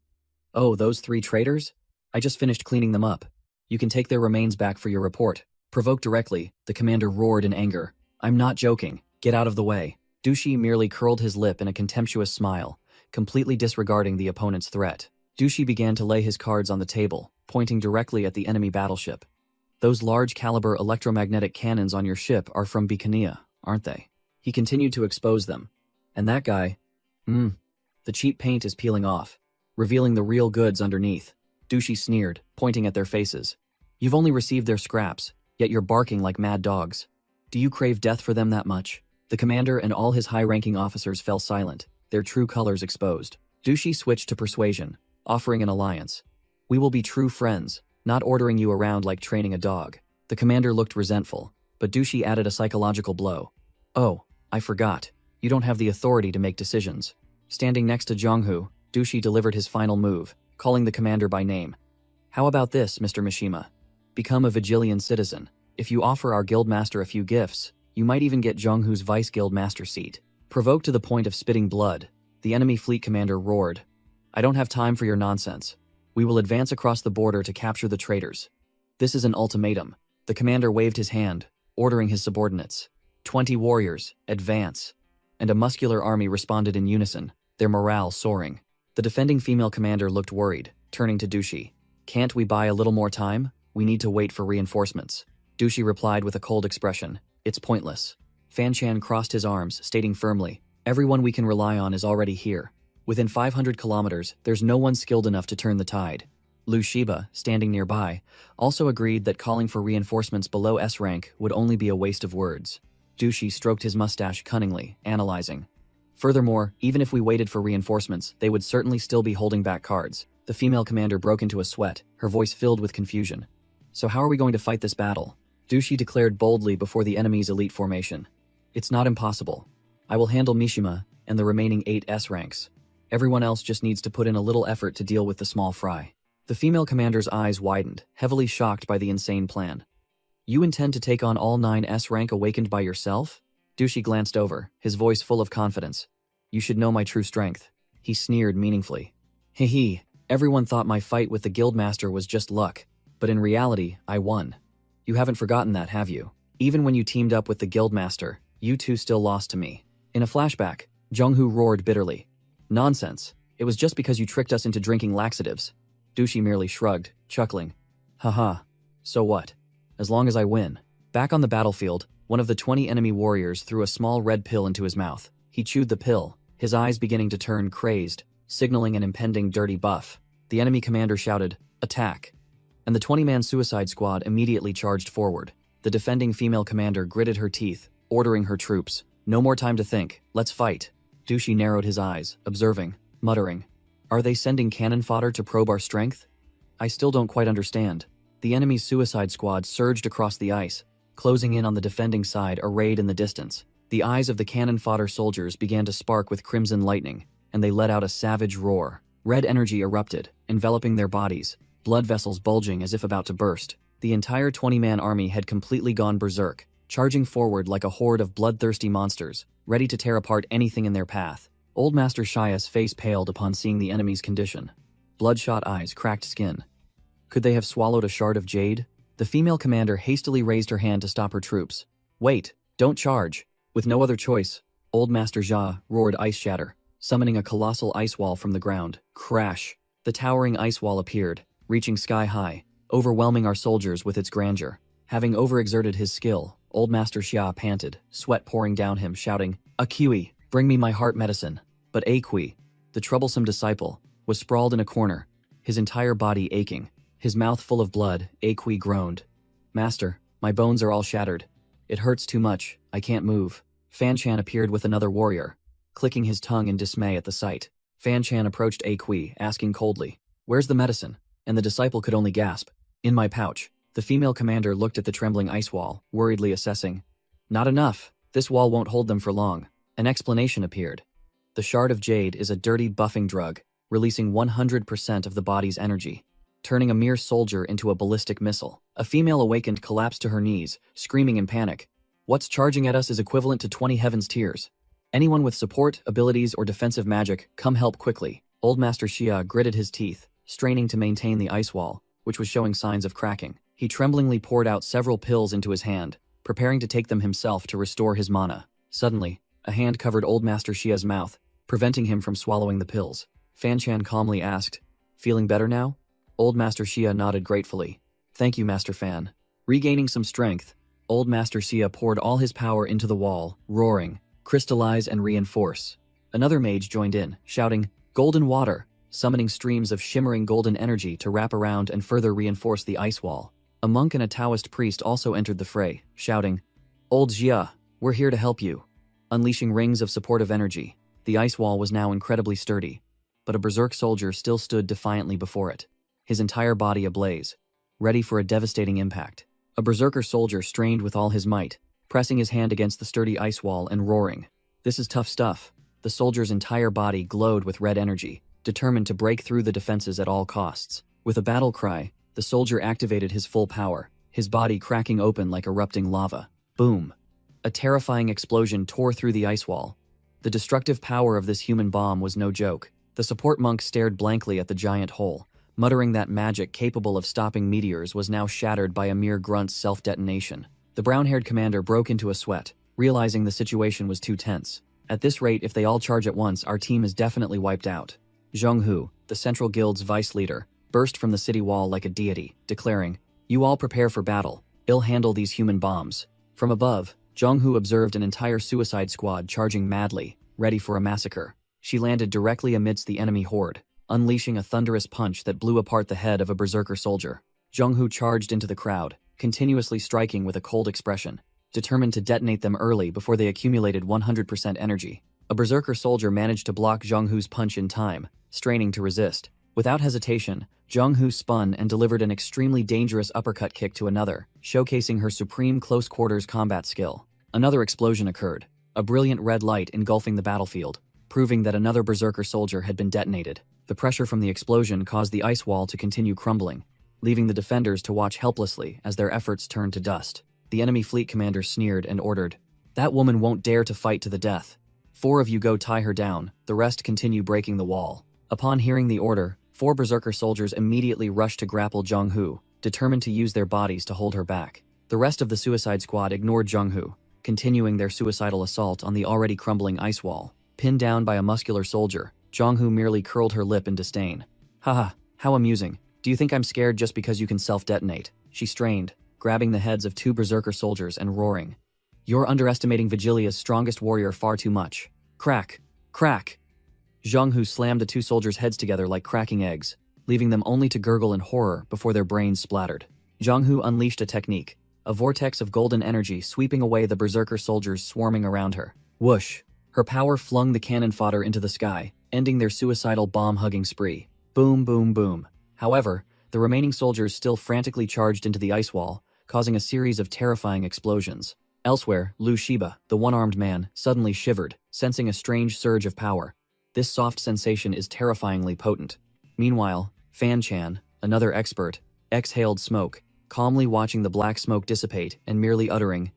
"Oh, those 3 traitors? I just finished cleaning them up. You can take their remains back for your report." Provoked directly, the commander roared in anger, "I'm not joking. Get out of the way." Dushi merely curled his lip in a contemptuous smile, completely disregarding the opponent's threat. Dushi began to lay his cards on the table, pointing directly at the enemy battleship. "Those large-caliber electromagnetic cannons on your ship are from Bikania, aren't they?" He continued to expose them. "And that guy? The cheap paint is peeling off, revealing the real goods underneath." Dushi sneered, pointing at their faces. "You've only received their scraps, yet you're barking like mad dogs. Do you crave death for them that much?" The commander and all his high-ranking officers fell silent, their true colors exposed. Dushi switched to persuasion, offering an alliance. "We will be true friends, not ordering you around like training a dog." The commander looked resentful, but Dushi added a psychological blow. "Oh, I forgot. You don't have the authority to make decisions." Standing next to Jonghu, Dushi delivered his final move, calling the commander by name. "How about this, Mr. Mishima? Become a Vigilian citizen. If you offer our guildmaster a few gifts, you might even get Jonghu's vice guildmaster seat." Provoked to the point of spitting blood, the enemy fleet commander roared, "I don't have time for your nonsense. We will advance across the border to capture the traitors. This is an ultimatum." The commander waved his hand, ordering his subordinates. 20 warriors, advance. And a muscular army responded in unison, their morale soaring. The defending female commander looked worried, turning to Dushi. "Can't we buy a little more time? We need to wait for reinforcements." Dushi replied with a cold expression, "It's pointless." Fan Chan crossed his arms, stating firmly, "Everyone we can rely on is already here. Within 500 kilometers, there's no one skilled enough to turn the tide." Lu Shiba, standing nearby, also agreed that calling for reinforcements below S rank would only be a waste of words. Dushi stroked his mustache cunningly, analyzing. "Furthermore, even if we waited for reinforcements, they would certainly still be holding back cards." The female commander broke into a sweat, her voice filled with confusion. "So how are we going to fight this battle?" Dushi declared boldly before the enemy's elite formation. "It's not impossible. I will handle Mishima and the remaining 8 S ranks. Everyone else just needs to put in a little effort to deal with the small fry." The female commander's eyes widened, heavily shocked by the insane plan. "You intend to take on all 9 S rank awakened by yourself?" Dushi glanced over, his voice full of confidence. "You should know my true strength." He sneered meaningfully. "Hee. Everyone thought my fight with the guildmaster was just luck, but in reality, I won. You haven't forgotten that, have you? Even when you teamed up with the guildmaster, you two still lost to me." In a flashback, Jonghu roared bitterly. "Nonsense. It was just because you tricked us into drinking laxatives." Dushi merely shrugged, chuckling. "Haha. So what? As long as I win." Back on the battlefield, one of the 20 enemy warriors threw a small red pill into his mouth. He chewed the pill, his eyes beginning to turn crazed, signaling an impending dirty buff. The enemy commander shouted, "Attack!" And the 20-man suicide squad immediately charged forward. The defending female commander gritted her teeth, ordering her troops, "No more time to think, let's fight." Dushi narrowed his eyes, observing, muttering, "Are they sending cannon fodder to probe our strength? I still don't quite understand." The enemy's suicide squad surged across the ice, closing in on the defending side arrayed in the distance. The eyes of the cannon fodder soldiers began to spark with crimson lightning, and they let out a savage roar. Red energy erupted, enveloping their bodies, blood vessels bulging as if about to burst. The entire 20-man army had completely gone berserk, charging forward like a horde of bloodthirsty monsters, ready to tear apart anything in their path. Old Master Shia's face paled upon seeing the enemy's condition. Bloodshot eyes, cracked skin. Could they have swallowed a shard of jade? The female commander hastily raised her hand to stop her troops. "Wait, don't charge." With no other choice, Old Master Xia roared Ice Shatter, summoning a colossal ice wall from the ground. Crash! The towering ice wall appeared, reaching sky high, overwhelming our soldiers with its grandeur. Having overexerted his skill, Old Master Xia panted, sweat pouring down him, shouting, "Akui, bring me my heart medicine." But Akui, the troublesome disciple, was sprawled in a corner, his entire body aching. His mouth full of blood, Akui groaned. "Master, my bones are all shattered. It hurts too much, I can't move." Fan Chan appeared with another warrior. clicking his tongue in dismay at the sight. Fan Chan approached A Kui, asking coldly, "Where's the medicine?" And the disciple could only gasp, "In my pouch." The female commander looked at the trembling ice wall, worriedly assessing. "Not enough. This wall won't hold them for long." An explanation appeared. The shard of jade is a dirty buffing drug, releasing 100% of the body's energy, turning a mere soldier into a ballistic missile. A female awakened collapsed to her knees, screaming in panic. "What's charging at us is equivalent to 20 heaven's tears. Anyone with support, abilities, or defensive magic, come help quickly." Old Master Xia gritted his teeth, straining to maintain the ice wall, which was showing signs of cracking. He tremblingly poured out several pills into his hand, preparing to take them himself to restore his mana. Suddenly, a hand covered Old Master Xia's mouth, preventing him from swallowing the pills. Fan Chan calmly asked, "Feeling better now?" Old Master Xia nodded gratefully. "Thank you, Master Fan." Regaining some strength, Old Master Xia poured all his power into the wall, roaring, "Crystallize and reinforce." Another mage joined in, shouting, "Golden water," summoning streams of shimmering golden energy to wrap around and further reinforce the ice wall. A monk and a Taoist priest also entered the fray, shouting, "Old Xia, we're here to help you." Unleashing rings of supportive energy, the ice wall was now incredibly sturdy, but a berserk soldier still stood defiantly before it, his entire body ablaze, ready for a devastating impact. A berserker soldier strained with all his might, pressing his hand against the sturdy ice wall and roaring. "This is tough stuff." The soldier's entire body glowed with red energy, determined to break through the defenses at all costs. With a battle cry, the soldier activated his full power, his body cracking open like erupting lava. Boom! A terrifying explosion tore through the ice wall. The destructive power of this human bomb was no joke. The support monk stared blankly at the giant hole, muttering that magic capable of stopping meteors was now shattered by a mere grunt's self-detonation. The brown-haired commander broke into a sweat, realizing the situation was too tense. At this rate, if they all charge at once, our team is definitely wiped out. Zheng Hu, the Central Guild's vice leader, burst from the city wall like a deity, declaring, "You all prepare for battle. I'll handle these human bombs." From above, Zheng Hu observed an entire suicide squad charging madly, ready for a massacre. She landed directly amidst the enemy horde, unleashing a thunderous punch that blew apart the head of a berserker soldier. Zheng Hu charged into the crowd, continuously striking with a cold expression, determined to detonate them early before they accumulated 100% energy. A berserker soldier managed to block Zheng Hu's punch in time, straining to resist. Without hesitation, Zheng Hu spun and delivered an extremely dangerous uppercut kick to another, showcasing her supreme close-quarters combat skill. Another explosion occurred, a brilliant red light engulfing the battlefield, proving that another berserker soldier had been detonated. The pressure from the explosion caused the ice wall to continue crumbling, leaving the defenders to watch helplessly as their efforts turned to dust. The enemy fleet commander sneered and ordered, "That woman won't dare to fight to the death. 4 of you go tie her down, the rest continue breaking the wall." Upon hearing the order, 4 berserker soldiers immediately rushed to grapple Zheng Hu, determined to use their bodies to hold her back. The rest of the suicide squad ignored Zheng Hu, continuing their suicidal assault on the already crumbling ice wall. Pinned down by a muscular soldier, Zheng Hu merely curled her lip in disdain. "Haha, how amusing. Do you think I'm scared just because you can self-detonate?" She strained, grabbing the heads of 2 berserker soldiers and roaring. "You're underestimating Vigilia's strongest warrior far too much." Crack! Crack! Zheng Hu slammed the 2 soldiers' heads together like cracking eggs, leaving them only to gurgle in horror before their brains splattered. Zheng Hu unleashed a technique, a vortex of golden energy sweeping away the berserker soldiers swarming around her. Whoosh! Her power flung the cannon fodder into the sky, ending their suicidal bomb-hugging spree. Boom, boom, boom. However, the remaining soldiers still frantically charged into the ice wall, causing a series of terrifying explosions. Elsewhere, Lu Shiba, the one-armed man, suddenly shivered, sensing a strange surge of power. This soft sensation is terrifyingly potent. Meanwhile, Fan Chan, another expert, exhaled smoke, calmly watching the black smoke dissipate and merely uttering,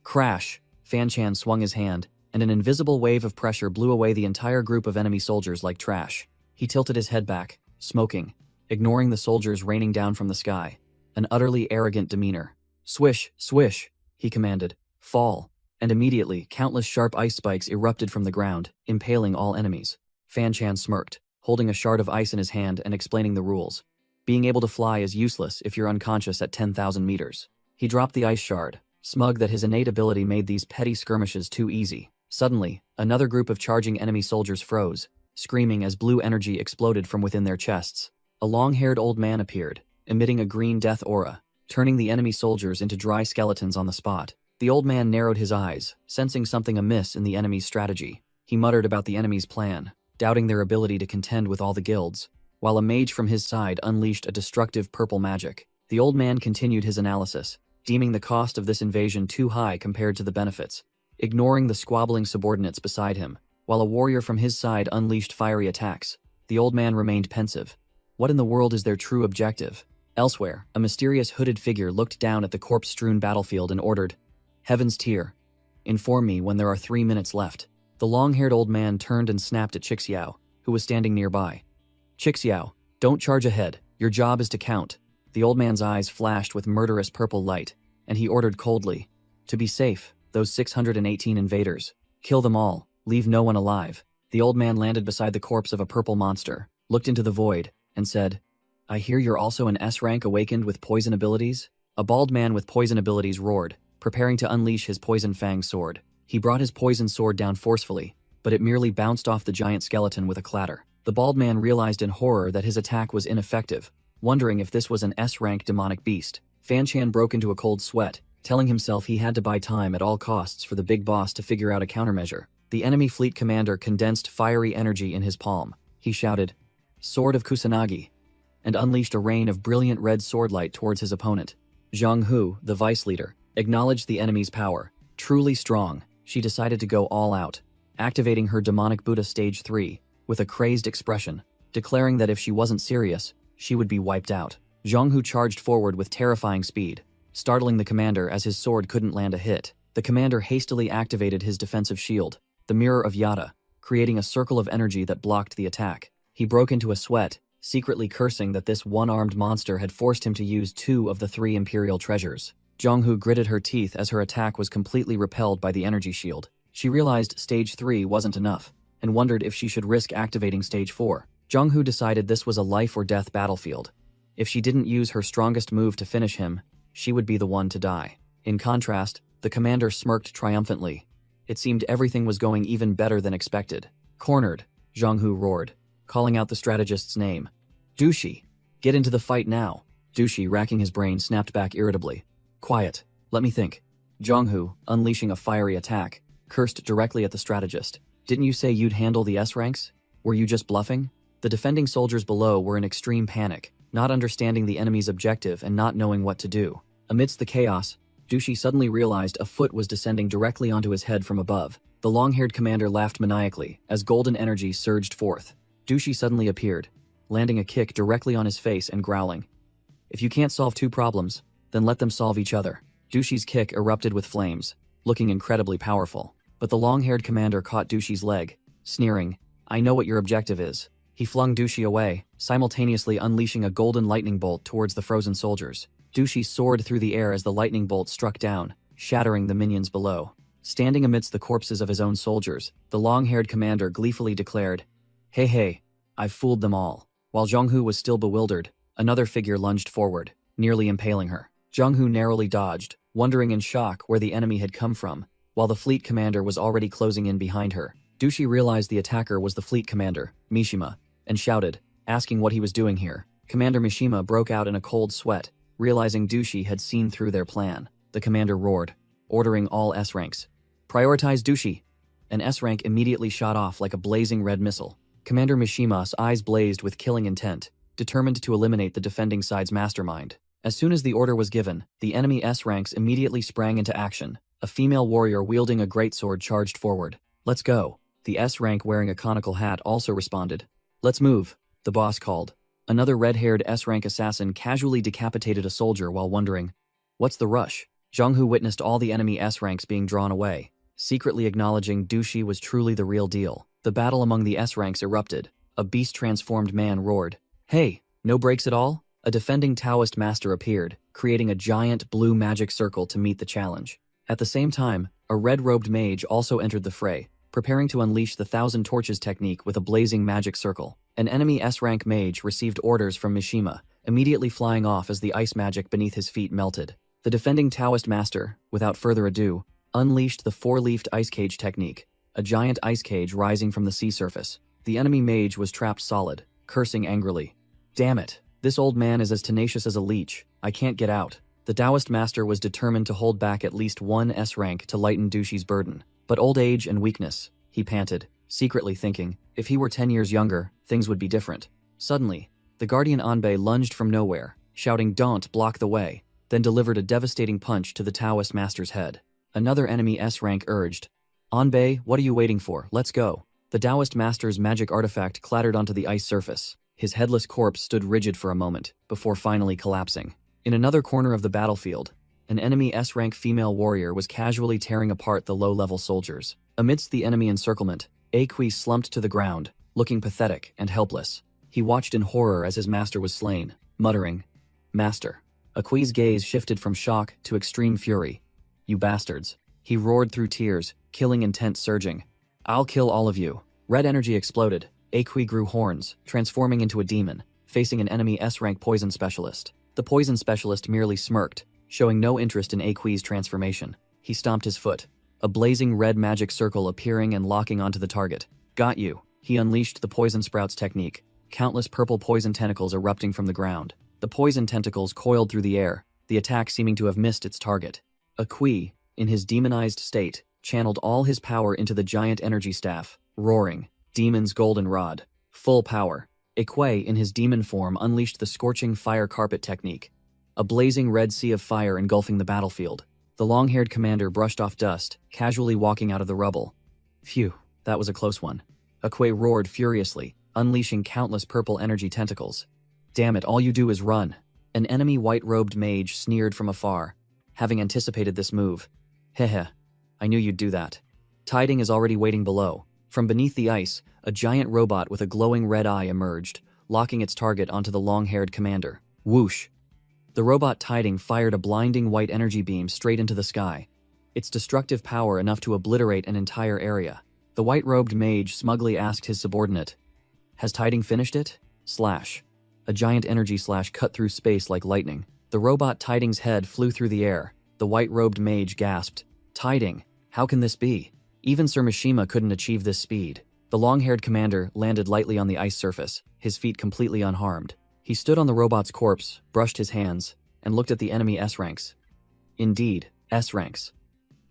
crash. Fan Chan swung his hand, and an invisible wave of pressure blew away the entire group of enemy soldiers like trash. He tilted his head back, smoking, ignoring the soldiers raining down from the sky. An utterly arrogant demeanor. "Swish, swish," he commanded. "Fall." And immediately, countless sharp ice spikes erupted from the ground, impaling all enemies. Fan Chan smirked, holding a shard of ice in his hand and explaining the rules. Being able to fly is useless if you're unconscious at 10,000 meters. He dropped the ice shard, smug that his innate ability made these petty skirmishes too easy. Suddenly, another group of charging enemy soldiers froze, screaming as blue energy exploded from within their chests. A long-haired old man appeared, emitting a green death aura, turning the enemy soldiers into dry skeletons on the spot. The old man narrowed his eyes, sensing something amiss in the enemy's strategy. He muttered about the enemy's plan, doubting their ability to contend with all the guilds, while a mage from his side unleashed a destructive purple magic. The old man continued his analysis, deeming the cost of this invasion too high compared to the benefits, ignoring the squabbling subordinates beside him, while a warrior from his side unleashed fiery attacks. The old man remained pensive. What in the world is their true objective? Elsewhere, a mysterious hooded figure looked down at the corpse-strewn battlefield and ordered, "Heaven's tier. Inform me when there are 3 minutes left." The long-haired old man turned and snapped at Chixiao, who was standing nearby. "Chixiao, don't charge ahead. Your job is to count." The old man's eyes flashed with murderous purple light, and he ordered coldly, "To be safe, those 618 invaders. Kill them all, leave no one alive." The old man landed beside the corpse of a purple monster, looked into the void, and said, "I hear you're also an S rank awakened with poison abilities?" A bald man with poison abilities roared, preparing to unleash his poison fang sword. He brought his poison sword down forcefully, but it merely bounced off the giant skeleton with a clatter. The bald man realized in horror that his attack was ineffective, wondering if this was an S-rank demonic beast. Fanchan broke into a cold sweat, telling himself he had to buy time at all costs for the big boss to figure out a countermeasure. The enemy fleet commander condensed fiery energy in his palm. He shouted, "Sword of Kusanagi," and unleashed a rain of brilliant red swordlight towards his opponent. Zhang Hu, the vice leader, acknowledged the enemy's power. Truly strong, she decided to go all out, activating her demonic Buddha stage 3, with a crazed expression, declaring that if she wasn't serious, she would be wiped out. Zhang Hu charged forward with terrifying speed, startling the commander as his sword couldn't land a hit. The commander hastily activated his defensive shield, the Mirror of Yada, creating a circle of energy that blocked the attack. He broke into a sweat, secretly cursing that this one-armed monster had forced him to use 2 of the 3 Imperial treasures. Zhang Hu gritted her teeth as her attack was completely repelled by the energy shield. She realized Stage 3 wasn't enough, and wondered if she should risk activating Stage 4. Zhang Hu decided this was a life-or-death battlefield. If she didn't use her strongest move to finish him, she would be the one to die. In contrast, the commander smirked triumphantly. It seemed everything was going even better than expected. "Cornered," Zhang Hu roared, calling out the strategist's name. "Dushi, get into the fight now." Dushi, racking his brain, snapped back irritably. "Quiet, let me think." Zhang Hu, unleashing a fiery attack, cursed directly at the strategist. "Didn't you say you'd handle the S-ranks? Were you just bluffing?" The defending soldiers below were in extreme panic, not understanding the enemy's objective and not knowing what to do. Amidst the chaos, Dushi suddenly realized a foot was descending directly onto his head from above. The long-haired commander laughed maniacally as golden energy surged forth. Dushi suddenly appeared, landing a kick directly on his face and growling, "If you can't solve 2 problems, then let them solve each other." Dushi's kick erupted with flames, looking incredibly powerful. But the long-haired commander caught Dushi's leg, sneering, "I know what your objective is." He flung Dushi away, simultaneously unleashing a golden lightning bolt towards the frozen soldiers. Dushi soared through the air as the lightning bolt struck down, shattering the minions below. Standing amidst the corpses of his own soldiers, the long-haired commander gleefully declared, "Hey hey, I've fooled them all." While Zhang Hu was still bewildered, another figure lunged forward, nearly impaling her. Zhang Hu narrowly dodged, wondering in shock where the enemy had come from, while the fleet commander was already closing in behind her. Dushi realized the attacker was the fleet commander, Mishima, and shouted, asking what he was doing here. Commander Mishima broke out in a cold sweat, realizing Dushi had seen through their plan. The commander roared, ordering all S-ranks, "Prioritize Dushi." An S-rank immediately shot off like a blazing red missile. Commander Mishima's eyes blazed with killing intent, determined to eliminate the defending side's mastermind. As soon as the order was given, the enemy S-ranks immediately sprang into action. A female warrior wielding a greatsword charged forward. "Let's go." The S-rank wearing a conical hat also responded. "Let's move," the boss called. Another red-haired S-rank assassin casually decapitated a soldier while wondering, "What's the rush?" Zhang Hu witnessed all the enemy S-ranks being drawn away, secretly acknowledging Dushi was truly the real deal. The battle among the S-ranks erupted. A beast-transformed man roared, "Hey, no breaks at all?" A defending Taoist master appeared, creating a giant blue magic circle to meet the challenge. At the same time, a red-robed mage also entered the fray, preparing to unleash the Thousand Torches technique with a blazing magic circle. An enemy S-rank mage received orders from Mishima, immediately flying off as the ice magic beneath his feet melted. The defending Taoist master, without further ado, unleashed the 4-leafed ice cage technique, a giant ice cage rising from the sea surface. The enemy mage was trapped solid, cursing angrily. "Damn it, this old man is as tenacious as a leech. I can't get out." The Taoist master was determined to hold back at least one S-rank to lighten Dushi's burden. "But old age and weakness," he panted, secretly thinking, if he were 10 years younger, things would be different. Suddenly, the guardian Anbei lunged from nowhere, shouting "Don't block the way," then delivered a devastating punch to the Taoist master's head. Another enemy S-rank urged, "Anbei, what are you waiting for? Let's go." The Taoist master's magic artifact clattered onto the ice surface. His headless corpse stood rigid for a moment, before finally collapsing. In another corner of the battlefield, an enemy S-rank female warrior was casually tearing apart the low-level soldiers. Amidst the enemy encirclement, Aqi slumped to the ground, looking pathetic and helpless. He watched in horror as his master was slain, muttering, "Master." Aqui's gaze shifted from shock to extreme fury. "You bastards." He roared through tears, killing intent surging. "I'll kill all of you." Red energy exploded. Aqi grew horns, transforming into a demon, facing an enemy S-rank poison specialist. The poison specialist merely smirked, showing no interest in Aqui's transformation. He stomped his foot, a blazing red magic circle appearing and locking onto the target. "Got you." He unleashed the poison sprouts technique, countless purple poison tentacles erupting from the ground. The poison tentacles coiled through the air, the attack seeming to have missed its target. Aqi, in his demonized state, channeled all his power into the giant energy staff, roaring, "Demon's golden rod." Full power. Aqi, in his demon form, unleashed the scorching fire carpet technique, a blazing red sea of fire engulfing the battlefield. The long-haired commander brushed off dust, casually walking out of the rubble. Phew, that was a close one. Aqi roared furiously, unleashing countless purple energy tentacles. "Damn it, all you do is run." An enemy white-robed mage sneered from afar, having anticipated this move. "Heh, I knew you'd do that." Tiding is already waiting below. From beneath the ice, a giant robot with a glowing red eye emerged, locking its target onto the long-haired commander. Whoosh! The robot Tiding fired a blinding white energy beam straight into the sky, its destructive power enough to obliterate an entire area. The white-robed mage smugly asked his subordinate, "Has Tiding finished it?" Slash. A giant energy slash cut through space like lightning. The robot Tiding's head flew through the air. The white-robed mage gasped, "Tiding, how can this be? Even Sir Mishima couldn't achieve this speed." The long-haired commander landed lightly on the ice surface, his feet completely unharmed. He stood on the robot's corpse, brushed his hands, and looked at the enemy S-ranks. Indeed, S-ranks.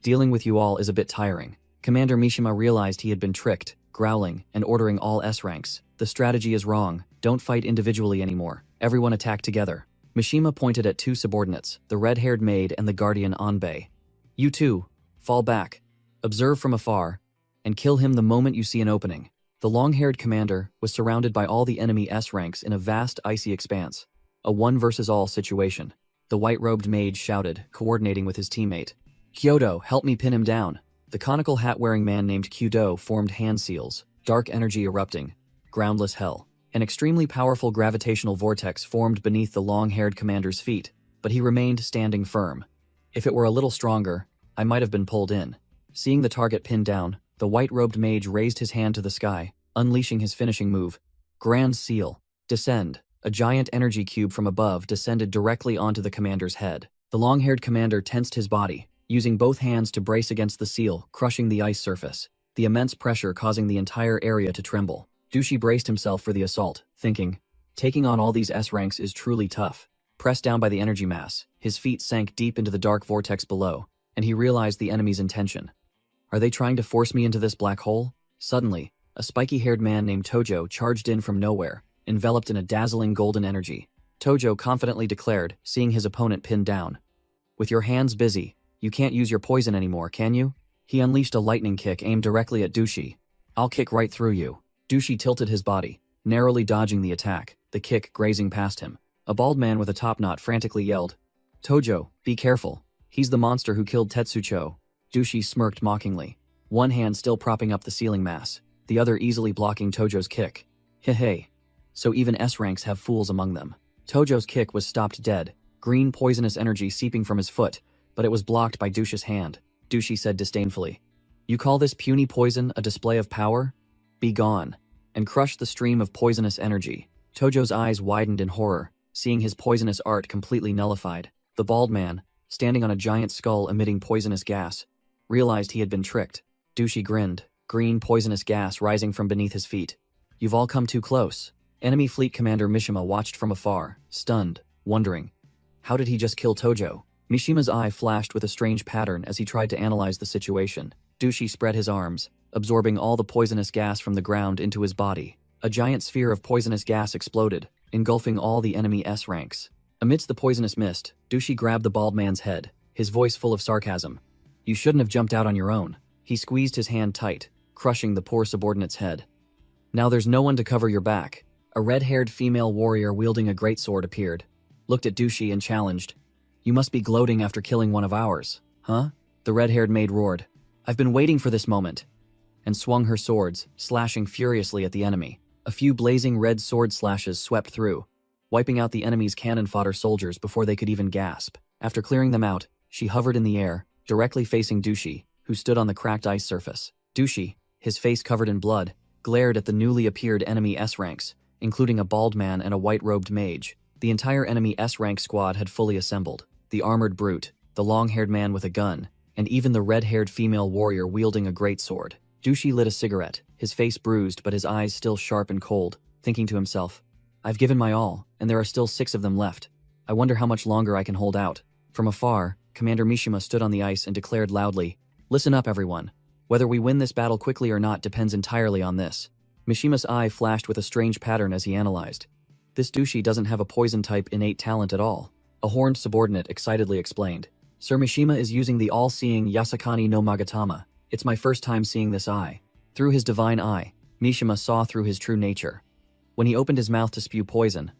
Dealing with you all is a bit tiring. Commander Mishima realized he had been tricked, growling and ordering all S-ranks. "The strategy is wrong. Don't fight individually anymore. Everyone attack together." Mishima pointed at two subordinates, the red-haired maid and the guardian Anbei. "You two, fall back, observe from afar, and kill him the moment you see an opening." The long-haired commander was surrounded by all the enemy S-ranks in a vast icy expanse. A one-versus-all situation. The white-robed mage shouted, coordinating with his teammate. "Kyoto, help me pin him down." The conical hat-wearing man named Kyudo formed hand seals, dark energy erupting, groundless hell. An extremely powerful gravitational vortex formed beneath the long-haired commander's feet, but he remained standing firm. If it were a little stronger, I might have been pulled in. Seeing the target pinned down, the white-robed mage raised his hand to the sky, unleashing his finishing move. Grand Seal. Descend. A giant energy cube from above descended directly onto the commander's head. The long-haired commander tensed his body, using both hands to brace against the seal, crushing the ice surface, the immense pressure causing the entire area to tremble. Dushi braced himself for the assault, thinking, taking on all these S-ranks is truly tough. Pressed down by the energy mass, his feet sank deep into the dark vortex below, and he realized the enemy's intention. Are they trying to force me into this black hole? Suddenly, a spiky-haired man named Tojo charged in from nowhere, enveloped in a dazzling golden energy. Tojo confidently declared, seeing his opponent pinned down. "With your hands busy, you can't use your poison anymore, can you?" He unleashed a lightning kick aimed directly at Dushi. "I'll kick right through you." Dushi tilted his body, narrowly dodging the attack, the kick grazing past him. A bald man with a top knot frantically yelled, "Tojo, be careful. He's the monster who killed Tetsucho." Dushi smirked mockingly, one hand still propping up the ceiling mass, the other easily blocking Tojo's kick. Hey. So even S-ranks have fools among them. Tojo's kick was stopped dead, green poisonous energy seeping from his foot, but it was blocked by Dushi's hand. Dushi said disdainfully, "You call this puny poison a display of power? Be gone," and crushed the stream of poisonous energy. Tojo's eyes widened in horror, seeing his poisonous art completely nullified. The bald man, standing on a giant skull emitting poisonous gas, realized he had been tricked. Dushi grinned, green poisonous gas rising from beneath his feet. "You've all come too close." Enemy Fleet Commander Mishima watched from afar, stunned, wondering, how did he just kill Tojo? Mishima's eye flashed with a strange pattern as he tried to analyze the situation. Dushi spread his arms, absorbing all the poisonous gas from the ground into his body. A giant sphere of poisonous gas exploded, engulfing all the enemy S ranks. Amidst the poisonous mist, Dushi grabbed the bald man's head, his voice full of sarcasm. "You shouldn't have jumped out on your own." He squeezed his hand tight, crushing the poor subordinate's head. "Now there's no one to cover your back." A red-haired female warrior wielding a greatsword appeared, looked at Dushi and challenged. "You must be gloating after killing one of ours, huh?" The red-haired maid roared. "I've been waiting for this moment," and swung her swords, slashing furiously at the enemy. A few blazing red sword slashes swept through, wiping out the enemy's cannon fodder soldiers before they could even gasp. After clearing them out, she hovered in the air, directly facing Dushi, who stood on the cracked ice surface. Dushi, his face covered in blood, glared at the newly appeared enemy S ranks, including a bald man and a white-robed mage. The entire enemy S-rank squad had fully assembled. The armored brute, the long-haired man with a gun, and even the red-haired female warrior wielding a greatsword. Dushi lit a cigarette, his face bruised but his eyes still sharp and cold, thinking to himself, "I've given my all, and there are still 6 of them left. I wonder how much longer I can hold out." From afar, Commander Mishima stood on the ice and declared loudly, "Listen up, everyone. Whether we win this battle quickly or not depends entirely on this." Mishima's eye flashed with a strange pattern as he analyzed. "This Dushi doesn't have a poison-type innate talent at all," a horned subordinate excitedly explained. "Sir Mishima is using the all-seeing Yasakani no Magatama. It's my first time seeing this eye." Through his divine eye, Mishima saw through his true nature. When he opened his mouth to spew poison,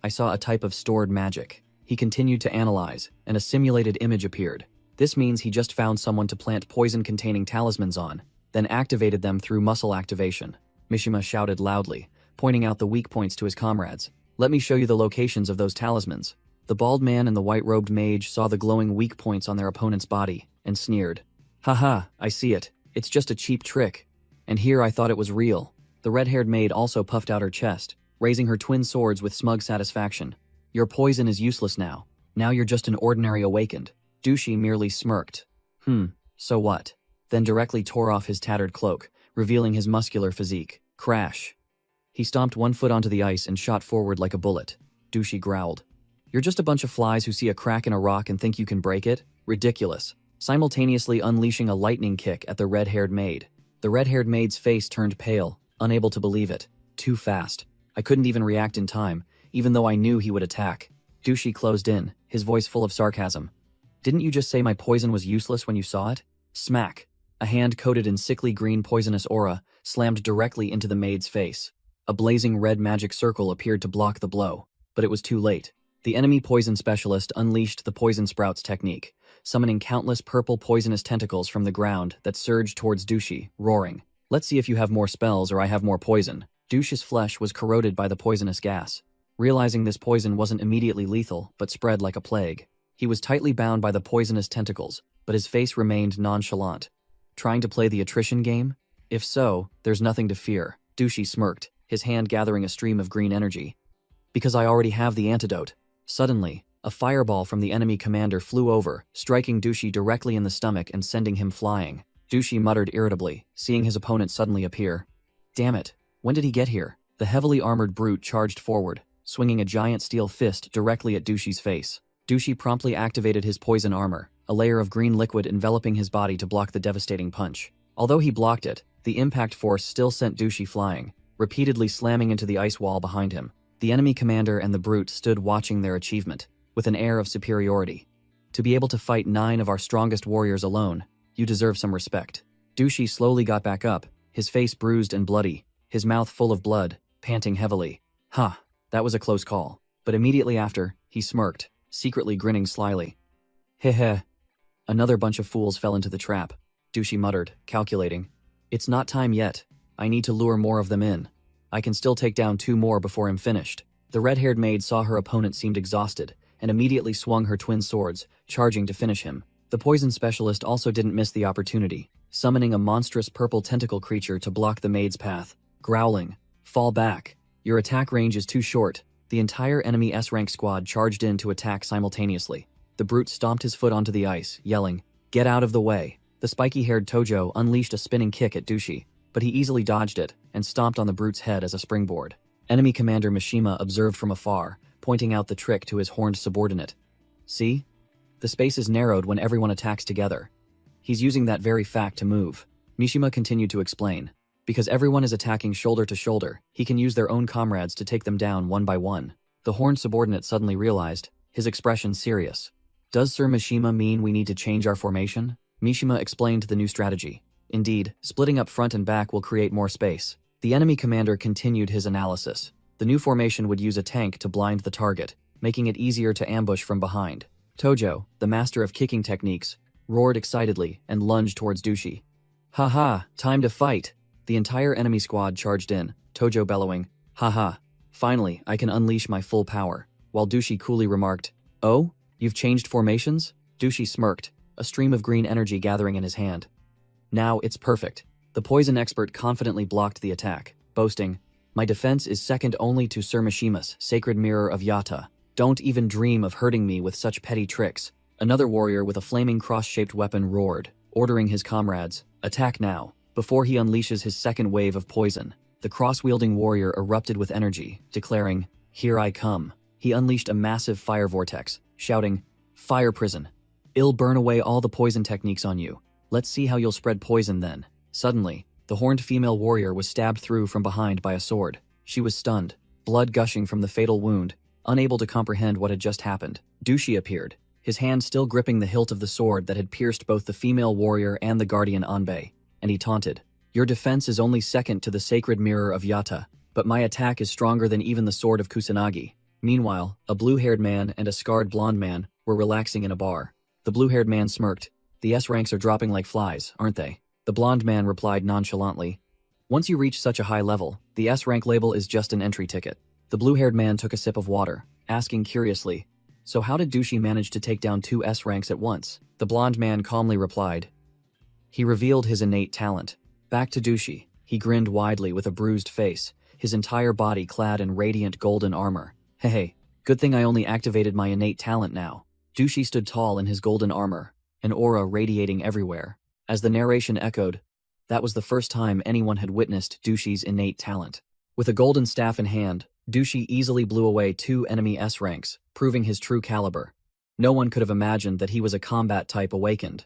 I saw a type of stored magic. He continued to analyze, and a simulated image appeared. This means he just found someone to plant poison-containing talismans on, then activated them through muscle activation. Mishima shouted loudly, pointing out the weak points to his comrades. "Let me show you the locations of those talismans." The bald man and the white-robed mage saw the glowing weak points on their opponent's body, and sneered. "Haha, I see it. It's just a cheap trick. And here I thought it was real." The red-haired maid also puffed out her chest, raising her twin swords with smug satisfaction. "Your poison is useless now. Now you're just an ordinary awakened." Dushi merely smirked. So what?" Then directly tore off his tattered cloak, revealing his muscular physique. Crash. He stomped one foot onto the ice and shot forward like a bullet. Dushi growled. "You're just a bunch of flies who see a crack in a rock and think you can break it? Ridiculous." Simultaneously unleashing a lightning kick at the red-haired maid. The red-haired maid's face turned pale, unable to believe it. Too fast. I couldn't even react in time, even though I knew he would attack. Dushi closed in, his voice full of sarcasm. "Didn't you just say my poison was useless when you saw it?" Smack. A hand coated in sickly green poisonous aura slammed directly into the maid's face. A blazing red magic circle appeared to block the blow, but it was too late. The enemy poison specialist unleashed the poison sprouts technique, summoning countless purple poisonous tentacles from the ground that surged towards Dushi, roaring, "Let's see if you have more spells or I have more poison." Dushi's flesh was corroded by the poisonous gas. Realizing this poison wasn't immediately lethal, but spread like a plague. He was tightly bound by the poisonous tentacles, but his face remained nonchalant. Trying to play the attrition game? If so, there's nothing to fear. Dushi smirked, his hand gathering a stream of green energy. "Because I already have the antidote." Suddenly, a fireball from the enemy commander flew over, striking Dushi directly in the stomach and sending him flying. Dushi muttered irritably, seeing his opponent suddenly appear. "Damn it, when did he get here?" The heavily armored brute charged forward, swinging a giant steel fist directly at Dushi's face. Dushi promptly activated his poison armor, a layer of green liquid enveloping his body to block the devastating punch. Although he blocked it, the impact force still sent Dushi flying, repeatedly slamming into the ice wall behind him. The enemy commander and the brute stood watching their achievement, with an air of superiority. "To be able to fight 9 of our strongest warriors alone, you deserve some respect." Dushi slowly got back up, his face bruised and bloody, his mouth full of blood, panting heavily. That was a close call. But immediately after, he smirked, secretly grinning slyly. "Heh. Another bunch of fools fell into the trap," Dushi muttered, calculating. "It's not time yet. I need to lure more of them in. I can still take down 2 more before I'm finished." The red-haired maid saw her opponent seemed exhausted, and immediately swung her twin swords, charging to finish him. The poison specialist also didn't miss the opportunity, summoning a monstrous purple tentacle creature to block the maid's path. Growling, "Fall back. Your attack range is too short." The entire enemy S-rank squad charged in to attack simultaneously. The brute stomped his foot onto the ice, yelling, "Get out of the way." The spiky-haired Tojo unleashed a spinning kick at Dushi, but he easily dodged it and stomped on the brute's head as a springboard. Enemy commander Mishima observed from afar, pointing out the trick to his horned subordinate. "See? The space is narrowed when everyone attacks together. He's using that very fact to move." Mishima continued to explain. Because everyone is attacking shoulder to shoulder, he can use their own comrades to take them down one by one. The horned subordinate suddenly realized, his expression serious. Does Sir Mishima mean we need to change our formation? Mishima explained the new strategy. Indeed, splitting up front and back will create more space. The enemy commander continued his analysis. The new formation would use a tank to blind the target, making it easier to ambush from behind. Tojo, the master of kicking techniques, roared excitedly and lunged towards Dushi. "Ha, time to fight!" The entire enemy squad charged in, Tojo bellowing, "Ha, finally, I can unleash my full power," while Dushi coolly remarked, "Oh, you've changed formations?" Dushi smirked, a stream of green energy gathering in his hand. "Now it's perfect." The poison expert confidently blocked the attack, boasting, "My defense is second only to Sir Mishima's sacred mirror of Yata. Don't even dream of hurting me with such petty tricks." Another warrior with a flaming cross-shaped weapon roared, ordering his comrades, "Attack now." Before he unleashes his second wave of poison, the cross-wielding warrior erupted with energy, declaring, "Here I come." He unleashed a massive fire vortex, shouting, "Fire prison. I'll burn away all the poison techniques on you. Let's see how you'll spread poison then." Suddenly, the horned female warrior was stabbed through from behind by a sword. She was stunned, blood gushing from the fatal wound, unable to comprehend what had just happened. Dushi appeared, his hand still gripping the hilt of the sword that had pierced both the female warrior and the guardian Anbei, and he taunted, "Your defense is only second to the sacred mirror of Yata, but my attack is stronger than even the sword of Kusanagi." Meanwhile, a blue-haired man and a scarred blonde man were relaxing in a bar. The blue-haired man smirked. "The S ranks are dropping like flies, aren't they?" The blonde man replied nonchalantly, "Once you reach such a high level, the S rank label is just an entry ticket." The blue-haired man took a sip of water, asking curiously, "So how did Dushi manage to take down 2 S ranks at once?" The blonde man calmly replied, "He revealed his innate talent." Back to Dushi, he grinned widely with a bruised face, his entire body clad in radiant golden armor. "Hey, good thing I only activated my innate talent now." Dushi stood tall in his golden armor, an aura radiating everywhere. As the narration echoed, that was the first time anyone had witnessed Dushi's innate talent. With a golden staff in hand, Dushi easily blew away 2 enemy S ranks, proving his true caliber. No one could have imagined that he was a combat type awakened.